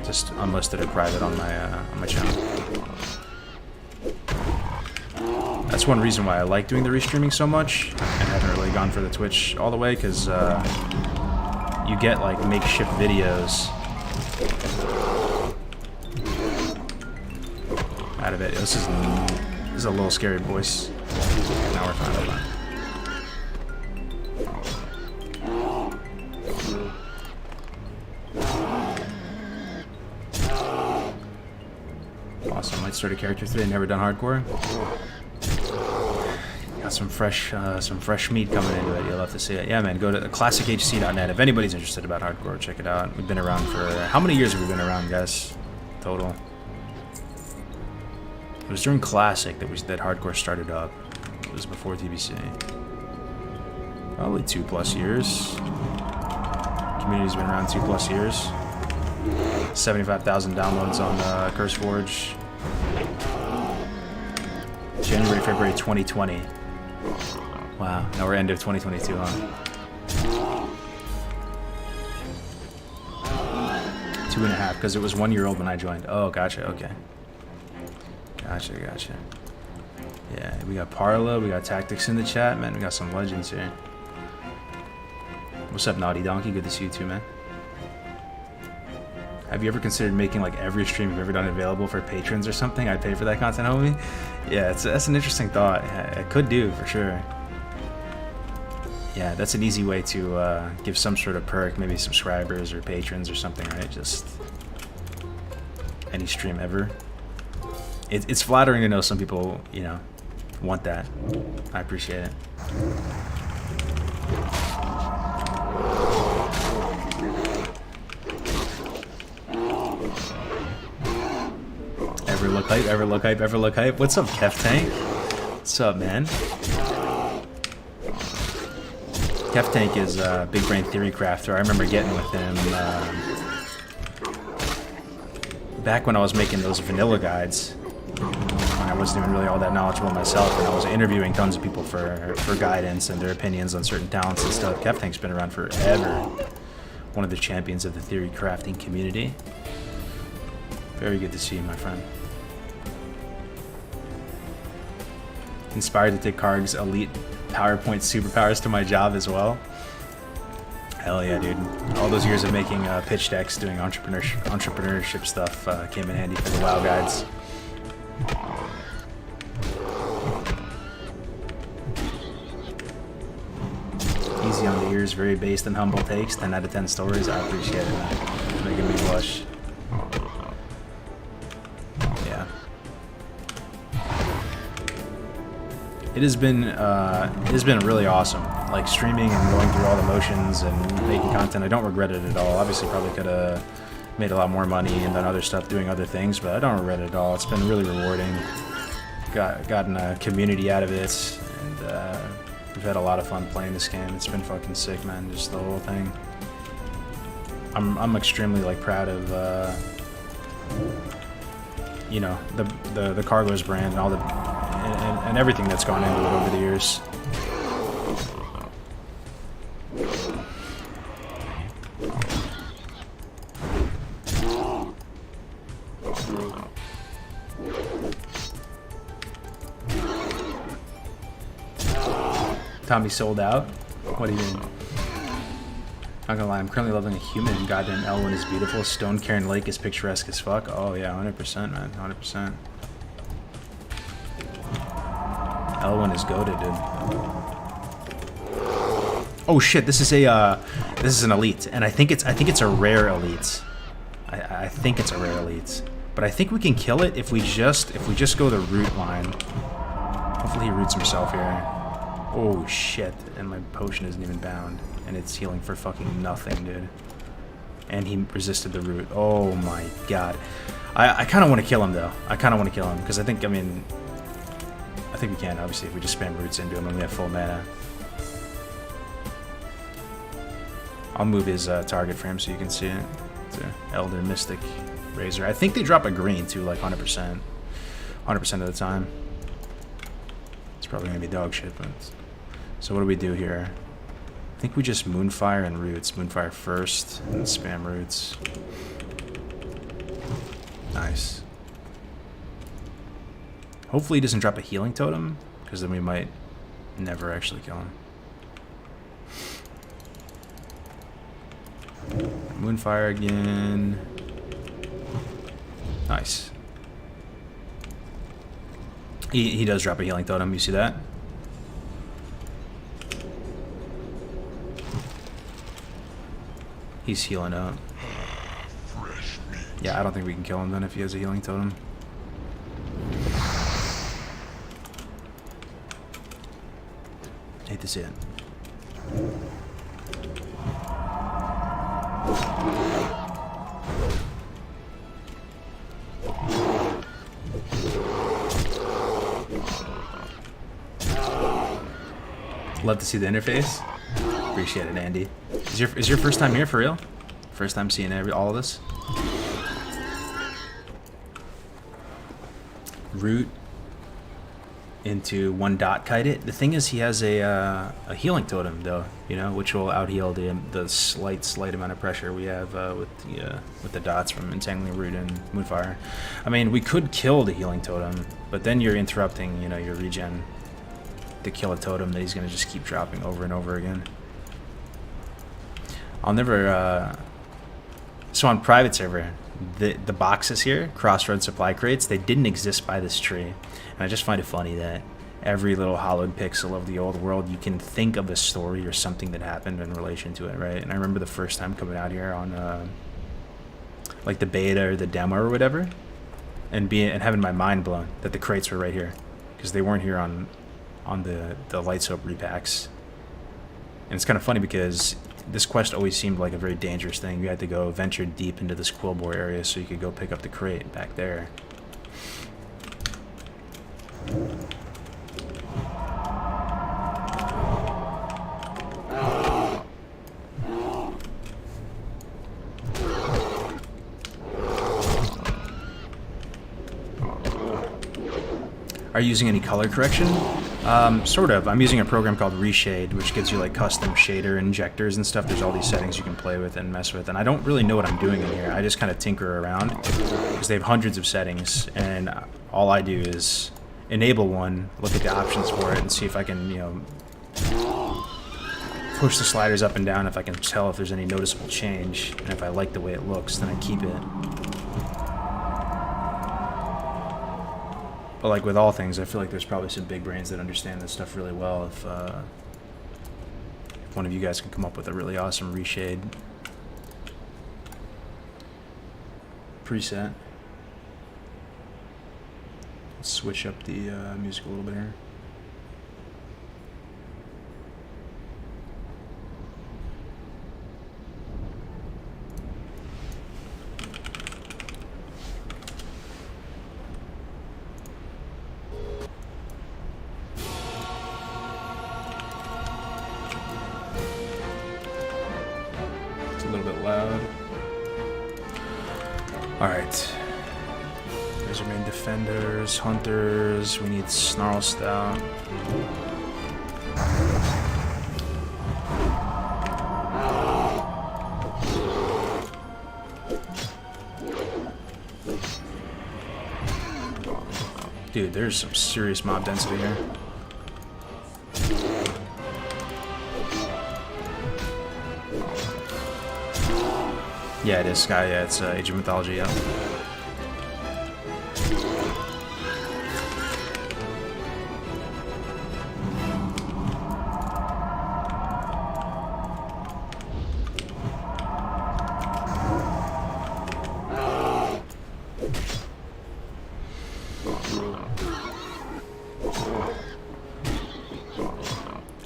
Just unlisted or private on my channel. That's one reason why I like doing the restreaming so much and haven't really gone for the Twitch all the way, because you get like makeshift videos out of it. This is a little scary, boys. Now we're fine. Awesome. Might start a character today. Never done hardcore. Got some fresh meat coming into it. You'll have to see it. Yeah, man. Go to classichc.net if anybody's interested about hardcore. Check it out. We've been around for how many years have we been around, guys? Total. It was during Classic that hardcore started up. It was before TBC. Probably 2+ years. Community's been around 2+ years. 75,000 downloads on CurseForge. January, February 2020. Wow, now we're end of 2022, huh? 2.5, because it was 1 year old when I joined. Oh, gotcha, okay. Gotcha. Yeah, we got Parla, we got Tactics in the chat, man. We got some legends here. What's up, Naughty Donkey? Good to see you too, man. Have you ever considered making like every stream you've ever done available for patrons or something? I'd pay for that content, homie. Yeah, that's an interesting thought. Yeah, I could do for sure. Yeah, that's an easy way to give some sort of perk, maybe subscribers or patrons or something, right? Just any stream ever. It's flattering to know some people, you know, want that. I appreciate it. Ever look hype. What's up, Kef Tank? What's up, man? Kef Tank is a Big Brain Theory crafter. I remember getting with him back when I was making those vanilla guides. I wasn't even really all that knowledgeable myself, and I was interviewing tons of people for guidance and their opinions on certain talents and stuff. Keftank's been around forever. One of the champions of the theory crafting community. Very good to see you, my friend. Inspired to take Karg's elite PowerPoint superpowers to my job as well. Hell yeah, dude. All those years of making pitch decks, doing entrepreneurship stuff came in handy for the WoW guides. Easy on the ears, very based and humble takes. 10 out of 10 stories. I appreciate it, man. It's making me blush. Yeah. It has been really awesome. Like streaming and going through all the motions and making content. I don't regret it at all. Obviously, probably could have made a lot more money and done other stuff doing other things, but I don't regret it at all. It's been really rewarding. Gotten a community out of it, and we've had a lot of fun playing this game. It's been fucking sick, man. Just the whole thing. I'm extremely like proud of you know, the Cargo's brand and all the and everything that's gone into it over the years. Tommy sold out? What do you mean? Not gonna lie, I'm currently loving a human. Goddamn Elden is beautiful. Stone Cairn Lake is picturesque as fuck. Oh yeah, 100%, man. 100%. Elden is goated, dude. Oh shit, this is an elite, and I think it's a rare elite. I think it's a rare elite. But I think we can kill it if we just go the root line. Hopefully he roots himself here. Oh shit, and my potion isn't even bound. And it's healing for fucking nothing, dude. And he resisted the root. Oh my god. I kind of want to kill him, though. I kind of want to kill him, because I think we can, obviously, if we just spam roots into him and we have full mana. I'll move his target for him so you can see it. It's an Elder Mystic Razor. I think they drop a green, too, like 100%. 100% of the time. It's probably going to be dog shit, but... So what do we do here? I think we just Moonfire and Roots. Moonfire first, and then spam Roots. Nice. Hopefully he doesn't drop a healing totem, because then we might never actually kill him. Moonfire again. Nice. He does drop a healing totem, you see that? He's healing up. Yeah, I don't think we can kill him then if he has a healing totem. Hate to see it. Love to see the interface. Appreciate it, Andy. Is your first time here for real? First time seeing all of this? Root into 1 kite it. The thing is, he has a healing totem though, you know, which will out heal the slight amount of pressure we have with the dots from entangling Root and Moonfire. I mean, we could kill the healing totem, but then you're interrupting, you know, your regen to kill a totem that he's gonna just keep dropping over and over again. I'll never. So on private server, the boxes here, Crossroads supply crates, they didn't exist by this tree, and I just find it funny that every little hollowed pixel of the old world, you can think of a story or something that happened in relation to it, right? And I remember the first time coming out here on like the beta or the demo or whatever, and having my mind blown that the crates were right here, because they weren't here on the light soap repacks. And it's kind of funny because this quest always seemed like a very dangerous thing. You had to go venture deep into this Quillbore area so you could go pick up the crate back there. Are you using any color correction? Sort of. I'm using a program called Reshade, which gives you like custom shader injectors and stuff. There's all these settings you can play with and mess with, and I don't really know what I'm doing in here. I just kind of tinker around because they have hundreds of settings, and all I do is enable one, look at the options for it, and see if I can, you know, push the sliders up and down if I can tell if there's any noticeable change, and if I like the way it looks, then I keep it. But like with all things, I feel like there's probably some big brains that understand this stuff really well. If one of you guys can come up with a really awesome reshade preset. Let's switch up the music a little bit here. Alright. There's our main defenders, hunters, we need Snarl Stout. Dude, there's some serious mob density here. Yeah, it is Sky. Yeah, it's Age of Mythology. Yeah.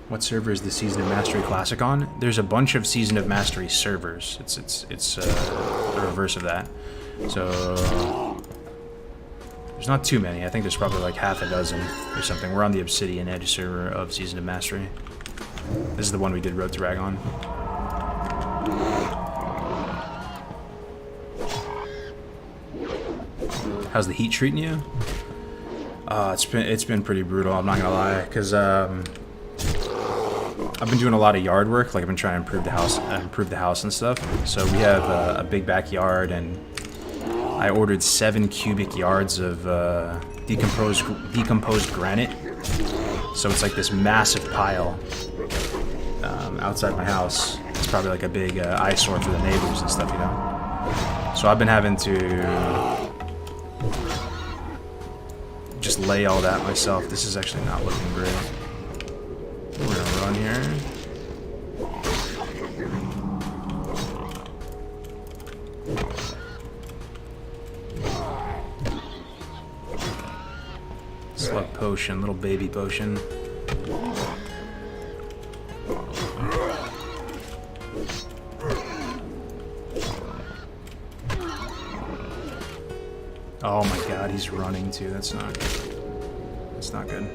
What server is the Season of Mastery Classic on? There's a bunch of Season of Mastery servers. It's the reverse of that. So there's not too many. I think there's probably like half a dozen or something. We're on the Obsidian Edge server of Season of Mastery. This is the one we did Road to Rag on. How's the heat treating you? It's been pretty brutal. I'm not gonna lie, because I've been doing a lot of yard work. Like I've been trying to improve the house and stuff. So we have a big backyard, and I ordered 7 cubic yards of decomposed granite. So it's like this massive pile outside my house. It's probably like a big eyesore for the neighbors and stuff, you know. So I've been having to just lay all that myself. This is actually not looking great. We're gonna run here. Slug potion, little baby potion. Oh my god, he's running too. That's not good.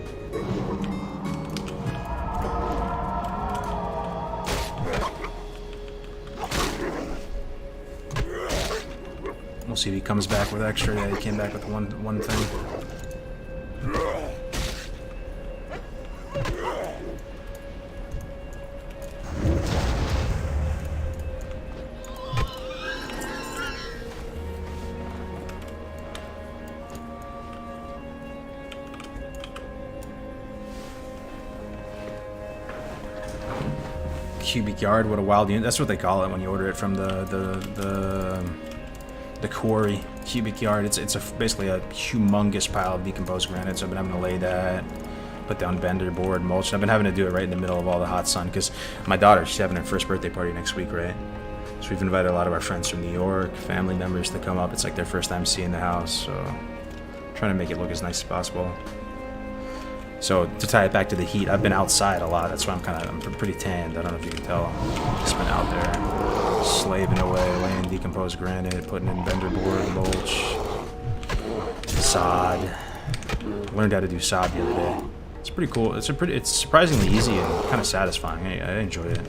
We'll see if he comes back with extra. Yeah, he came back with one thing. Cubic yard, what a wild unit. That's what they call it when you order it from the quarry. Cubic yard. It's basically a humongous pile of decomposed granite. So I've been having to lay that, put down bender board, mulch. I've been having to do it right in the middle of all the hot sun because my daughter, she's having her first birthday party next week, right? So we've invited a lot of our friends from New York, family members to come up. It's like their first time seeing the house, so I'm trying to make it look as nice as possible. So to tie it back to the heat, I've been outside a lot. That's why I'm pretty tanned. I don't know if you can tell. Just been out there, slaving away, laying decomposed granite, putting in bender board, mulch, sod. Learned how to do sod the other day. It's pretty cool. It's surprisingly easy and kind of satisfying. I enjoy it.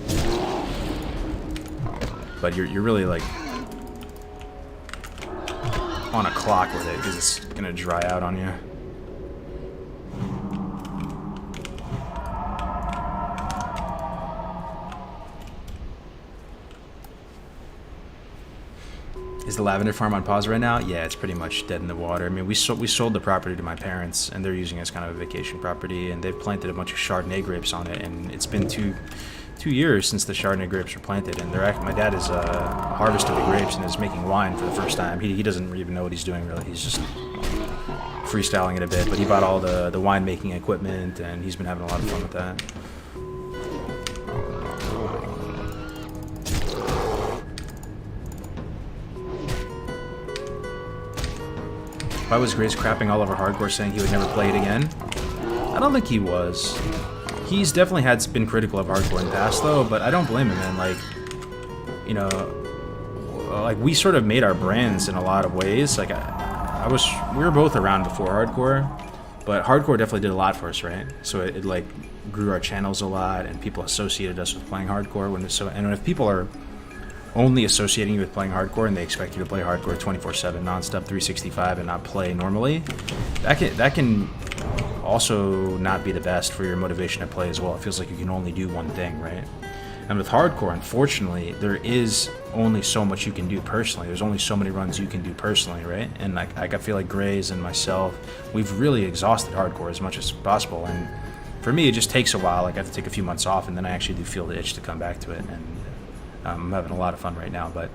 But you're really like on a clock with it because it's gonna dry out on you. Is the lavender farm on pause right now? Yeah, it's pretty much dead in the water. I mean, we sold the property to my parents, and they're using it as kind of a vacation property, and they've planted a bunch of Chardonnay grapes on it, and it's been two years since the Chardonnay grapes were planted, and my dad is harvested the grapes and is making wine for the first time. He doesn't even know what he's doing, really. He's just freestyling it a bit, but he bought all the winemaking equipment, and he's been having a lot of fun with that. Why was Grace crapping all over hardcore, saying he would never play it again? I don't think he was. He's definitely been critical of hardcore in the past, though, but I don't blame him, man. Like, you know, like, we sort of made our brands in a lot of ways. Like, we were both around before hardcore, but hardcore definitely did a lot for us, right? So it like grew our channels a lot, and people associated us with playing hardcore. And if people are only associating you with playing hardcore and they expect you to play hardcore 24/7 nonstop 365 and not play normally, that can also not be the best for your motivation to play as well. It feels like you can only do one thing, right? And with hardcore, unfortunately, there is only so much you can do personally. There's only so many runs you can do personally, right? And like I feel like Grays and myself, we've really exhausted hardcore as much as possible. And for me, it just takes a while. Like, I have to take a few months off, and then I actually do feel the itch to come back to it. And I'm having a lot of fun right now. But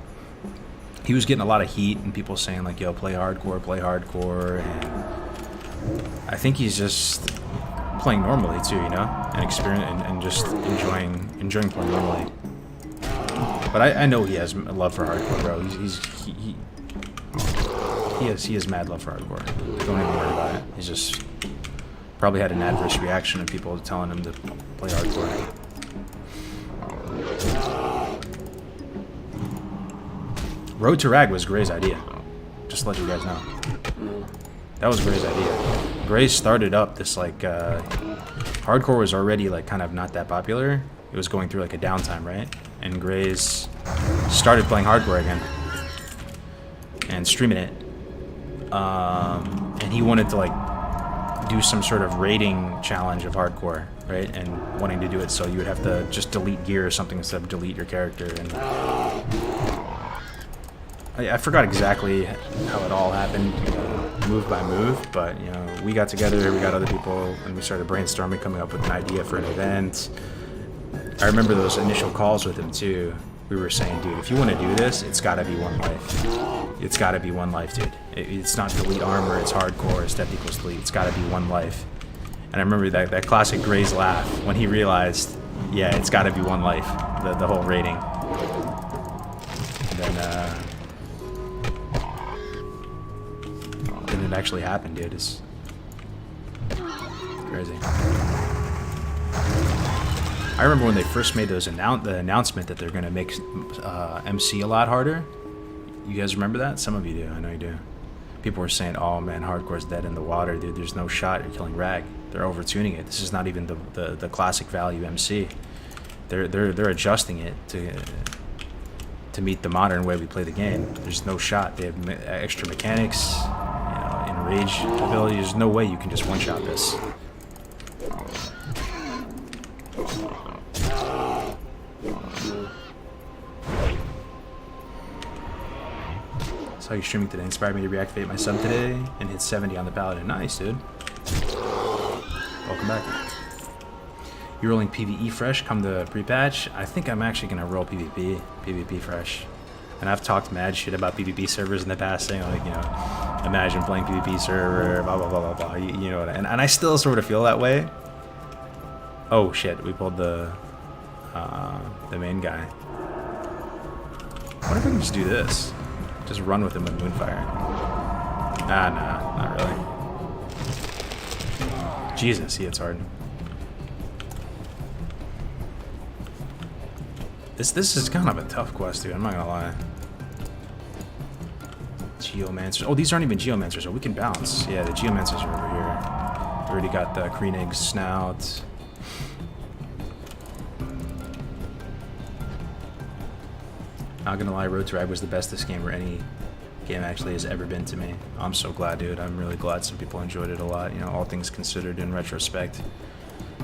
he was getting a lot of heat, and people saying like, "Yo, play hardcore," and I think he's just playing normally too, you know, and and just enjoying playing normally. But I know he has a love for hardcore, bro. He has mad love for hardcore. Don't even worry about it. He's just probably had an adverse reaction of people telling him to play hardcore. Road to Rag was Gray's idea. Just to let you guys know. That was Gray's idea. Gray started up this, like, hardcore was already, like, kind of not that popular. It was going through, like, a downtime, right? And Gray's started playing hardcore again. And streaming it. And he wanted to, like, do some sort of rating challenge of hardcore, right? And wanting to do it so you would have to just delete gear or something instead of delete your character. And I forgot exactly how it all happened, move by move, but, you know, we got together, we got other people, and we started brainstorming, coming up with an idea for an event. I remember those initial calls with him, too. We were saying, dude, if you want to do this, it's got to be one life. It's got to be one life, dude. It's not delete armor, it's hardcore, it's death equals delete. It's got to be one life. And I remember that classic Gray's laugh when he realized, yeah, it's got to be one life, the whole rating. And then it actually happened, dude. It's crazy. I remember when they first made the announcement that they're going to make MC a lot harder. You guys remember that? Some of you do. I know you do. People were saying, "Oh man, hardcore's dead in the water, dude. There's no shot. You're killing Rag." They're overtuning it. This is not even the classic value MC. They're adjusting it to meet the modern way we play the game. There's no shot. They have extra mechanics, you know, enrage ability. There's no way you can just one-shot this. Saw you streaming today. Inspired me to reactivate my sub today and hit 70 on the Paladin. Nice, dude. Welcome back. You rolling PvE fresh come the pre-patch? I think I'm actually gonna roll PvP fresh. And I've talked mad shit about PvP servers in the past, saying like, you know, imagine playing PvP server, blah blah blah blah blah. You know what? And I still sort of feel that way. Oh shit, we pulled the main guy. What if we can just do this? Just run with him with Moonfire. Nah, not really. Jesus, he hits hard. This is kind of a tough quest, dude. I'm not gonna lie. Geomancers. Oh, these aren't even Geomancers, so we can bounce. Yeah, the Geomancers are over here. We already got the Kreenig's snout. Not gonna lie, Road to Rag was the best this game or any game actually has ever been to me. I'm so glad, dude. I'm really glad some people enjoyed it a lot. You know, all things considered in retrospect.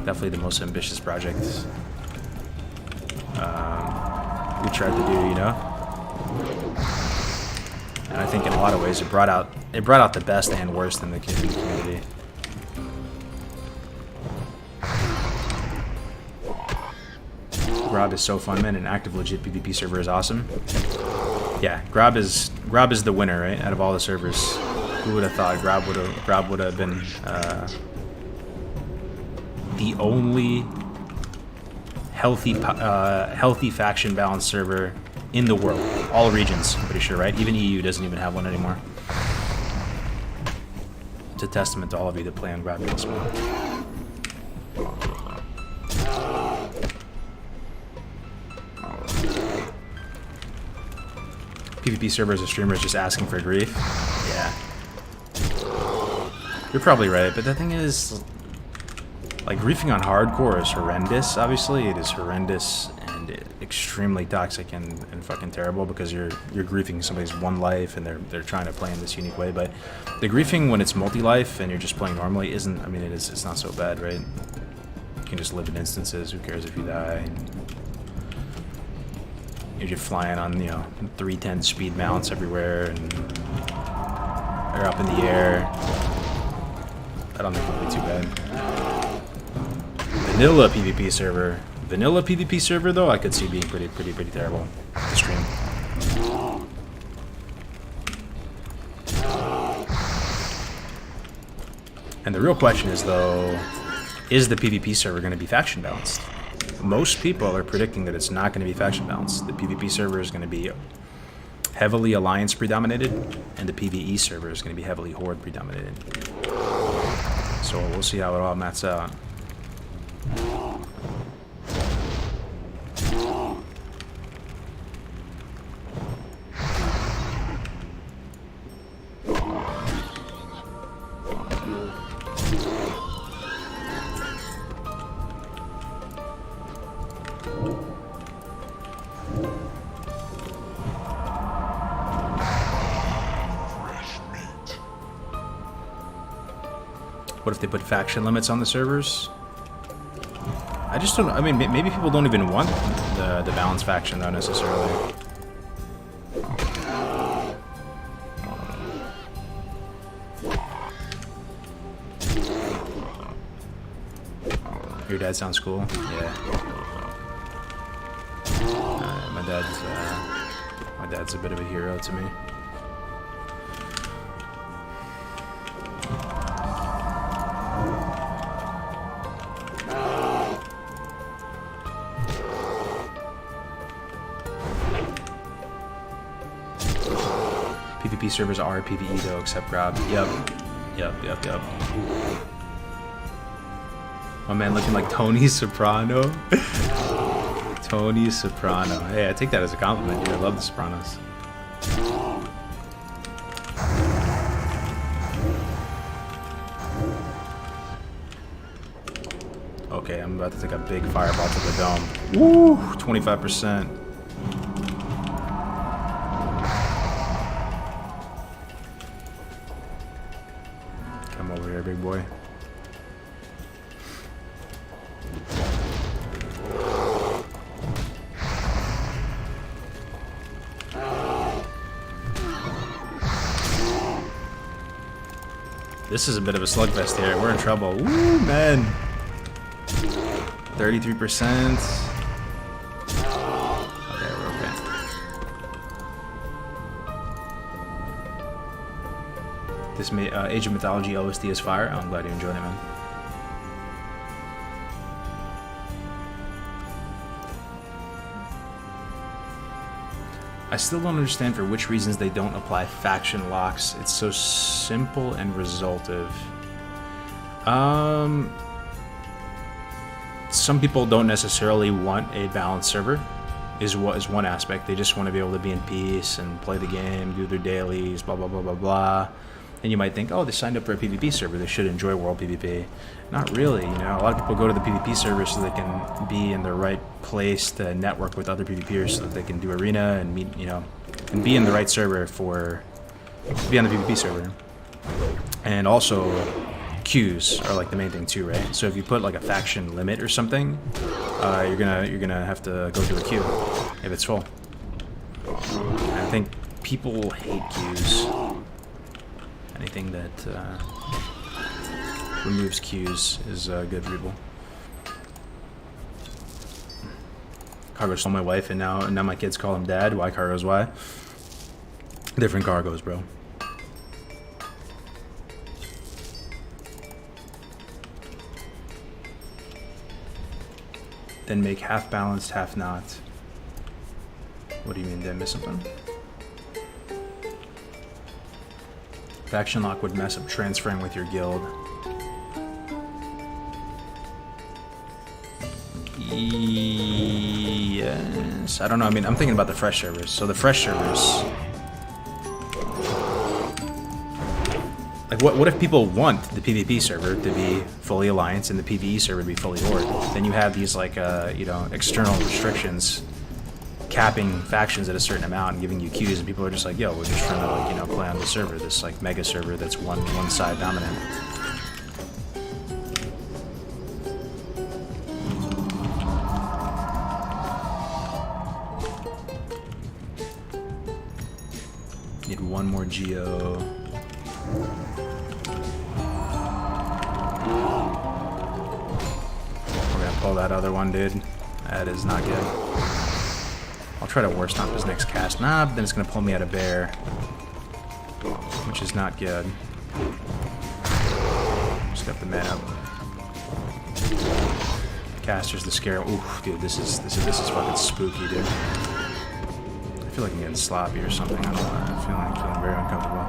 Definitely the most ambitious project we tried to do, you know? And I think in a lot of ways it brought out the best and worst in the community. Grob is so fun, man. An active legit PvP server is awesome. Yeah, Grob is the winner, right? Out of all the servers. Who would have thought Grob would have been the only healthy faction balanced server in the world, all regions, I'm pretty sure, right? Even EU doesn't even have one anymore. It's a testament to all of you that play on Grob as well. PvP servers or streamers just asking for grief. Yeah. You're probably right, but the thing is, like, griefing on hardcore is horrendous, obviously. It is horrendous and extremely toxic and fucking terrible because you're griefing somebody's one life and they're trying to play in this unique way. But the griefing when it's multi-life and you're just playing normally isn't, I mean, it's not so bad, right? You can just live in instances, who cares if you die? You're just flying on, 310 speed mounts everywhere and they're up in the air. I don't think it'll be too bad. Vanilla PvP server though, I could see being pretty terrible to stream. And the real question is though, is the PvP server going to be faction balanced? Most people are predicting that it's not going to be faction balanced. The PvP server is going to be heavily alliance predominated, and the PvE server is going to be heavily horde predominated. So we'll see how it all mats out. What if they put faction limits on the servers? I just don't. I mean, maybe people don't even want the balanced faction though necessarily. Your dad sounds cool. Yeah. My dad's a bit of a hero to me. PvP servers are PvE though, except Grob. Yep. My man looking like Tony Soprano. Tony Soprano. Hey, I take that as a compliment, dude. I love the Sopranos. Okay, I'm about to take a big fireball to the dome. Woo! 25%. Come over here, big boy. This is a bit of a slugfest here. We're in trouble. Woo, man. 33%. Okay, we're okay. This Age of Mythology OST is fire. Oh, I'm glad you enjoyed it, man. I still don't understand for which reasons they don't apply faction locks. It's so simple and resultive. Some people don't necessarily want a balanced server, is one aspect. They just want to be able to be in peace and play the game, do their dailies, blah, blah, blah, blah, blah. And you might think, oh, they signed up for a PvP server. They should enjoy world PvP. Not really, you know. A lot of people go to the PvP server so they can be in the right place to network with other PvPers so that they can do arena and meet, you know, and be in the right server to be on the PvP server. And also, queues are like the main thing too, right? So if you put like a faction limit or something, you're gonna have to go through a queue if it's full. And I think People hate queues. Anything that removes queues is good for people. Cargo stole my wife, and now my kids call him dad. Why Cargo's why? Different Cargos, bro. Then make half balanced, half not. What do you mean? Did I miss something? Faction lock would mess up transferring with your guild. Yes, I don't know. I mean, I'm thinking about the fresh servers. So the fresh servers, like, what if people want the PvP server to be fully Alliance and the PvE server to be fully Horde? Then you have these like you know, external restrictions capping factions at a certain amount and giving you queues, and people are just like, yo, we're just trying to, like, you know, play on the server, this like mega server that's one side dominant. Need one more geo. We're gonna pull that other one, dude. That is not good. I'll try to war stomp his next cast. Nah, but then it's gonna pull me out of bear, which is not good. Just got the man up. Caster's the scare. Oof, dude, this is fucking spooky, dude. I feel like I'm getting sloppy or something. I don't know. I'm feeling very uncomfortable.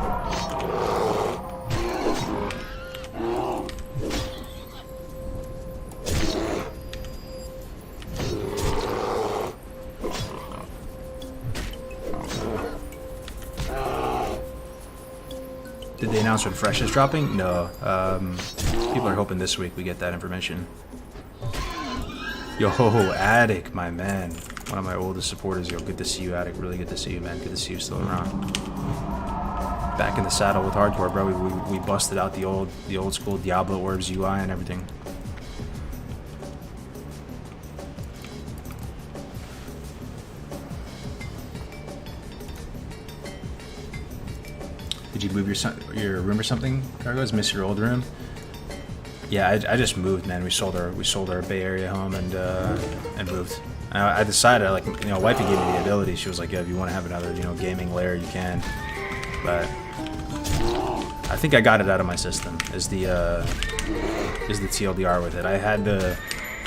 Did they announce when Fresh is dropping? No. People are hoping this week we get that information. Yo, Attic, my man. One of my oldest supporters. Yo, good to see you, Attic. Really good to see you, man. Good to see you still around. Back in the saddle with hardcore, bro. We busted out the old school Diablo UI and everything. Did you move your room or something, Cargos? Miss your old room? Yeah, I just moved, man. We sold our Bay Area home and moved. I decided, like, you know, wifey gave me the ability. She was like, yeah, if you want to have another, you know, gaming lair, you can. But I think I got it out of my system. Is the TLDR with it? I had the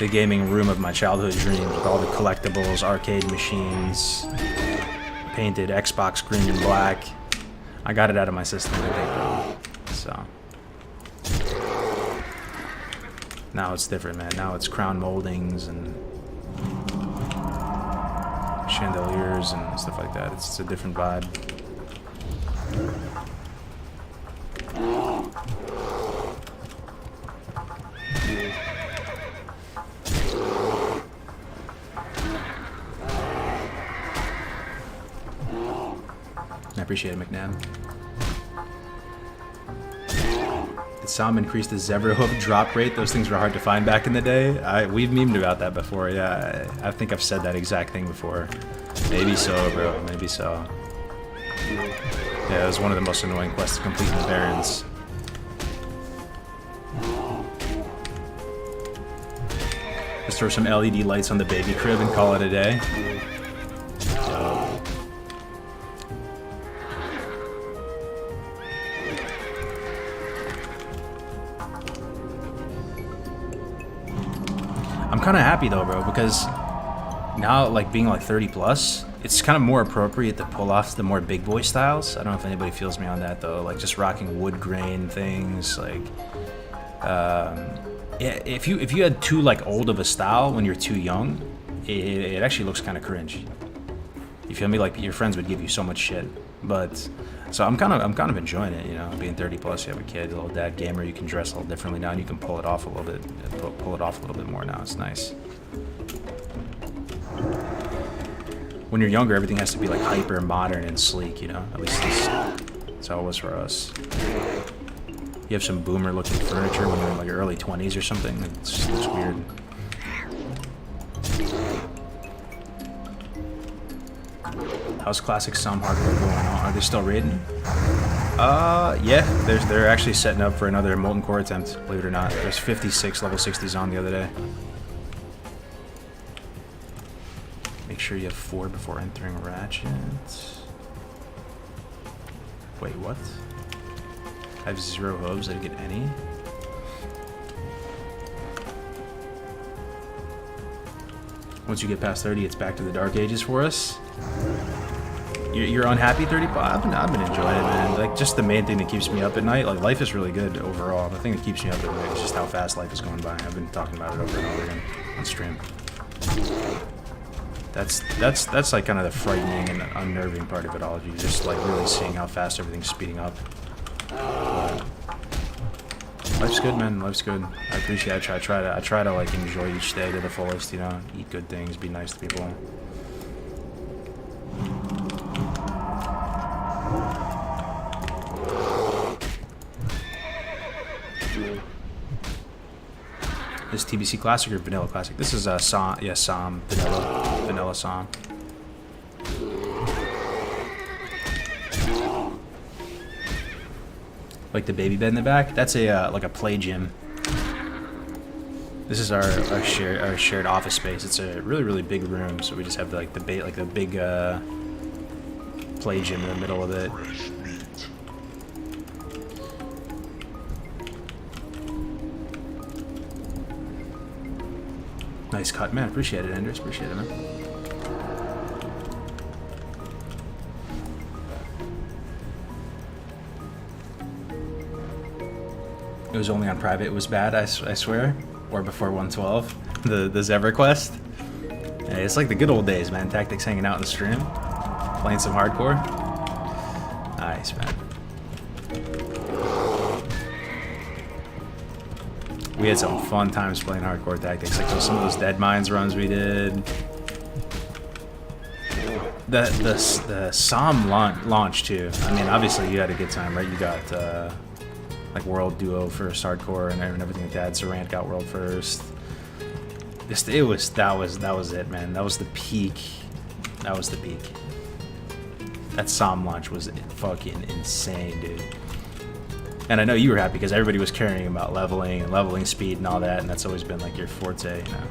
gaming room of my childhood dreams with all the collectibles, arcade machines, painted Xbox green and black. I got it out of my system, I think, bro. So now it's different, man. Now it's crown moldings and chandeliers and stuff like that. It's a different vibe. I appreciate it, McNabb. Did Sam increase the Zevra drop rate? Those things were hard to find back in the day. We've memed about that before, yeah. I think I've said that exact thing before. Maybe so, bro. Maybe so. Yeah, it was one of the most annoying quests to complete in the Barrens. Just throw some LED lights on the baby crib and call it a day. I'm kind of happy though, bro, because now, like, being like 30 plus, it's kind of more appropriate to pull off the more big boy styles. I don't know if anybody feels me on that though, like just rocking wood grain things, like yeah, if you had too like old of a style when you're too young, it actually looks kind of cringe. You feel me? Like your friends would give you so much shit. But so I'm kind of enjoying it, you know, being 30 plus. You have a kid, a little dad gamer. You can dress a little differently now, and you can pull it off a little bit. Pull it off a little bit more now. It's nice. When you're younger, everything has to be like hyper modern and sleek, you know. At least that's how it was for us. You have some boomer looking furniture when you're in like your early 20s or something. It's weird. How's Classic Some Hardcore going on? Are they still raiding? Yeah, they're actually setting up for another Molten Core attempt, believe it or not. There's 56 level 60s on the other day. Make sure you have 4 before entering Ratchet. Wait, what? I have 0 hooves, I didn't get any? Once you get past 30, it's back to the Dark Ages for us. You're unhappy 35? I've been enjoying it, man. Like, just the main thing that keeps me up at night. Like, life is really good overall. The thing that keeps me up at night is just how fast life is going by. I've been talking about it over and over again on stream. That's like kind of the frightening and unnerving part of it all. You just like really seeing how fast everything's speeding up. But life's good, man. Life's good. I appreciate it. I try to like enjoy each day to the fullest. You know, eat good things, be nice to people. This TBC Classic or Vanilla Classic? This is Som, yeah, Som, Vanilla Som. Like the baby bed in the back? That's a like a play gym. This is our shared office space. It's a really big room, so we just have like the big play gym in the middle of it. Nice cut, man. Appreciate it, Anders. Appreciate it, man. It was only on private. It was bad, I swear. Or before 112. The EverQuest. Hey, it's like the good old days, man. Tactics hanging out in the stream. Playing some hardcore. Nice, man. We had some fun times playing hardcore tactics, like some of those Dead Mines runs we did. The Som launch too. I mean, obviously you had a good time, right? You got like World Duo first hardcore and everything like that. Serant got World first. That was it, man. That was the peak. That was the peak. That Som launch was fucking insane, dude. And I know you were happy because everybody was caring about leveling and leveling speed and all that, and that's always been like your forte, you know.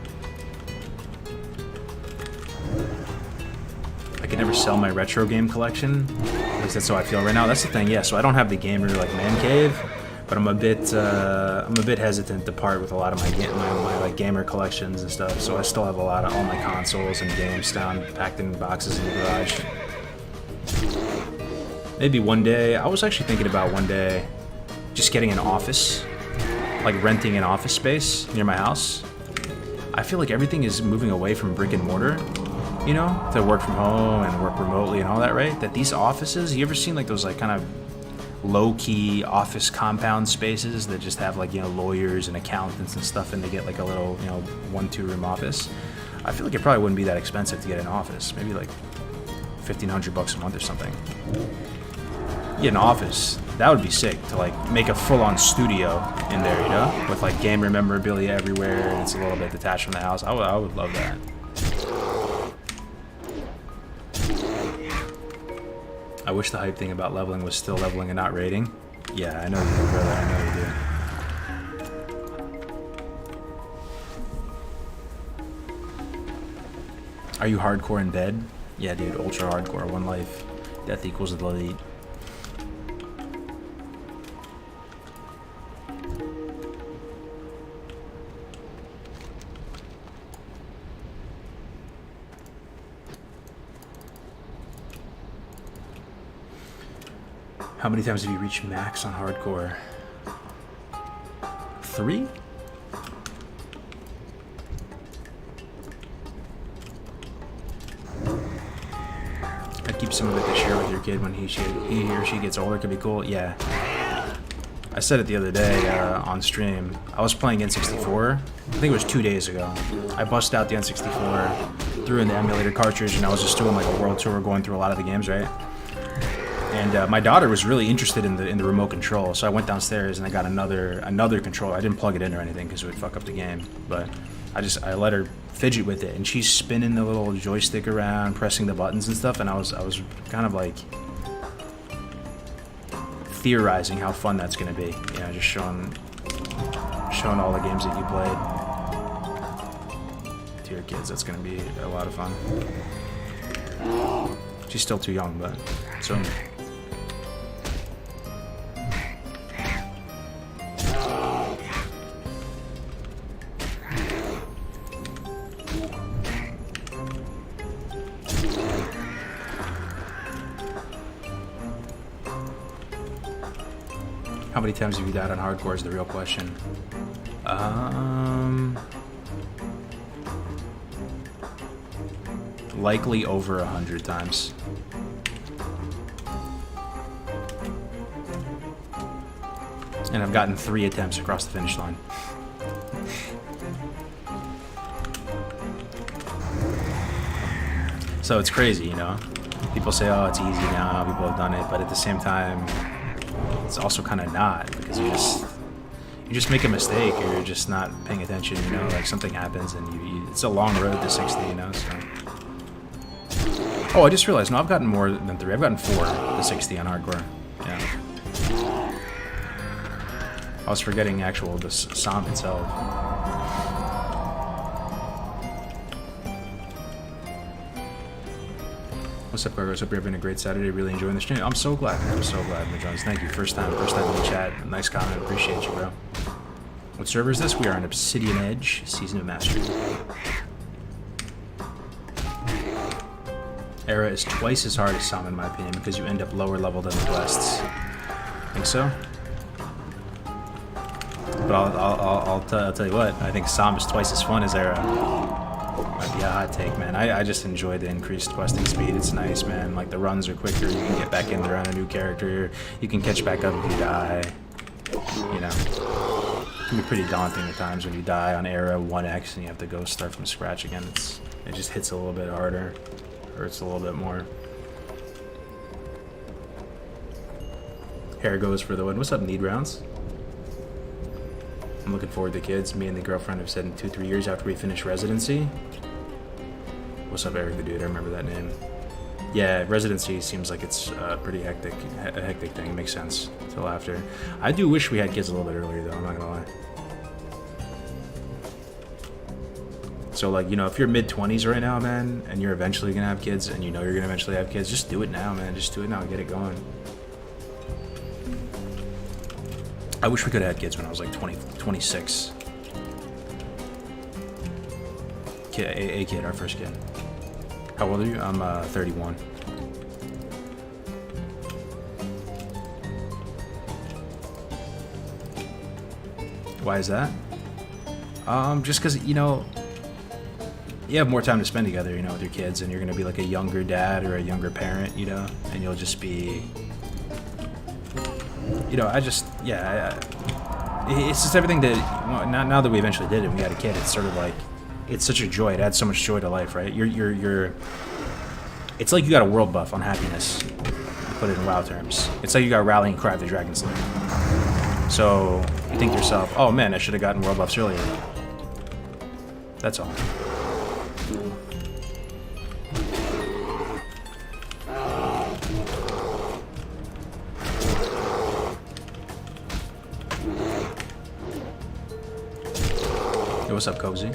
I could never sell my retro game collection. At least that's how I feel right now. That's the thing, yeah. So I don't have the gamer like man cave, but I'm a bit hesitant to part with a lot of my like gamer collections and stuff. So I still have a lot of all my consoles and games down packed in boxes in the garage. Maybe one day. I was actually thinking about one day just getting an office, like renting an office space near my house. I feel like everything is moving away from brick and mortar, you know, to work from home and work remotely and all that, right? That these offices, you ever seen like those like kind of low-key office compound spaces that just have like, you know, lawyers and accountants and stuff, and they get like a little, you know, 1-2 room office? I feel like it probably wouldn't be that expensive to get an office, maybe like $1,500 a month or something. Get an office. That would be sick to like make a full-on studio in there, you know, with like gamer memorabilia everywhere, and it's a little bit detached from the house. I would love that. I wish the hype thing about leveling was still leveling and not raiding. Yeah, I know you do, brother. I know you do. Are you hardcore in bed? Yeah, dude. Ultra hardcore. One life. Death equals the elite. How many times have you reached max on hardcore? 3? I'd keep some of it to share with your kid when he or she gets older. Could be cool. Yeah. I said it the other day on stream. I was playing N64. I think it was 2 days ago. I busted out the N64, threw in the emulator cartridge, and I was just doing like a world tour, going through a lot of the games, right? And my daughter was really interested in the remote control, so I went downstairs and I got another controller. I didn't plug it in or anything because it would fuck up the game, but I let her fidget with it, and she's spinning the little joystick around, pressing the buttons and stuff, and I was kind of like theorizing how fun that's gonna be. You know, just showing all the games that you played to your kids. That's gonna be a lot of fun. She's still too young, but so. How many times have you died on hardcore is the real question. Likely over 100 times. And I've gotten 3 attempts across the finish line. So it's crazy, you know? People say, oh, it's easy now, people have done it, but at the same time, it's also kind of not, because you just make a mistake, or you're just not paying attention, you know? Like, something happens, and it's a long road to 60, you know? So. Oh, I just realized, no, I've gotten more than 3. I've gotten 4 to 60 on hardcore. Yeah. I was forgetting the SOM itself. What's up, Gargos? Hope you're having a great Saturday. Really enjoying the stream. I'm so glad. I'm so glad, Jones. Thank you. First time in the chat. Nice comment. Appreciate you, bro. What server is this? We are on Obsidian Edge, Season of Mastery. Era is twice as hard as SOM, in my opinion, because you end up lower level than the quests. Think so? But I'll tell you what. I think SOM is twice as fun as Era. Might be a hot take, man. I just enjoy the increased questing speed. It's nice, man. Like, the runs are quicker. You can get back in there on a new character. You can catch back up if you die. You know. It can be pretty daunting at times when you die on Era 1x and you have to go start from scratch again. It just hits a little bit harder. Hurts a little bit more. Hair goes for the win. What's up, Need Rounds? I'm looking forward to kids. Me and the girlfriend have said in 2-3 years after we finish residency. What's up, Eric the Dude? I remember that name. Yeah, residency seems like it's a pretty hectic thing. It makes sense until after. I do wish we had kids a little bit earlier, though. I'm not gonna lie. So, like, you know, if you're mid-20s right now, man, and you're eventually gonna have kids, and you know you're gonna eventually have kids, just do it now, man. Just do it now and get it going. I wish we could have had kids when I was like 26. A kid, our first kid. How old are you? I'm 31. Why is that? Just because, you know, you have more time to spend together, you know, with your kids, and you're going to be like a younger dad or a younger parent, you know, and you'll just be, you know, it's just everything that, now that we eventually did it and we had a kid, it's sort of like, it's such a joy. It adds so much joy to life, right? It's like you got a world buff on happiness, to put it in WoW terms. It's like you got Rallying Cry of the Dragon Slayer. So you think to yourself, oh man, I should have gotten world buffs earlier. That's all. Hey, what's up, Cozy?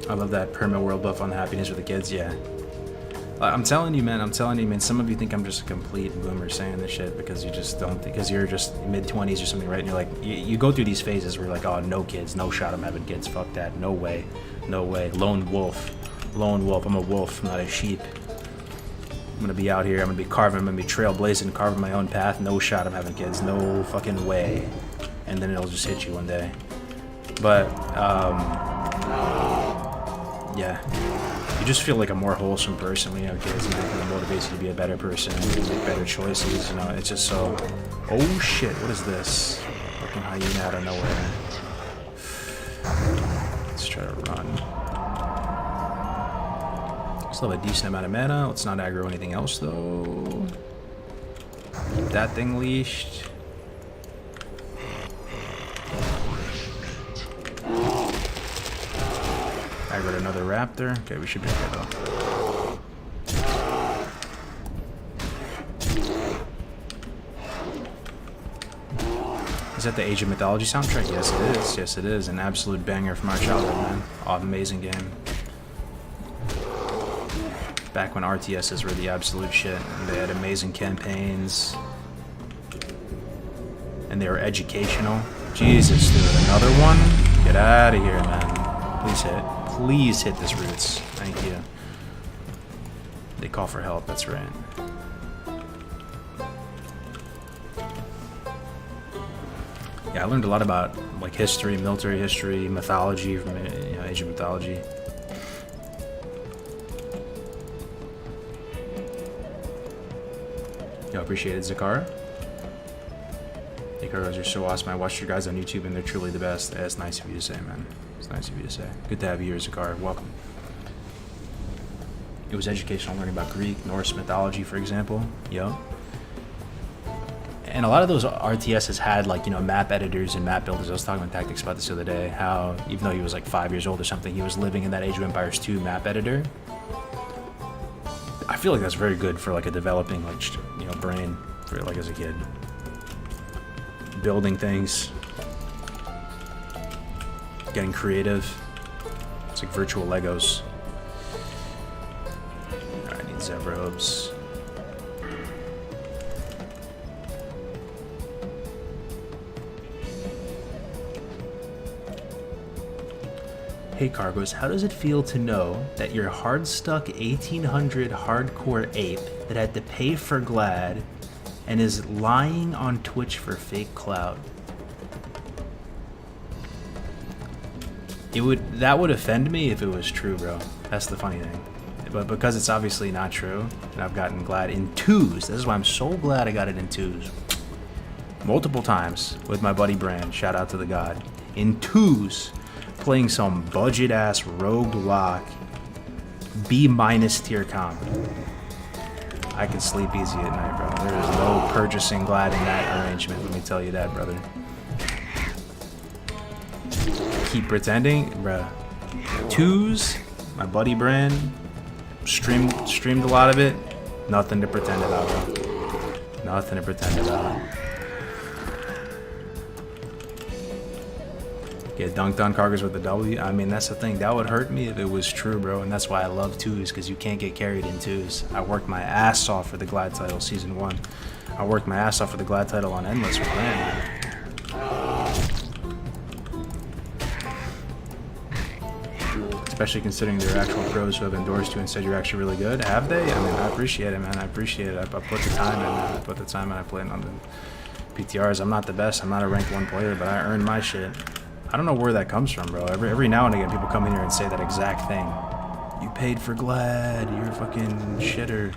I love that perma world buff on the happiness with the kids, yeah. I'm telling you, man, some of you think I'm just a complete boomer saying this shit because you just don't, because you're just mid-20s or something, right? And you're like, you go through these phases where you're like, oh, no kids, no shot I'm having kids, fuck that, no way, no way, lone wolf, I'm a wolf, I'm not a sheep. I'm gonna be out here, I'm gonna be trailblazing, carving my own path, no shot I'm having kids, no fucking way. And then it'll just hit you one day. But, yeah, you just feel like a more wholesome person when you have kids, and it motivates you to be a better person and make better choices, you know, it's just so... Oh shit, what is this? Fucking hyena out of nowhere. Let's try to run. Still have a decent amount of mana. Let's not aggro anything else though. Keep that thing leashed. Aggroed another raptor. Okay, we should be okay though. Is that the Age of Mythology soundtrack? Yes, it is. Yes, it is. An absolute banger from our childhood, man. Oh, amazing game. Back when RTSs were the absolute shit. And they had amazing campaigns. And they were educational. Jesus, dude. Another one? Get out of here, man. Please hit. Please hit this roots. Thank you. They call for help. That's right. Yeah, I learned a lot about like history, military history, mythology from Age of Mythology. Yo, appreciate it, Zakara. Hey, Carlos, you're so awesome. I watched your guys on YouTube and they're truly the best. Yeah, it's nice of you to say, man. It's nice of you to say. Good to have you here, Zakara. Welcome. It was educational learning about Greek, Norse mythology, for example. Yo. And a lot of those RTSs had like, map editors and map builders. I was talking with Tactics about this the other day, how even though he was like 5 years old or something, he was living in that Age of Empires 2 map editor. I feel like that's very good for like a developing like, brain for like as a kid. Building things. Getting creative. It's like virtual Legos. Alright, I need Zebrobes. Hey Cargos, how does it feel to know that your hard-stuck 1800 hardcore ape that had to pay for Glad and is lying on Twitch for fake clout? That would offend me if it was true, bro. That's the funny thing. But because it's obviously not true, and I've gotten Glad in 2s, this is why I'm so glad I got it in 2s. Multiple times with my buddy Brand, shout out to the god, in 2s. Playing some budget ass roguelike B- tier comp. I can sleep easy at night, bro. There is no purchasing Glad in that arrangement, let me tell you that, brother. Keep pretending, bruh. 2s, my buddy Brand streamed a lot of it. Nothing to pretend about, bro. Nothing to pretend about. Get dunked on Cargos with a W. I mean, that's the thing. That would hurt me if it was true, bro. And that's why I love 2s, because you can't get carried in 2s. I worked my ass off for the Glad title Season 1. I worked my ass off for the Glad title on Endless with Brand. Especially considering there are actual pros who have endorsed you and said you're actually really good. Have they? I mean, I appreciate it, man. I appreciate it. I put the time in, man. I put the time in. I play on the PTRs. I'm not the best. I'm not a rank 1 player, but I earned my shit. I don't know where that comes from, bro. Every now and again, people come in here and say that exact thing. You paid for Glad. You're a fucking shitter.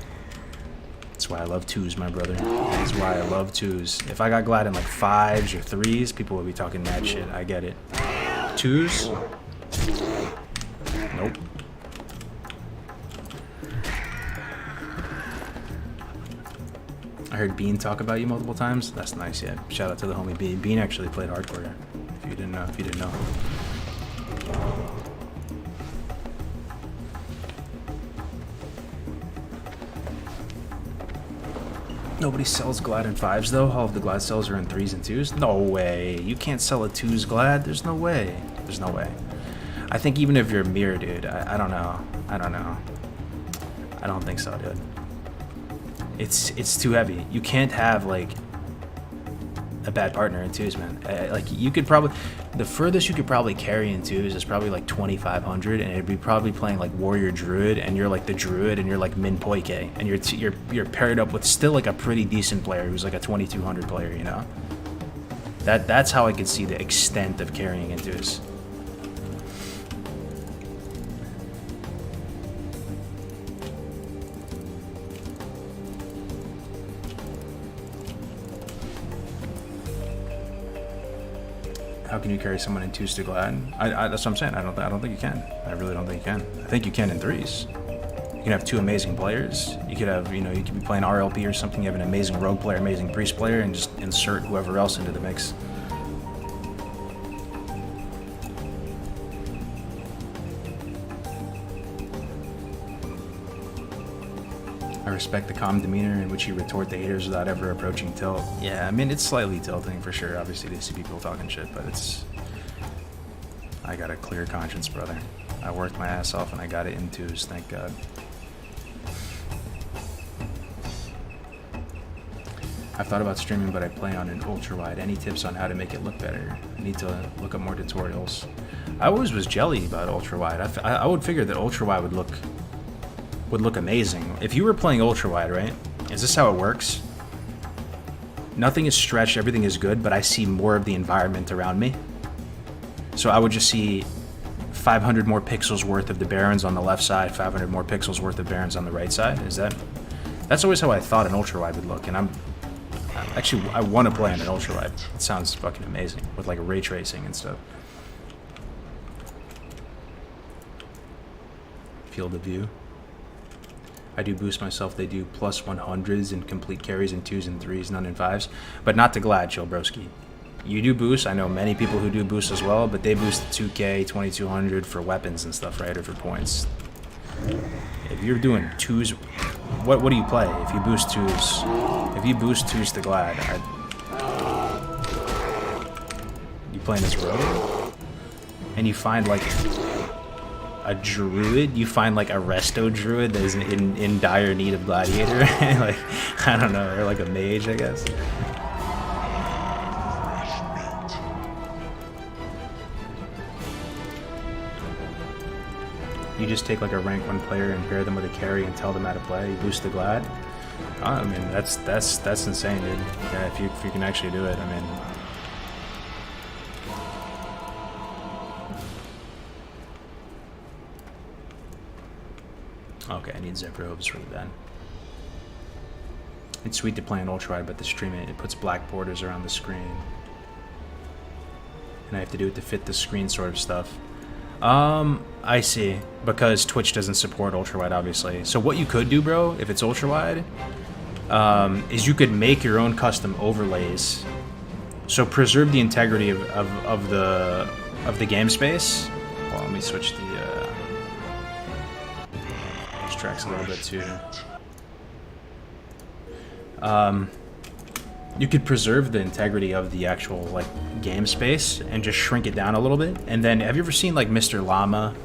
That's why I love 2s, my brother. That's why I love 2s. If I got Glad in like 5s or 3s, people would be talking mad shit. I get it. 2s? Nope. I heard Bean talk about you multiple times. That's nice, yeah. Shout out to the homie Bean. Bean actually played hardcore. If you didn't know. Nobody sells Glad in 5s though. All of the Glad sells are in 3s and 2s. No way. You can't sell a 2s Glad. There's no way. There's no way. I think even if you're a mirror, dude, I don't know. I don't think so, dude. It's too heavy. You can't have like a bad partner in 2s, man. Like you could probably, the furthest you could probably carry in 2s is probably like 2,500, and it'd be probably playing like Warrior Druid, and you're like the Druid, and you're like Min Poike, and you're paired up with still like a pretty decent player who's like a 2,200 player, you know. That's how I could see the extent of carrying in 2s. How can you carry someone in 2s to Glad? That's what I'm saying. I don't think you can. I really don't think you can. I think you can in 3s. You can have two amazing players. You could have, you know, you could be playing RLP or something. You have an amazing rogue player, amazing priest player, and just insert whoever else into the mix. I respect the calm demeanor in which you retort the haters without ever approaching tilt. Yeah, I mean, it's slightly tilting for sure. Obviously, they see people talking shit, but it's... I got a clear conscience, brother. I worked my ass off and I got it in twos, thank God. I've thought about streaming, but I play on an ultra wide. Any tips on how to make it look better? I need to look up more tutorials. I always was jelly about ultra wide. I would figure that ultra wide would look amazing. If you were playing ultra wide, right? Is this how it works? Nothing is stretched, everything is good, but I see more of the environment around me. So I would just see 500 more pixels worth of the barons on the left side, 500 more pixels worth of barons on the right side. That's always how I thought an ultra wide would look, and I want to play on an ultra wide. It sounds fucking amazing with like ray tracing and stuff. Field of view. I do boost myself. They do plus 100s and complete carries in 2s and 3s, none in 5s, but not to Glad, Chilbrowski. You do boost. I know many people who do boost as well, but they boost 2K, 2200 for weapons and stuff, right, or for points. If you're doing 2s, what do you play? If you boost 2s, if you boost 2s to Glad, you playing as rogue, and you find like a druid, you find like a resto druid that is in dire need of gladiator, like I don't know, or like a mage, I guess. You just take like a rank 1 player and pair them with a carry and tell them how to play. You boost the Glad. I mean, that's insane, dude. Yeah, if you can actually do it, I mean. Okay, I need Zephyr Hooves really bad. It's sweet to play on ultra wide, but the stream it puts black borders around the screen, and I have to do it to fit the screen sort of stuff. I see, because Twitch doesn't support ultra wide, obviously. So what you could do, bro, if it's ultra wide, is you could make your own custom overlays. So preserve the integrity of the game space. Well, let me switch the tracks a little bit too. You could preserve the integrity of the actual like game space and just shrink it down a little bit. And then, have you ever seen like Mr. Llama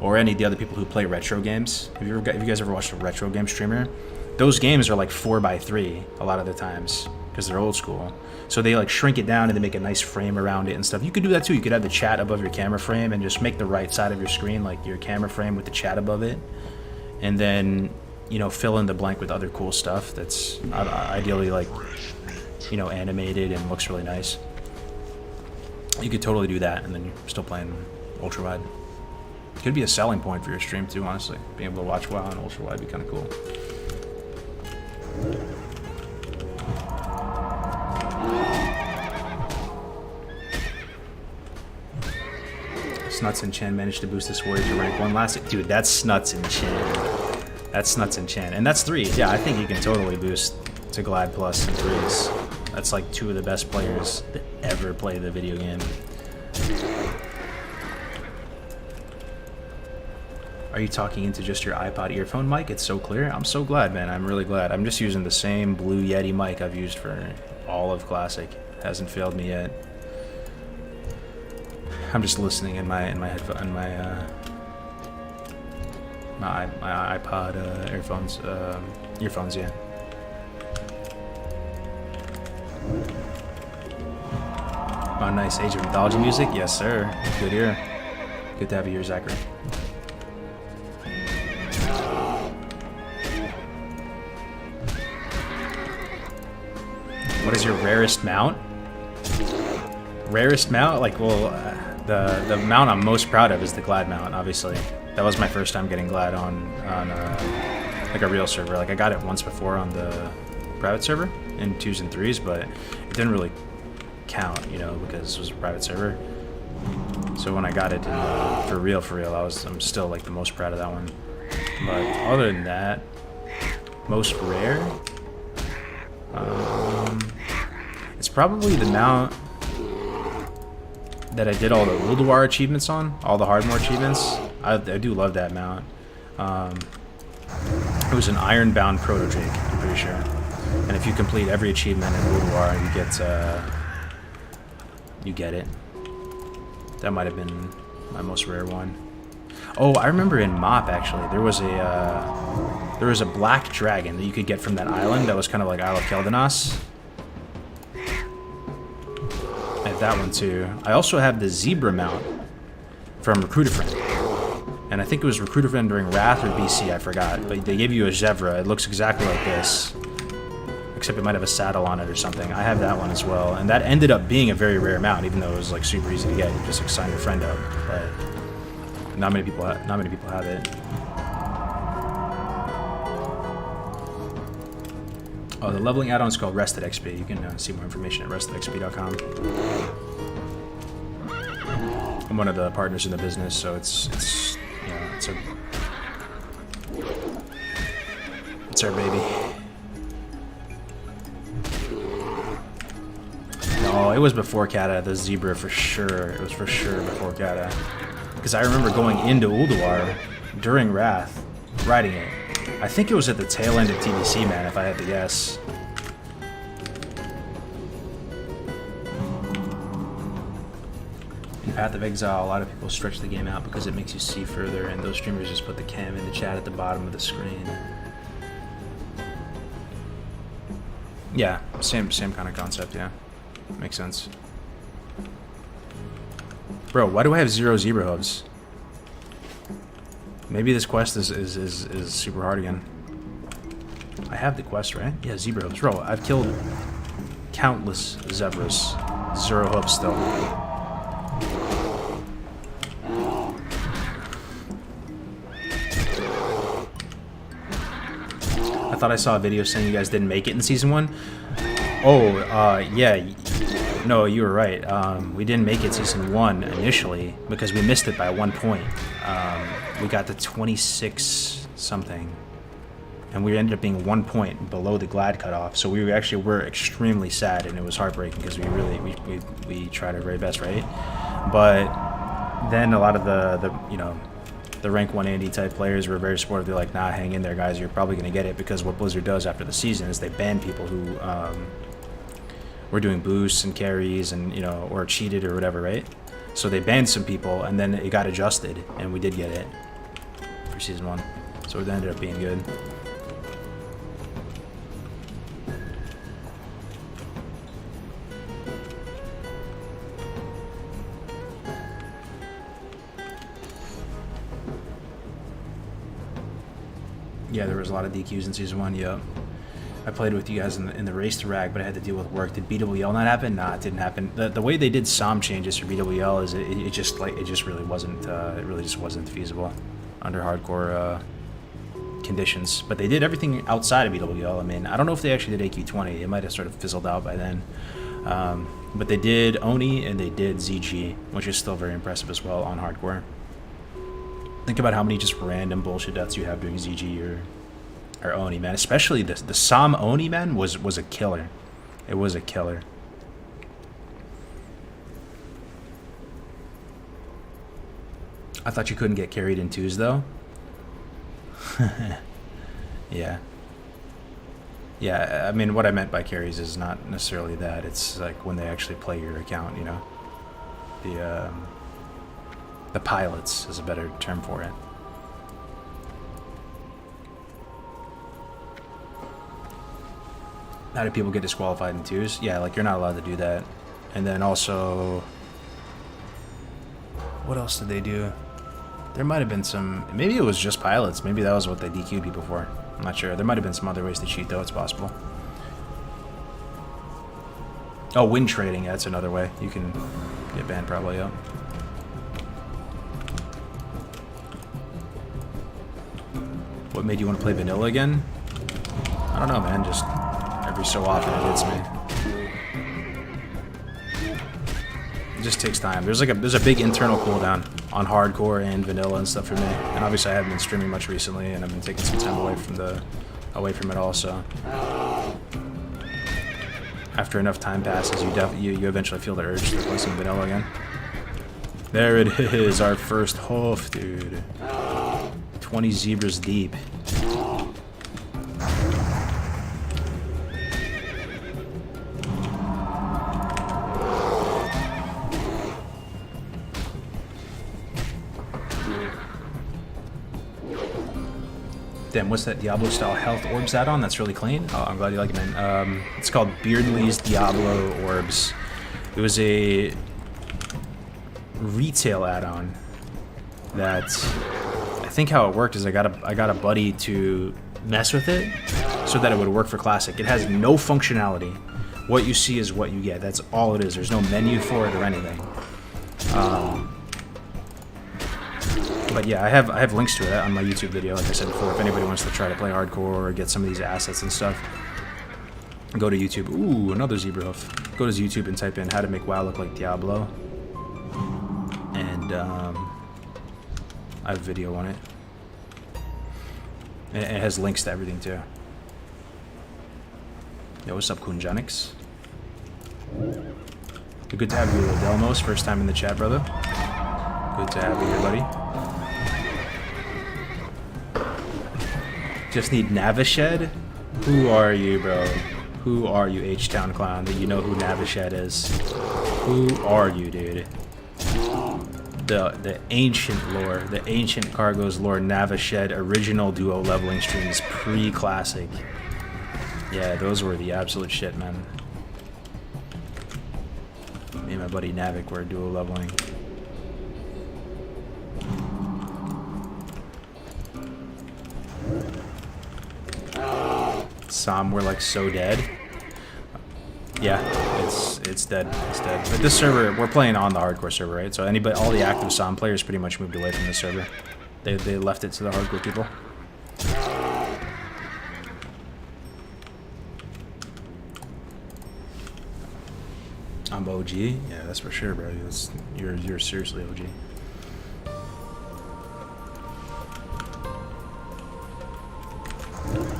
or any of the other people who play retro games? Have you guys ever watched a retro game streamer? Those games are like 4x3 a lot of the times because they're old school. So they like shrink it down and they make a nice frame around it and stuff. You could do that too. You could have the chat above your camera frame and just make the right side of your screen like your camera frame with the chat above it. And then, you know, fill in the blank with other cool stuff that's ideally like, you know, animated and looks really nice. You could totally do that, and then you're still playing ultra wide. It could be a selling point for your stream too, honestly. Being able to watch WoW on ultra wide would be kind of cool. Snuts and Chen managed to boost this warrior to rank 1 last. Dude, that's Snuts and Chen. That's Snuts and Chen. And that's 3s. Yeah, I think you can totally boost to Glad Plus and 3s. That's like 2 of the best players that ever play the video game. Are you talking into just your iPod earphone mic? It's so clear. I'm so glad, man. I'm really glad. I'm just using the same Blue Yeti mic I've used for all of Classic. Hasn't failed me yet. I'm just listening in my headphone, my iPod earphones, yeah. Oh, nice. Age of Mythology music? Yes, sir. Good ear. Good to have you here, Zachary. What is your rarest mount? Rarest mount? Like, well, the mount I'm most proud of is the Glad mount, obviously. That was my first time getting Glad on like a real server. Like, I got it once before on the private server in 2s and 3s, but it didn't really count, you know, because it was a private server. So when I got it for real, I'm still like the most proud of that one. But other than that, most rare, it's probably the mount that I did all the Ulduar achievements on, all the Hardmore achievements. I do love that mount. It was an Ironbound Proto Drake, I'm pretty sure. And if you complete every achievement in Ulduar, you get it. That might have been my most rare one. Oh, I remember in Mop actually, there was a black dragon that you could get from that island that was kind of like Isle of Keldanos. I have that one too. I also have the zebra mount from Recruiter Friend. And I think it was Recruiter Friend during Wrath or BC, I forgot. But they gave you a zebra. It looks exactly like this. Except it might have a saddle on it or something. I have that one as well. And that ended up being a very rare mount, even though it was like super easy to get. You just like sign your friend up. But not many people have it. Oh, the leveling add-on is called Rested XP. You can see more information at restedxp.com. I'm one of the partners in the business, so it's our baby. No, it was before Kata, the zebra for sure. It was for sure before Kata. Because I remember going into Ulduar during Wrath, riding it. I think it was at the tail end of TBC, man, if I had to guess. In Path of Exile, a lot of people stretch the game out because it makes you see further, and those streamers just put the cam in the chat at the bottom of the screen. Yeah, same kind of concept, yeah. Makes sense. Bro, why do I have 0 zebra hooves? Maybe this quest is super hard again. I have the quest, right? Yeah, zebra hooves. Bro, I've killed countless zebras. 0 hooves still. I thought I saw a video saying you guys didn't make it in Season 1. Oh, yeah. No, you were right. We didn't make it Season 1 initially because we missed it by 1 point. We got to 26 something, and we ended up being 1 point below the glad cutoff. So we actually were extremely sad, and it was heartbreaking because we tried our very best, right? But then a lot of the rank 180 type players were very supportive. They're like, nah, hang in there, guys. You're probably gonna get it, because what Blizzard does after the season is they ban people who were doing boosts and carries and or cheated or whatever, right? So they banned some people, and then it got adjusted, and we did get it for Season 1. So it ended up being good. Yeah, there was a lot of DQs in Season 1, yep. I played with you guys in the race to Rag, but I had to deal with work. Did BWL not happen? Nah, it didn't happen. The way they did SOM changes for BWL is it just really wasn't it really just wasn't feasible under hardcore conditions. But they did everything outside of BWL. I mean, I don't know if they actually did AQ20. It might have sort of fizzled out by then. But they did Oni and they did ZG, which is still very impressive as well on hardcore. Think about how many just random bullshit deaths you have doing ZG or Oni, man. Especially the SOM Oni, man, was a killer. It was a killer. I thought you couldn't get carried in 2s, though. Yeah. Yeah, I mean, what I meant by carries is not necessarily that. It's like when they actually play your account, The pilots is a better term for it. How do people get disqualified in 2s? Yeah, like you're not allowed to do that. And then also, what else did they do? There might have been some, maybe it was just pilots. Maybe that was what they DQ'd people for. I'm not sure. There might have been some other ways to cheat, though. It's possible. Oh, win trading. Yeah, that's another way. You can get banned probably, yeah. What made you want to play vanilla again? I don't know, man. Just every so often it hits me. It just takes time. There's a big internal cooldown on hardcore and vanilla and stuff for me. And obviously I haven't been streaming much recently, and I've been taking some time away from it also. After enough time passes, you eventually feel the urge to play some vanilla again. There it is, our first hoof, dude. 20 zebras deep. Damn, what's that Diablo-style health orbs add-on? That's really clean. Oh, I'm glad you like it, man. It's called Beardley's Diablo Orbs. It was a retail add-on that I think how it worked is I got a buddy to mess with it so that it would work for Classic. It has no functionality. What you see is what you get. That's all it is. There's no menu for it or anything. But yeah, I have links to it on my YouTube video, like I said before. If anybody wants to try to play hardcore or get some of these assets and stuff, go to YouTube. Ooh, another zebra hoof. Go to YouTube and type in how to make WoW look like Diablo. And I have a video on it. And it has links to everything too. Yo, what's up, Kunjanix? Good to have you, Delmos. First time in the chat, brother. Good to have you here, buddy. Just need Navashed? Who are you, bro? Who are you, H-Town Clown, that you know who Navashed is? Who are you, dude? The ancient lore, the ancient Cargo's lore, Navashed original duo leveling streams pre-classic. Yeah, those were the absolute shit, man. Me and my buddy Navik were duo leveling. Som, we're like so dead. Yeah, it's dead. It's dead. But this server, we're playing on the hardcore server, right? So all the active Som players pretty much moved away from the server. They left it to the hardcore people. I'm OG. Yeah, that's for sure, bro. You're seriously OG.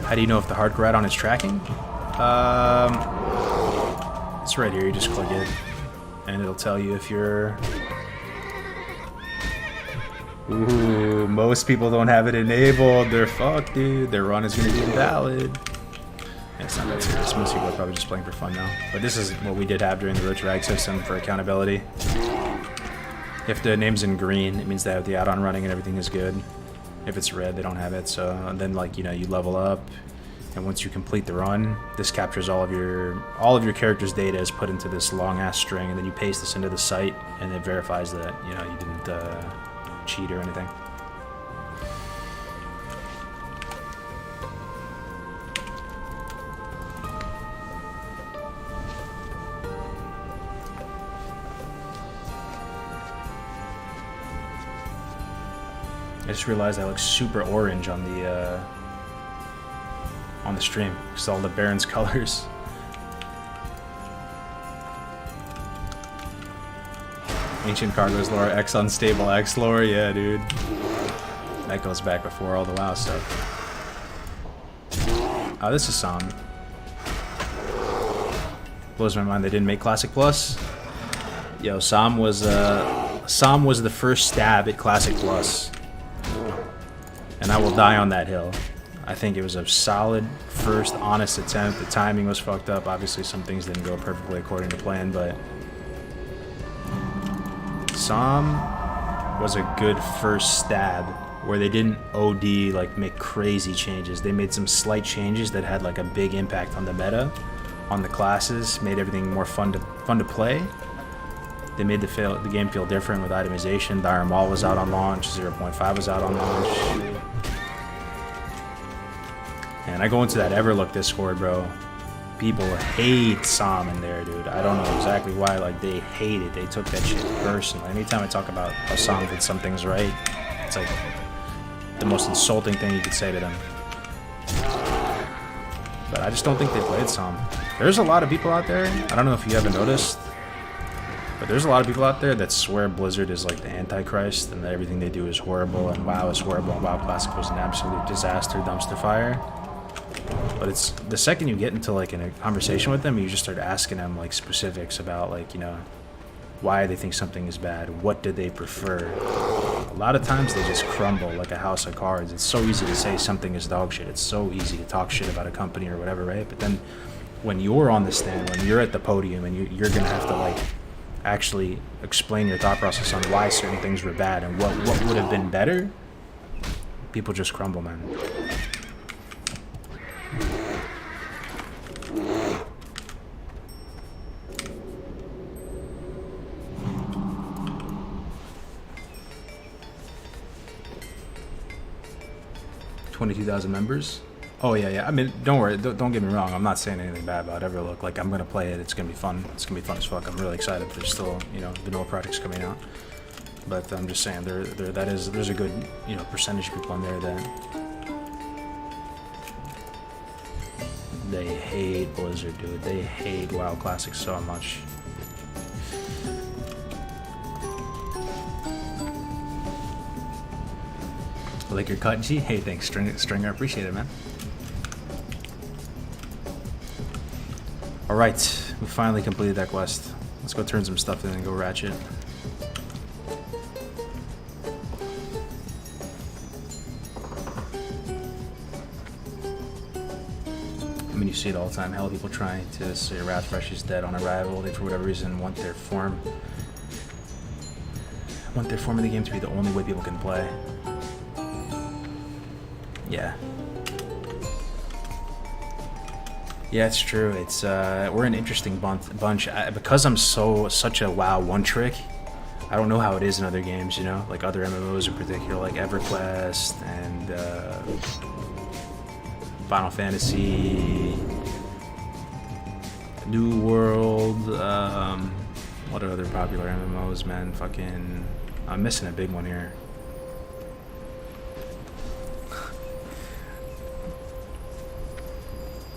How do you know if the hardcore add-on is tracking? It's right here. You just click it, and it'll tell you if you're. Ooh, most people don't have it enabled. They're fucked, dude. Their run is gonna be invalid. Yeah, it's not that serious. Most people are probably just playing for fun now. But this is what we did have during the roach rag system for accountability. If the name's in green, it means they have the add-on running and everything is good. If it's red, they don't have it. So and then, like, you know, you level up, and once you complete the run, this captures all of your character's data is put into this long ass string, and then you paste this into the site, and it verifies that, you know, you didn't cheat or anything. I just realized I look super orange on the stream because all the Baron's colors. Ancient Cargo's lore, X unstable X lore, yeah, dude. That goes back before all the WoW stuff. Oh, this is Som. Blows my mind they didn't make Classic Plus. Yo, Som was the first stab at Classic Plus. And I will die on that hill. I think it was a solid first honest attempt. The timing was fucked up. Obviously some things didn't go perfectly according to plan, but Som was a good first stab where they didn't OD, like, make crazy changes. They made some slight changes that had like a big impact on the meta, on the classes, made everything more fun to play. They made the game feel different with itemization. Dire Maul was out on launch, 0.5 was out on launch. And I go into that Everlook Discord, bro. People hate Som in there, dude. I don't know exactly why. Like, they hate it. They took that shit personally. Anytime I talk about how Som did some things right, it's like the most insulting thing you could say to them. But I just don't think they played Som. There's a lot of people out there. I don't know if you haven't noticed, but But there's a lot of people out there that swear Blizzard is like the Antichrist and that everything they do is horrible and WoW is horrible and WoW Classic was an absolute disaster, dumpster fire. But it's the second you get into like in a conversation with them, you just start asking them like specifics about like, you know, why they think something is bad, what do they prefer. A lot of times they just crumble like a house of cards. It's so easy to say something is dog shit. It's so easy to talk shit about a company or whatever, right? But then when you're on the stand, when you're at the podium and you're gonna have to like actually explain your thought process on why certain things were bad and what would have been better, people just crumble, man. $22,000 members. Oh yeah. I mean, don't worry. Don't get me wrong. I'm not saying anything bad about Everlook. Like, I'm gonna play it. It's gonna be fun. It's gonna be fun as fuck. I'm really excited. There's still, you know, vanilla projects coming out. But I'm just saying, there's a good, you know, percentage of people on there that they hate Blizzard, dude. They hate WoW Classic so much. Like your cut, G? Hey, thanks, Stringer. Appreciate it, man. Alright, we finally completed that quest. Let's go turn some stuff in and go ratchet. I mean, you see it all the time. Hell, people trying to say Wrathfresh is dead on arrival. They, for whatever reason, want their form of the game to be the only way people can play. Yeah. Yeah, it's true. It's we're an interesting bunch. Because I'm such a WoW one trick. I don't know how it is in other games, you know, like other MMOs in particular, like EverQuest and Final Fantasy, New World. What are other popular MMOs, man? Fucking, I'm missing a big one here.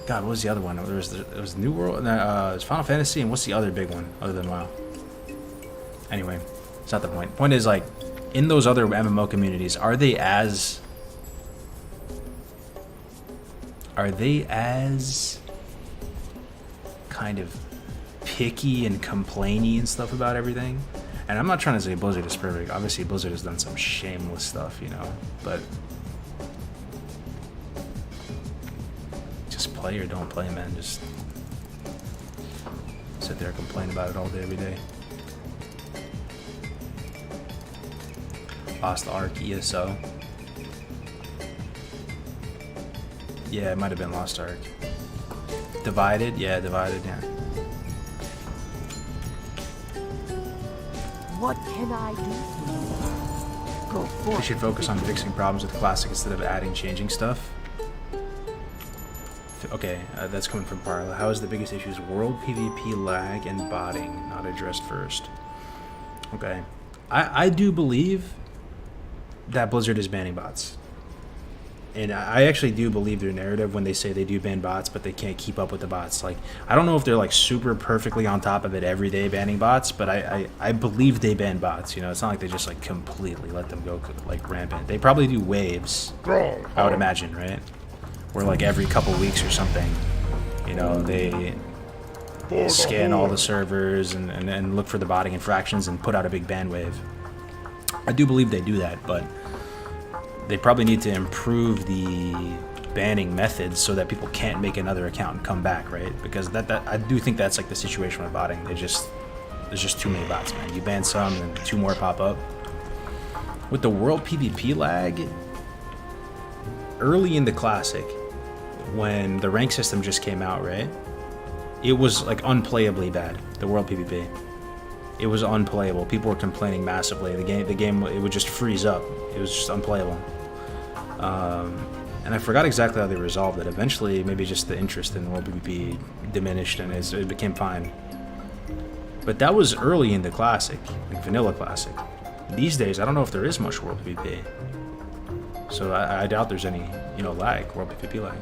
God, what was the other one? It was New World, it was Final Fantasy, and what's the other big one other than WoW? Anyway, it's not the point. Point is, like, in those other MMO communities, are they as kind of picky and complainy and stuff about everything? And I'm not trying to say Blizzard is perfect. Obviously, Blizzard has done some shameless stuff, you know, but just play or don't play, man. Just sit there and complain about it all day, every day. Lost Ark, ESO. Yeah, it might have been Lost Ark. Divided? Yeah, Divided, yeah. What can I do for you? Go forth. We should focus on fixing problems with Classic instead of adding, changing stuff. Okay, that's coming from Parla. How is the biggest issues? World PvP lag and botting not addressed first. Okay. I do believe that Blizzard is banning bots. And I actually do believe their narrative when they say they do ban bots, but they can't keep up with the bots. Like, I don't know if they're like super perfectly on top of it every day banning bots, but I believe they ban bots. You know, it's not like they just like completely let them go like rampant. They probably do waves, I would imagine, right? Where like every couple weeks or something, you know, they scan all the servers and look for the botting infractions and put out a big ban wave. I do believe they do that, but they probably need to improve the banning methods so that people can't make another account and come back, right? Because that I do think that's like the situation with botting. There's just too many bots, man. You ban some and two more pop up. With the world PvP lag, early in the Classic, when the rank system just came out, right? It was like unplayably bad, the world PvP. It was unplayable. People were complaining massively. The game, it would just freeze up. It was just unplayable. And I forgot exactly how they resolved it. Eventually, maybe just the interest in world PvP diminished and it became fine. But that was early in the Classic, like vanilla Classic. These days, I don't know if there is much world PvP. So I doubt there's any, you know, lag, world PvP lag.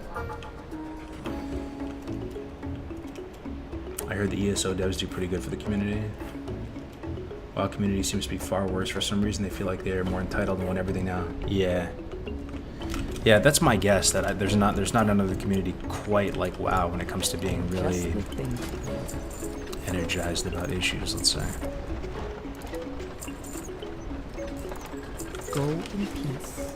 I heard the ESO devs do pretty good for the community. While community seems to be far worse for some reason, they feel like they're more entitled and want everything now. Yeah. Yeah, that's my guess. That there's not another community quite like WoW when it comes to being really energized about issues. Let's say. Go in peace.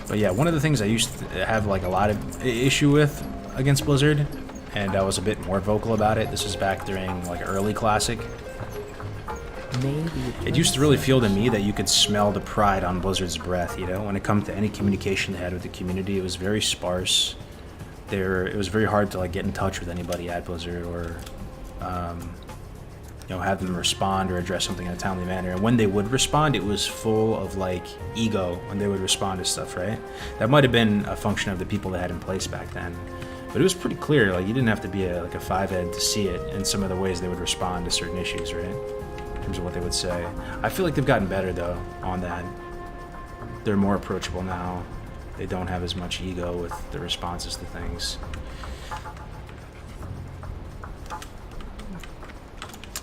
But yeah, one of the things I used to have like a lot of issue with against Blizzard, and I was a bit more vocal about it. This was back during like early Classic. Maybe It used to really feel to me that you could smell the pride on Blizzard's breath, you know? When it comes to any communication they had with the community, it was very sparse. It was very hard to like get in touch with anybody at Blizzard or, you know, have them respond or address something in a timely manner. And when they would respond, it was full of like ego when they would respond to stuff, right? That might have been a function of the people they had in place back then. But it was pretty clear, like you didn't have to be like a five-head to see it in some of the ways they would respond to certain issues, right? In terms of what they would say. I feel like they've gotten better though on that. They're more approachable now. They don't have as much ego with the responses to things.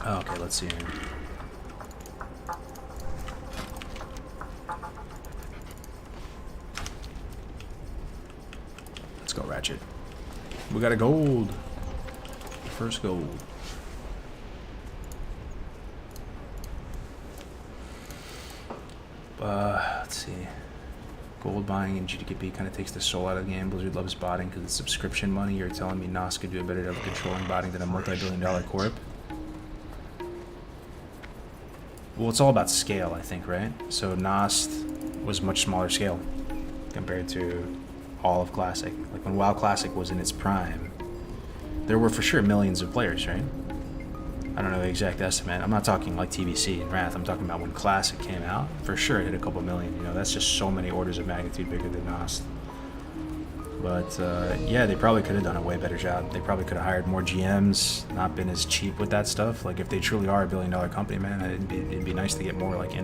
Okay, let's see here. Let's go, Ratchet. We got a gold. First gold. Let's see. Gold buying in GDKP kind of takes the soul out of the game. Blizzard loves botting because it's subscription money. You're telling me NOS could do a better job of controlling botting than a multi-billion-dollar corp? Well, it's all about scale, I think, right? So NOS was much smaller scale compared to all of Classic. Like when WoW Classic was in its prime, there were for sure millions of players, right? I don't know the exact estimate. I'm not talking like TBC and Wrath. I'm talking about when Classic came out. For sure it hit a couple million. You know, that's just so many orders of magnitude bigger than NOS. But yeah, they probably could have done a way better job. They probably could have hired more GMs, not been as cheap with that stuff. Like if they truly are a billion-dollar company, man, it'd be nice to get more like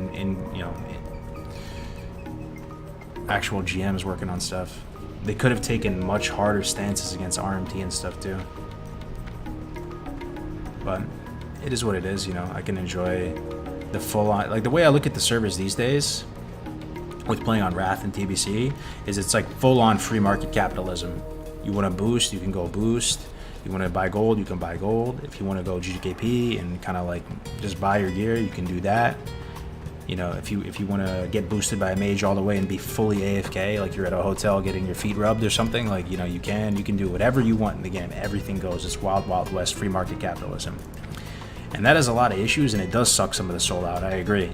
actual GMs working on stuff. They could have taken much harder stances against RMT and stuff too. But it is what it is, you know. I can enjoy the full-on, like the way I look at the servers these days with playing on Wrath and TBC is it's like full-on free market capitalism. You want to boost, you can go boost. You want to buy gold, you can buy gold. If you want to go GKP and kind of like just buy your gear, you can do that. You know, if you want to get boosted by a mage all the way and be fully AFK, like you're at a hotel getting your feet rubbed or something, like, you know, you can do whatever you want in the game. Everything goes. It's wild, wild west, free market capitalism. And that has a lot of issues, and it does suck some of the soul out, I agree.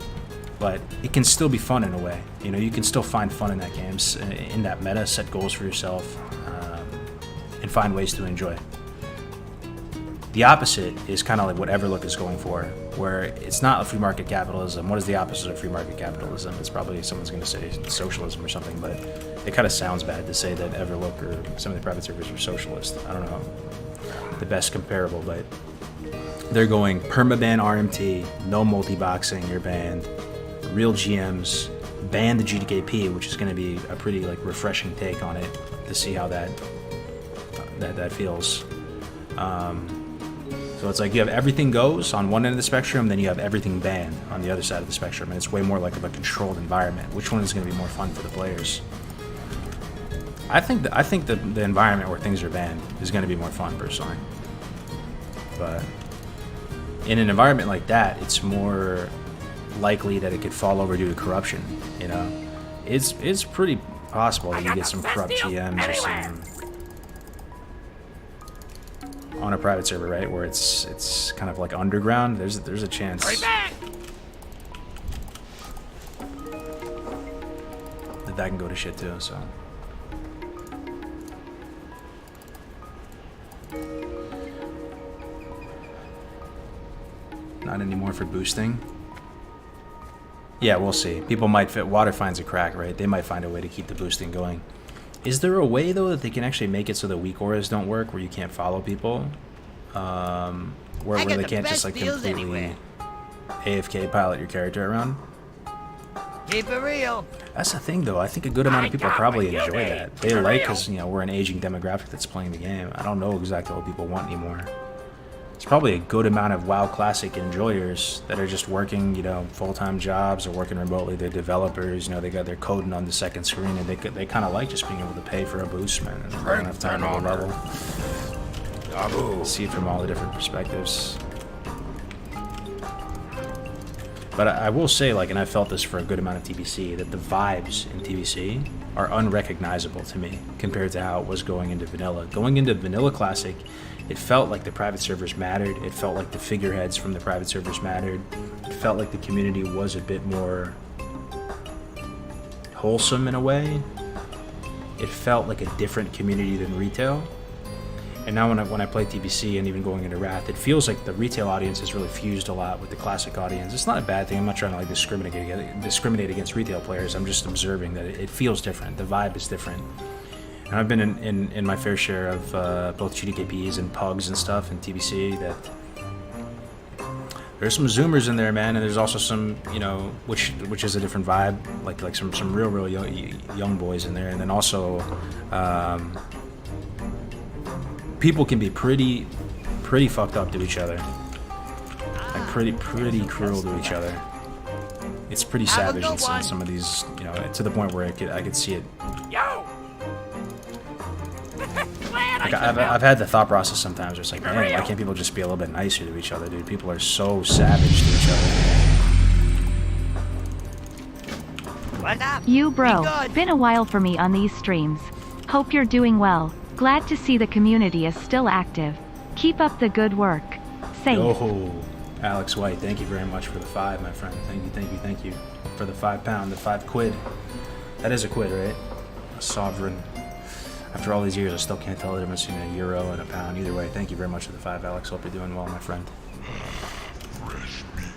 But it can still be fun in a way. You know, you can still find fun in that game, in that meta, set goals for yourself, and find ways to enjoy. The opposite is kind of like what Everlook is going for, where it's not a free market capitalism. What is the opposite of free market capitalism? It's probably someone's going to say socialism or something, but it kind of sounds bad to say that Everlook or some of the private servers are socialist. I don't know the best comparable, but they're going permaban RMT, no multi-boxing, you're banned, real GMs, ban the GDKP, which is going to be a pretty like refreshing take on it to see how that feels. So it's like you have everything goes on one end of the spectrum, then you have everything banned on the other side of the spectrum, and it's way more like of a controlled environment. Which one is going to be more fun for the players? I think the environment where things are banned is going to be more fun, personally. But in an environment like that, it's more likely that it could fall over due to corruption. You know, it's pretty possible that you get some corrupt GMs or some on a private server, right, where it's kind of like underground. There's a chance that can go to shit too. So not anymore for boosting. Yeah, we'll see. People might fit. Water finds a crack, right? They might find a way to keep the boosting going. Is there a way, though, that they can actually make it so that weak auras don't work, where you can't follow people? Where they can't just, like, completely AFK pilot your character around? Keep it real. That's the thing, though. I think a good amount of people probably enjoy that. They like, because, you know, we're an aging demographic that's playing the game. I don't know exactly what people want anymore. probably a good amount of WoW Classic enjoyers that are just working, you know, full-time jobs or working remotely. They're developers, you know, they got their coding on the second screen, and they kind of like just being able to pay for a boost, man. And they don't have time to level. See it from all the different perspectives. But I will say, like, and I felt this for a good amount of TBC, that the vibes in TBC are unrecognizable to me compared to how it was going into vanilla. Going into vanilla classic, it felt like the private servers mattered. It felt like the figureheads from the private servers mattered. It felt like the community was a bit more wholesome in a way. It felt like a different community than retail. And now when I play TBC and even going into Wrath, it feels like the retail audience has really fused a lot with the classic audience. It's not a bad thing. I'm not trying to like discriminate against retail players. I'm just observing that it feels different. The vibe is different. And I've been in my fair share of both GDKPs and pugs and stuff in TBC that there's some Zoomers in there, man, and there's also some, you know, which is a different vibe, like some real young boys in there, and then also people can be pretty fucked up to each other, like pretty cruel to each other. It's pretty savage in some of these, you know, to the point where I could see it. Like I've had the thought process sometimes where it's like, man, why can't people just be a little bit nicer to each other, dude? People are so savage to each other. What's up? You bro, Be good. been a while for me on these streams. Hope you're doing well. Glad to see the community is still active. Keep up the good work. Safe. Yo, Alex White, thank you very much for the 5, my friend. Thank you for the £5, the 5 quid. That is a quid, right? A sovereign. After all these years, I still can't tell the difference between a euro and a pound. Either way, thank you very much for the 5, Alex. Hope you're doing well, my friend.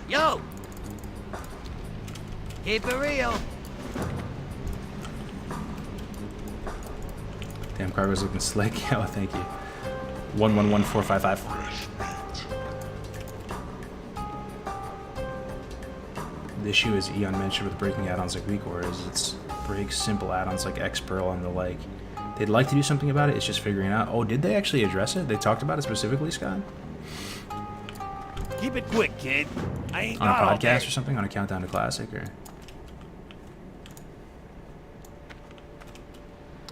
Yo! Keep it real. Damn, cargo's looking slick. Oh, thank you. 111455. The issue is Eon mentioned with breaking add-ons like WeakWar is it's breaks simple add-ons like Xpearl and the like. They'd like to do something about it, it's just figuring out. Oh, did they actually address it? They talked about it specifically, Scott? Keep it quick, kid. I ain't On a got all podcast day. or something? On a Countdown to Classic? Or...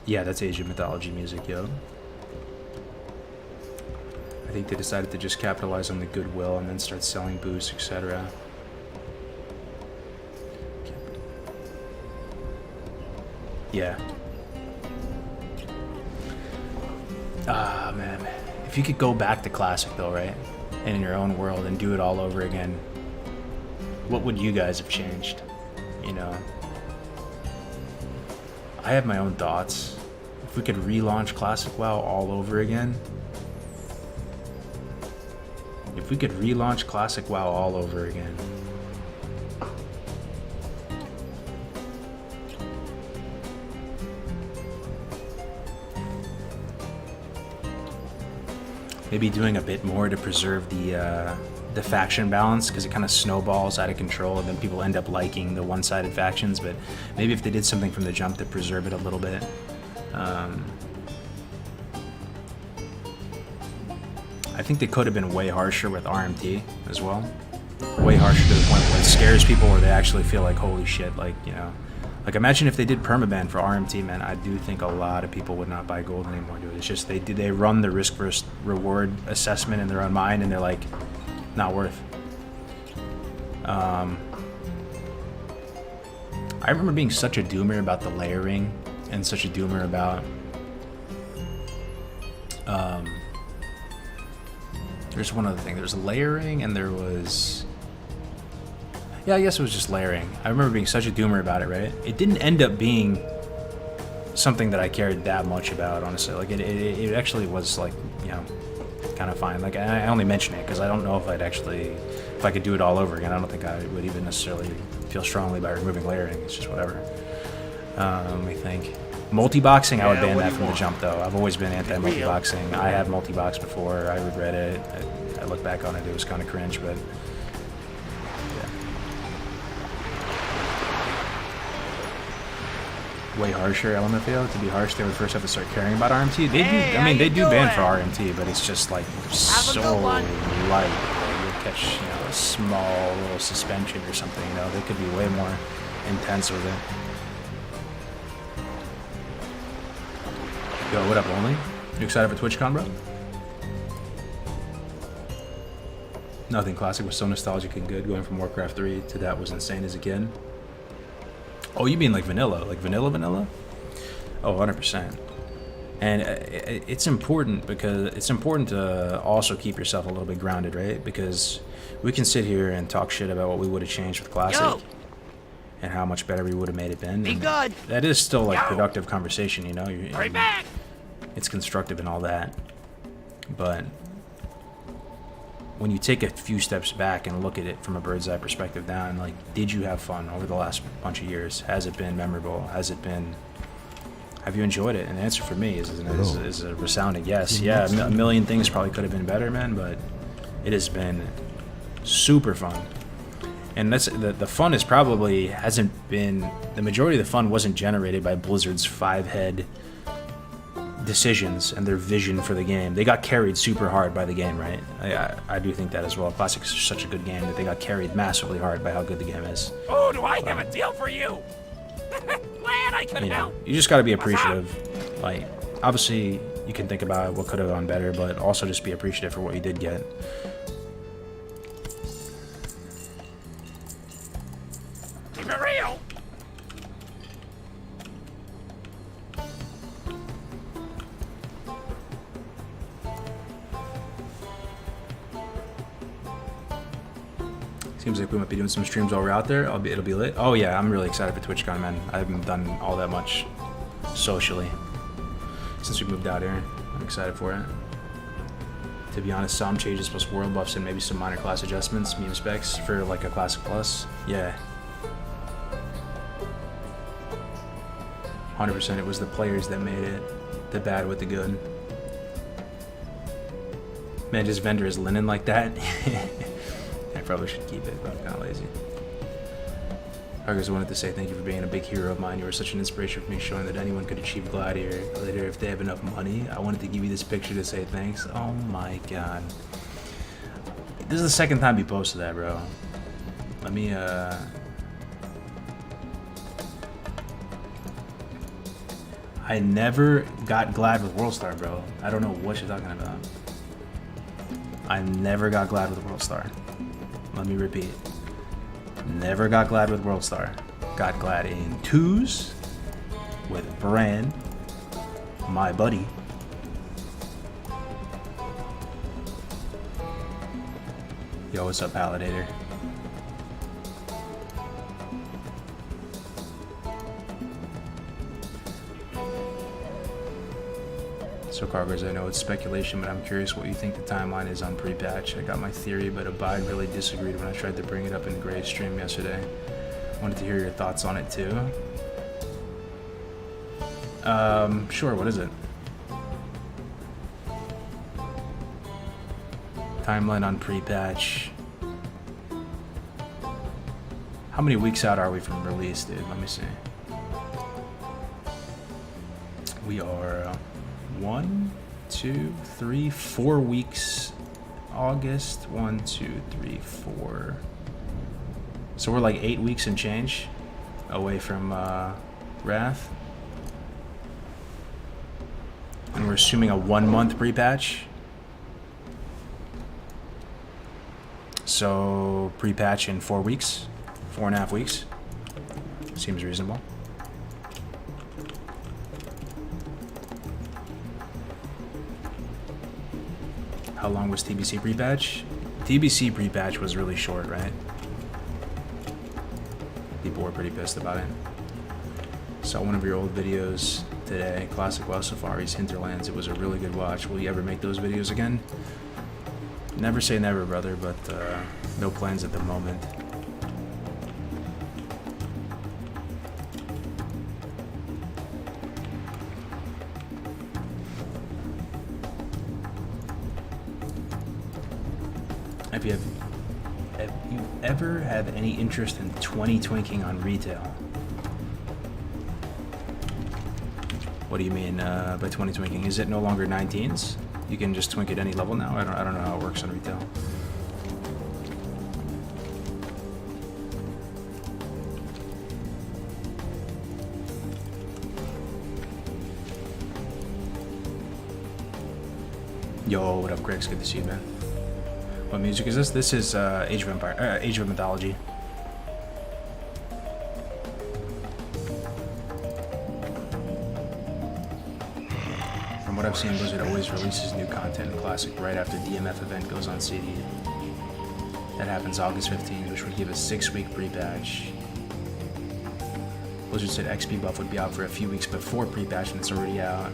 Yeah, that's Age of Mythology music, yo. I think they decided to just capitalize on the goodwill and then start selling boosts, etc. Yeah. Ah, man. If you could go back to Classic, though, right? And in your own world and do it all over again, what would you guys have changed? You know? I have my own thoughts. If we could relaunch Classic WoW all over again... If we could relaunch Classic WoW all over again... Maybe doing a bit more to preserve the faction balance, because it kind of snowballs out of control and then people end up liking the one-sided factions. But maybe if they did something from the jump to preserve it a little bit. I think they could have been way harsher with RMT as well. Way harsher to the point where it scares people, where they actually feel like, holy shit, like, you know. Like, imagine if they did permaban for RMT, man. I do think a lot of people would not buy gold anymore, dude. It's just they run the risk versus reward assessment in their own mind, and they're like, not worth. I remember being such a doomer about the layering, and such a doomer about there's one other thing. There was layering, and there was... Yeah, I guess it was just layering. I remember being such a doomer about it, right? It didn't end up being something that I cared that much about, honestly. Like, it actually was, like, you know, kind of fine. Like, I only mention it because I don't know if if I could do it all over again. I don't think I would even necessarily feel strongly by removing layering. It's just whatever. Let me think. Multi-boxing, I would ban that from the jump, though. I've always been anti-multi-boxing. I have multi-boxed before. I regret it. I look back on it, it was kind of cringe, but... way harsher LMFAO. To be harsh, they would first have to start caring about RMT. They Hey, do. I mean, how they you do ban doing? for RMT, but it's just like so good one. light. You'll catch, you know, a small little suspension or something. You know, they could be way more intense with it. Yo, what up, Only? You excited for TwitchCon, bro? Nothing classic was so nostalgic and good. Going from Warcraft 3 to that was insane as a kid. Oh, you mean like vanilla? Like vanilla? Oh, 100%. And it's important because it's important to also keep yourself a little bit grounded, right? Because we can sit here and talk shit about what we would have changed with classic. Yo. And how much better we would have made it been. Be And good. that is still like Yo. productive conversation, you know? Hurry back. It's constructive and all that. But when you take a few steps back and look at it from a bird's eye perspective down, like, did you have fun over the last bunch of years? Has it been memorable? Have you enjoyed it? And the answer for me is a resounding yes. Yeah, a million things probably could have been better, man, but it has been super fun. And that's the fun is probably hasn't been, the majority of the fun wasn't generated by Blizzard's 5-head decisions and their vision for the game. They got carried super hard by the game, right? I do think that as well. Classic is such a good game that they got carried massively hard by how good the game is. Oh, do I have a deal for you? Glad I could You know, help. you just got to be appreciative. Like, obviously, you can think about what could have gone better, but also just be appreciative for what you did get. Keep it real. Seems like we might be doing some streams while we're out there. It'll be lit. Oh yeah, I'm really excited for TwitchCon, man. I haven't done all that much socially since we moved out here. I'm excited for it. To be honest, some changes plus world buffs and maybe some minor class adjustments, meme specs for like a Classic Plus. Yeah. 100%. It was the players that made it the bad with the good. Man, just vendor is linen like that. I probably should keep it, but I'm kind of lazy. Huggers, I wanted to say thank you for being a big hero of mine. You were such an inspiration for me, showing that anyone could achieve Gladiator later if they have enough money. I wanted to give you this picture to say thanks. Oh my god. This is the second time you posted that, bro. Let me, I never got Glad with WorldStar, bro. I don't know what you're talking about. I never got Glad with WorldStar. Let me repeat. Never got Glad with WorldStar. Got Glad in 2s with Bran, my buddy. Yo, what's up, Validator? So Cargers, I know it's speculation, but I'm curious what you think the timeline is on pre-patch. I got my theory, but Abide really disagreed when I tried to bring it up in Gray's stream yesterday. Wanted to hear your thoughts on it too. Sure, what is it? Timeline on pre-patch. How many weeks out are we from release, dude? Let me see. We are 1, 2, 3, 4 weeks. August, 1, 2, 3, 4. So we're like 8 weeks and change away from Wrath. And we're assuming a 1 month pre-patch. So pre-patch in 4 weeks, 4.5 weeks. Seems reasonable. How long was TBC pre-patch? TBC pre-patch was really short, right? People were pretty pissed about it. Saw one of your old videos today, Classic WoW Safari's Hinterlands. It was a really good watch. Will you ever make those videos again? Never say never, brother, but no plans at the moment. Have you ever had any interest in 20 twinking on retail? What do you mean by 20 twinking? Is it no longer 19s? You can just twink at any level now? I don't know how it works on retail. Yo, what up, Greg? It's good to see you, man. What music is this? This is Age of Empire, Age of Mythology. From what I've seen, Blizzard always releases new content and classic right after DMF event goes on CD. That happens August 15th, which would give a 6-week pre-patch. Blizzard said XP buff would be out for a few weeks before pre-patch, and it's already out.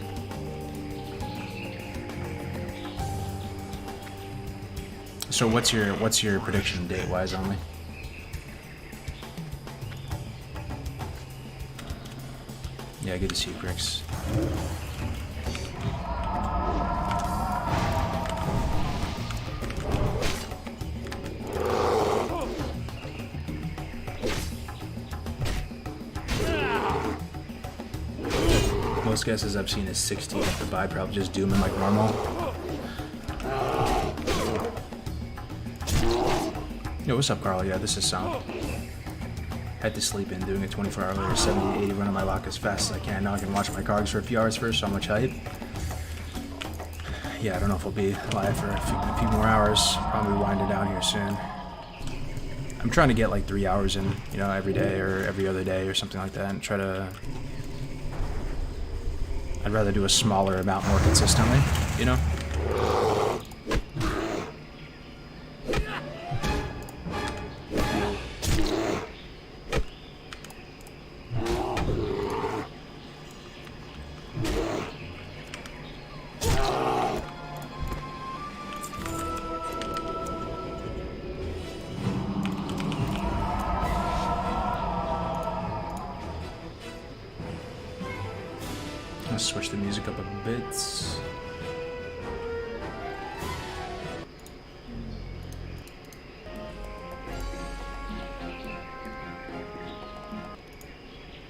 So what's your prediction date-wise, only? Yeah, good to see you, Grix. Most guesses I've seen is 16 at the buy, probably just dooming like normal. Yo, what's up, Carl? Yeah, this is Sam. Had to sleep in, doing a 24-hour later 70 to 80 run on my lock as fast as I can. Now I can watch my cards for a few hours first, so much hype. Yeah, I don't know if I'll be live for a few more hours. Probably winding down here soon. I'm trying to get like 3 hours in, you know, every day or every other day or something like that, and try to... I'd rather do a smaller amount more consistently, you know? Let's switch the music up a bit.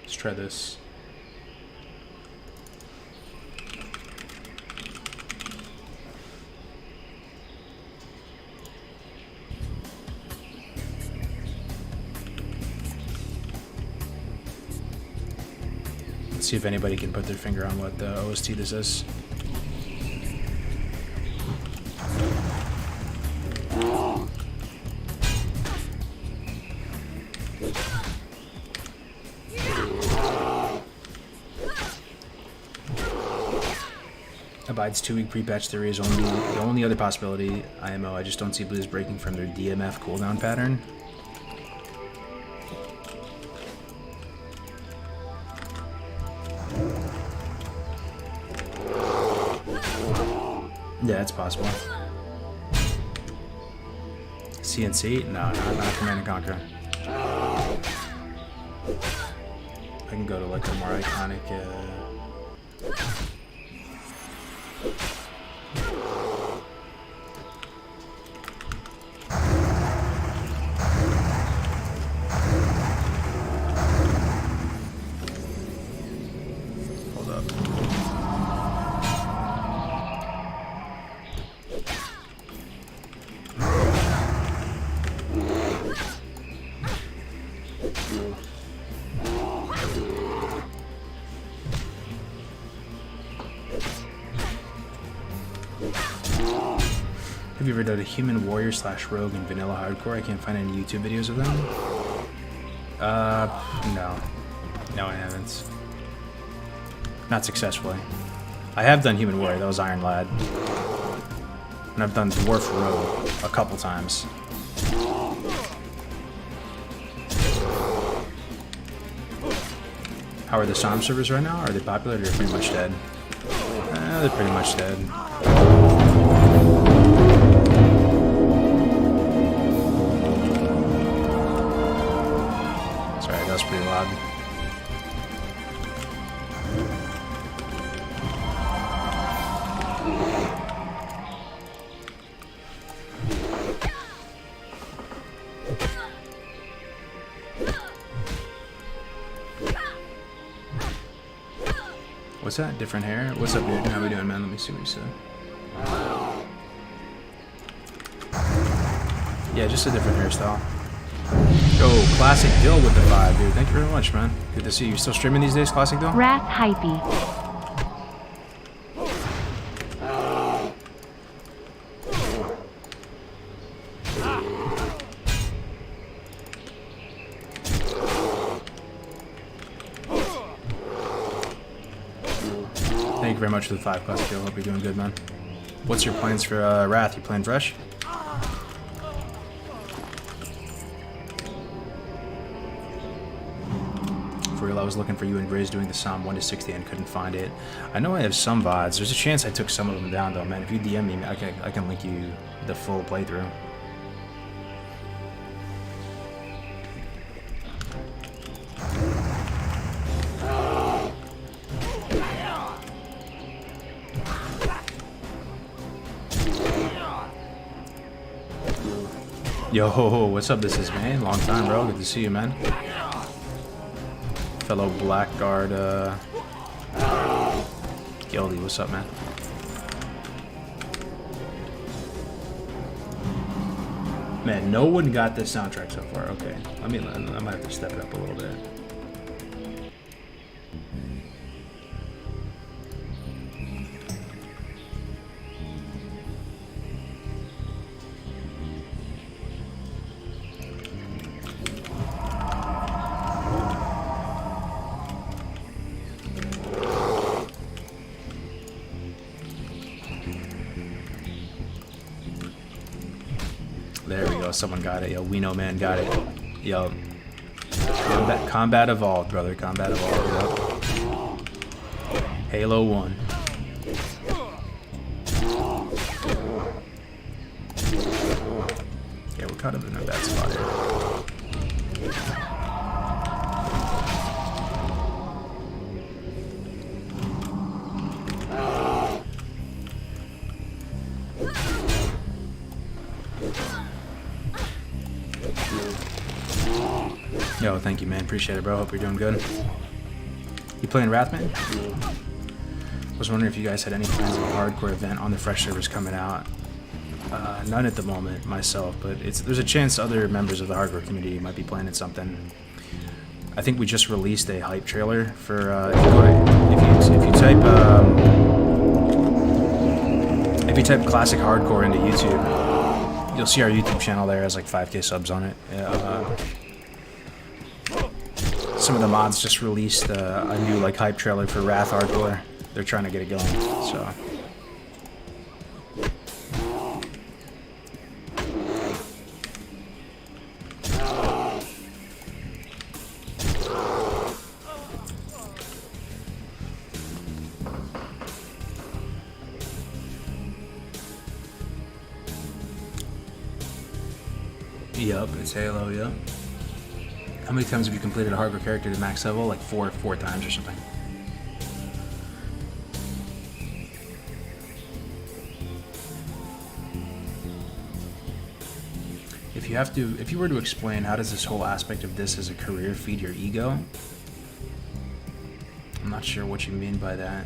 Let's try this. See if anybody can put their finger on what the OST this is. Abide's 2-week pre-patch theory is only the only other possibility. IMO, I just don't see Blues breaking from their DMF cooldown pattern. Yeah, it's possible. CNC? No, not Command and Conquer. I can go to like a more iconic. Hold up. Have you ever done a human warrior / rogue in vanilla hardcore? I can't find any YouTube videos of them. No. No, I haven't. Not successfully. I have done human warrior, that was Iron Lad. And I've done dwarf rogue a couple times. How are the SOM servers right now? Are they popular or are they pretty much dead? They're pretty much dead. Sorry, that was pretty loud. What's that? Different hair? What's up, dude? How we doing, man? Let me see what you said. Yeah, just a different hairstyle. Yo, Classic Dill with the 5, dude. Thank you very much, man. Good to see you. You still streaming these days, Classic Dill? Wrath Hypey. Thank you very much for the 5, Classic Dill. Hope you're doing good, man. What's your plans for Wrath? You playing fresh? For real, I was looking for you and Grizz doing the Psalm 1 to 60 and couldn't find it. I know I have some VODs. There's a chance I took some of them down, though, man. If you DM me, I can link you the full playthrough. Yo, what's up? This is man. Long time, bro. Good to see you, man. Fellow Blackguard, Gildy, what's up, man? Man, no one got this soundtrack so far. Okay, I might have to step it up a little bit. There we go. Someone got it. Yo, we know, man, got it. Yo, Combat Evolved, brother. Combat Evolved. Yep. Halo 1. Yeah, we're kind of in a bad spot here. Yo, thank you, man. Appreciate it, bro. Hope you're doing good. You playing Wrath, man? I was wondering if you guys had any plans of a hardcore event on the Fresh servers coming out. None at the moment, myself, but there's a chance other members of the hardcore community might be planning something. I think we just released a hype trailer for. If you type classic hardcore into YouTube, you'll see our YouTube channel there has like 5K subs on it. Some of the mods just released a new like hype trailer for Wrath Hardcore. They're trying to get it going, so. Yup, it's Halo, yup. How many times have you completed a hardcore character to max level? Like four times or something. If you were to explain how does this whole aspect of this as a career feed your ego? I'm not sure what you mean by that.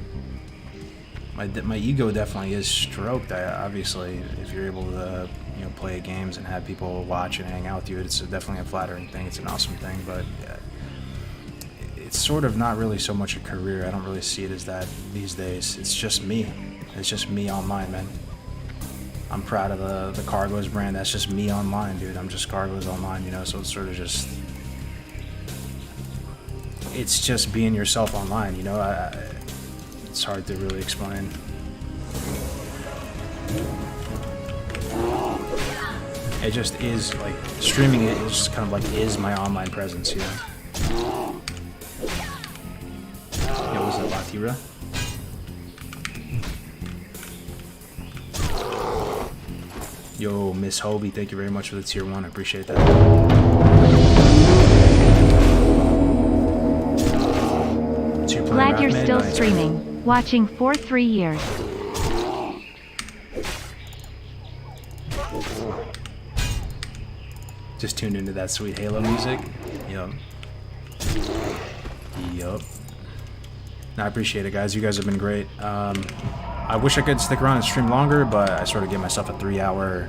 My ego definitely is stroked. Obviously, if you're able to play games and have people watch and hang out with you, it's definitely a flattering thing. It's an awesome thing, but it's sort of not really so much a career. I don't really see it as that these days. It's just me. It's just me online, man. I'm proud of the Cargos brand. That's just me online, dude. I'm just Cargos online, so it's sort of just... It's just being yourself online, it's hard to really explain. It just is, like, streaming it is just kind of like is my online presence, Yo, was it Latira? Yo, Miss Hobie, thank you very much for the tier 1. I appreciate that. Glad you're still streaming. Watching for 3 years. Just tuned into that sweet Halo music. Yup. No, I appreciate it, guys. You guys have been great. I wish I could stick around and stream longer, but I sort of gave myself a 3-hour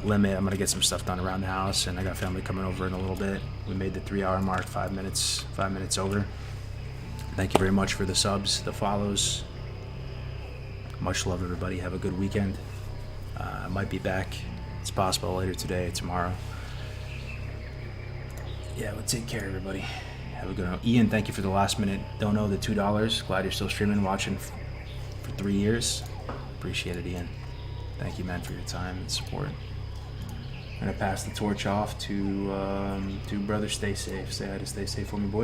limit. I'm gonna get some stuff done around the house, and I got family coming over in a little bit. We made the 3-hour mark, 5 minutes over. Thank you very much for the subs, the follows. Much love, everybody. Have a good weekend. I might be back. It's possible later today, tomorrow. Yeah, well, take care, everybody. Have a good one. Ian, thank you for the last minute dono, the $2. Glad you're still streaming, watching for 3 years. Appreciate it, Ian. Thank you, man, for your time and support. I'm gonna pass the torch off to brother. Stay safe. Say hi to Stay Safe for me, boy.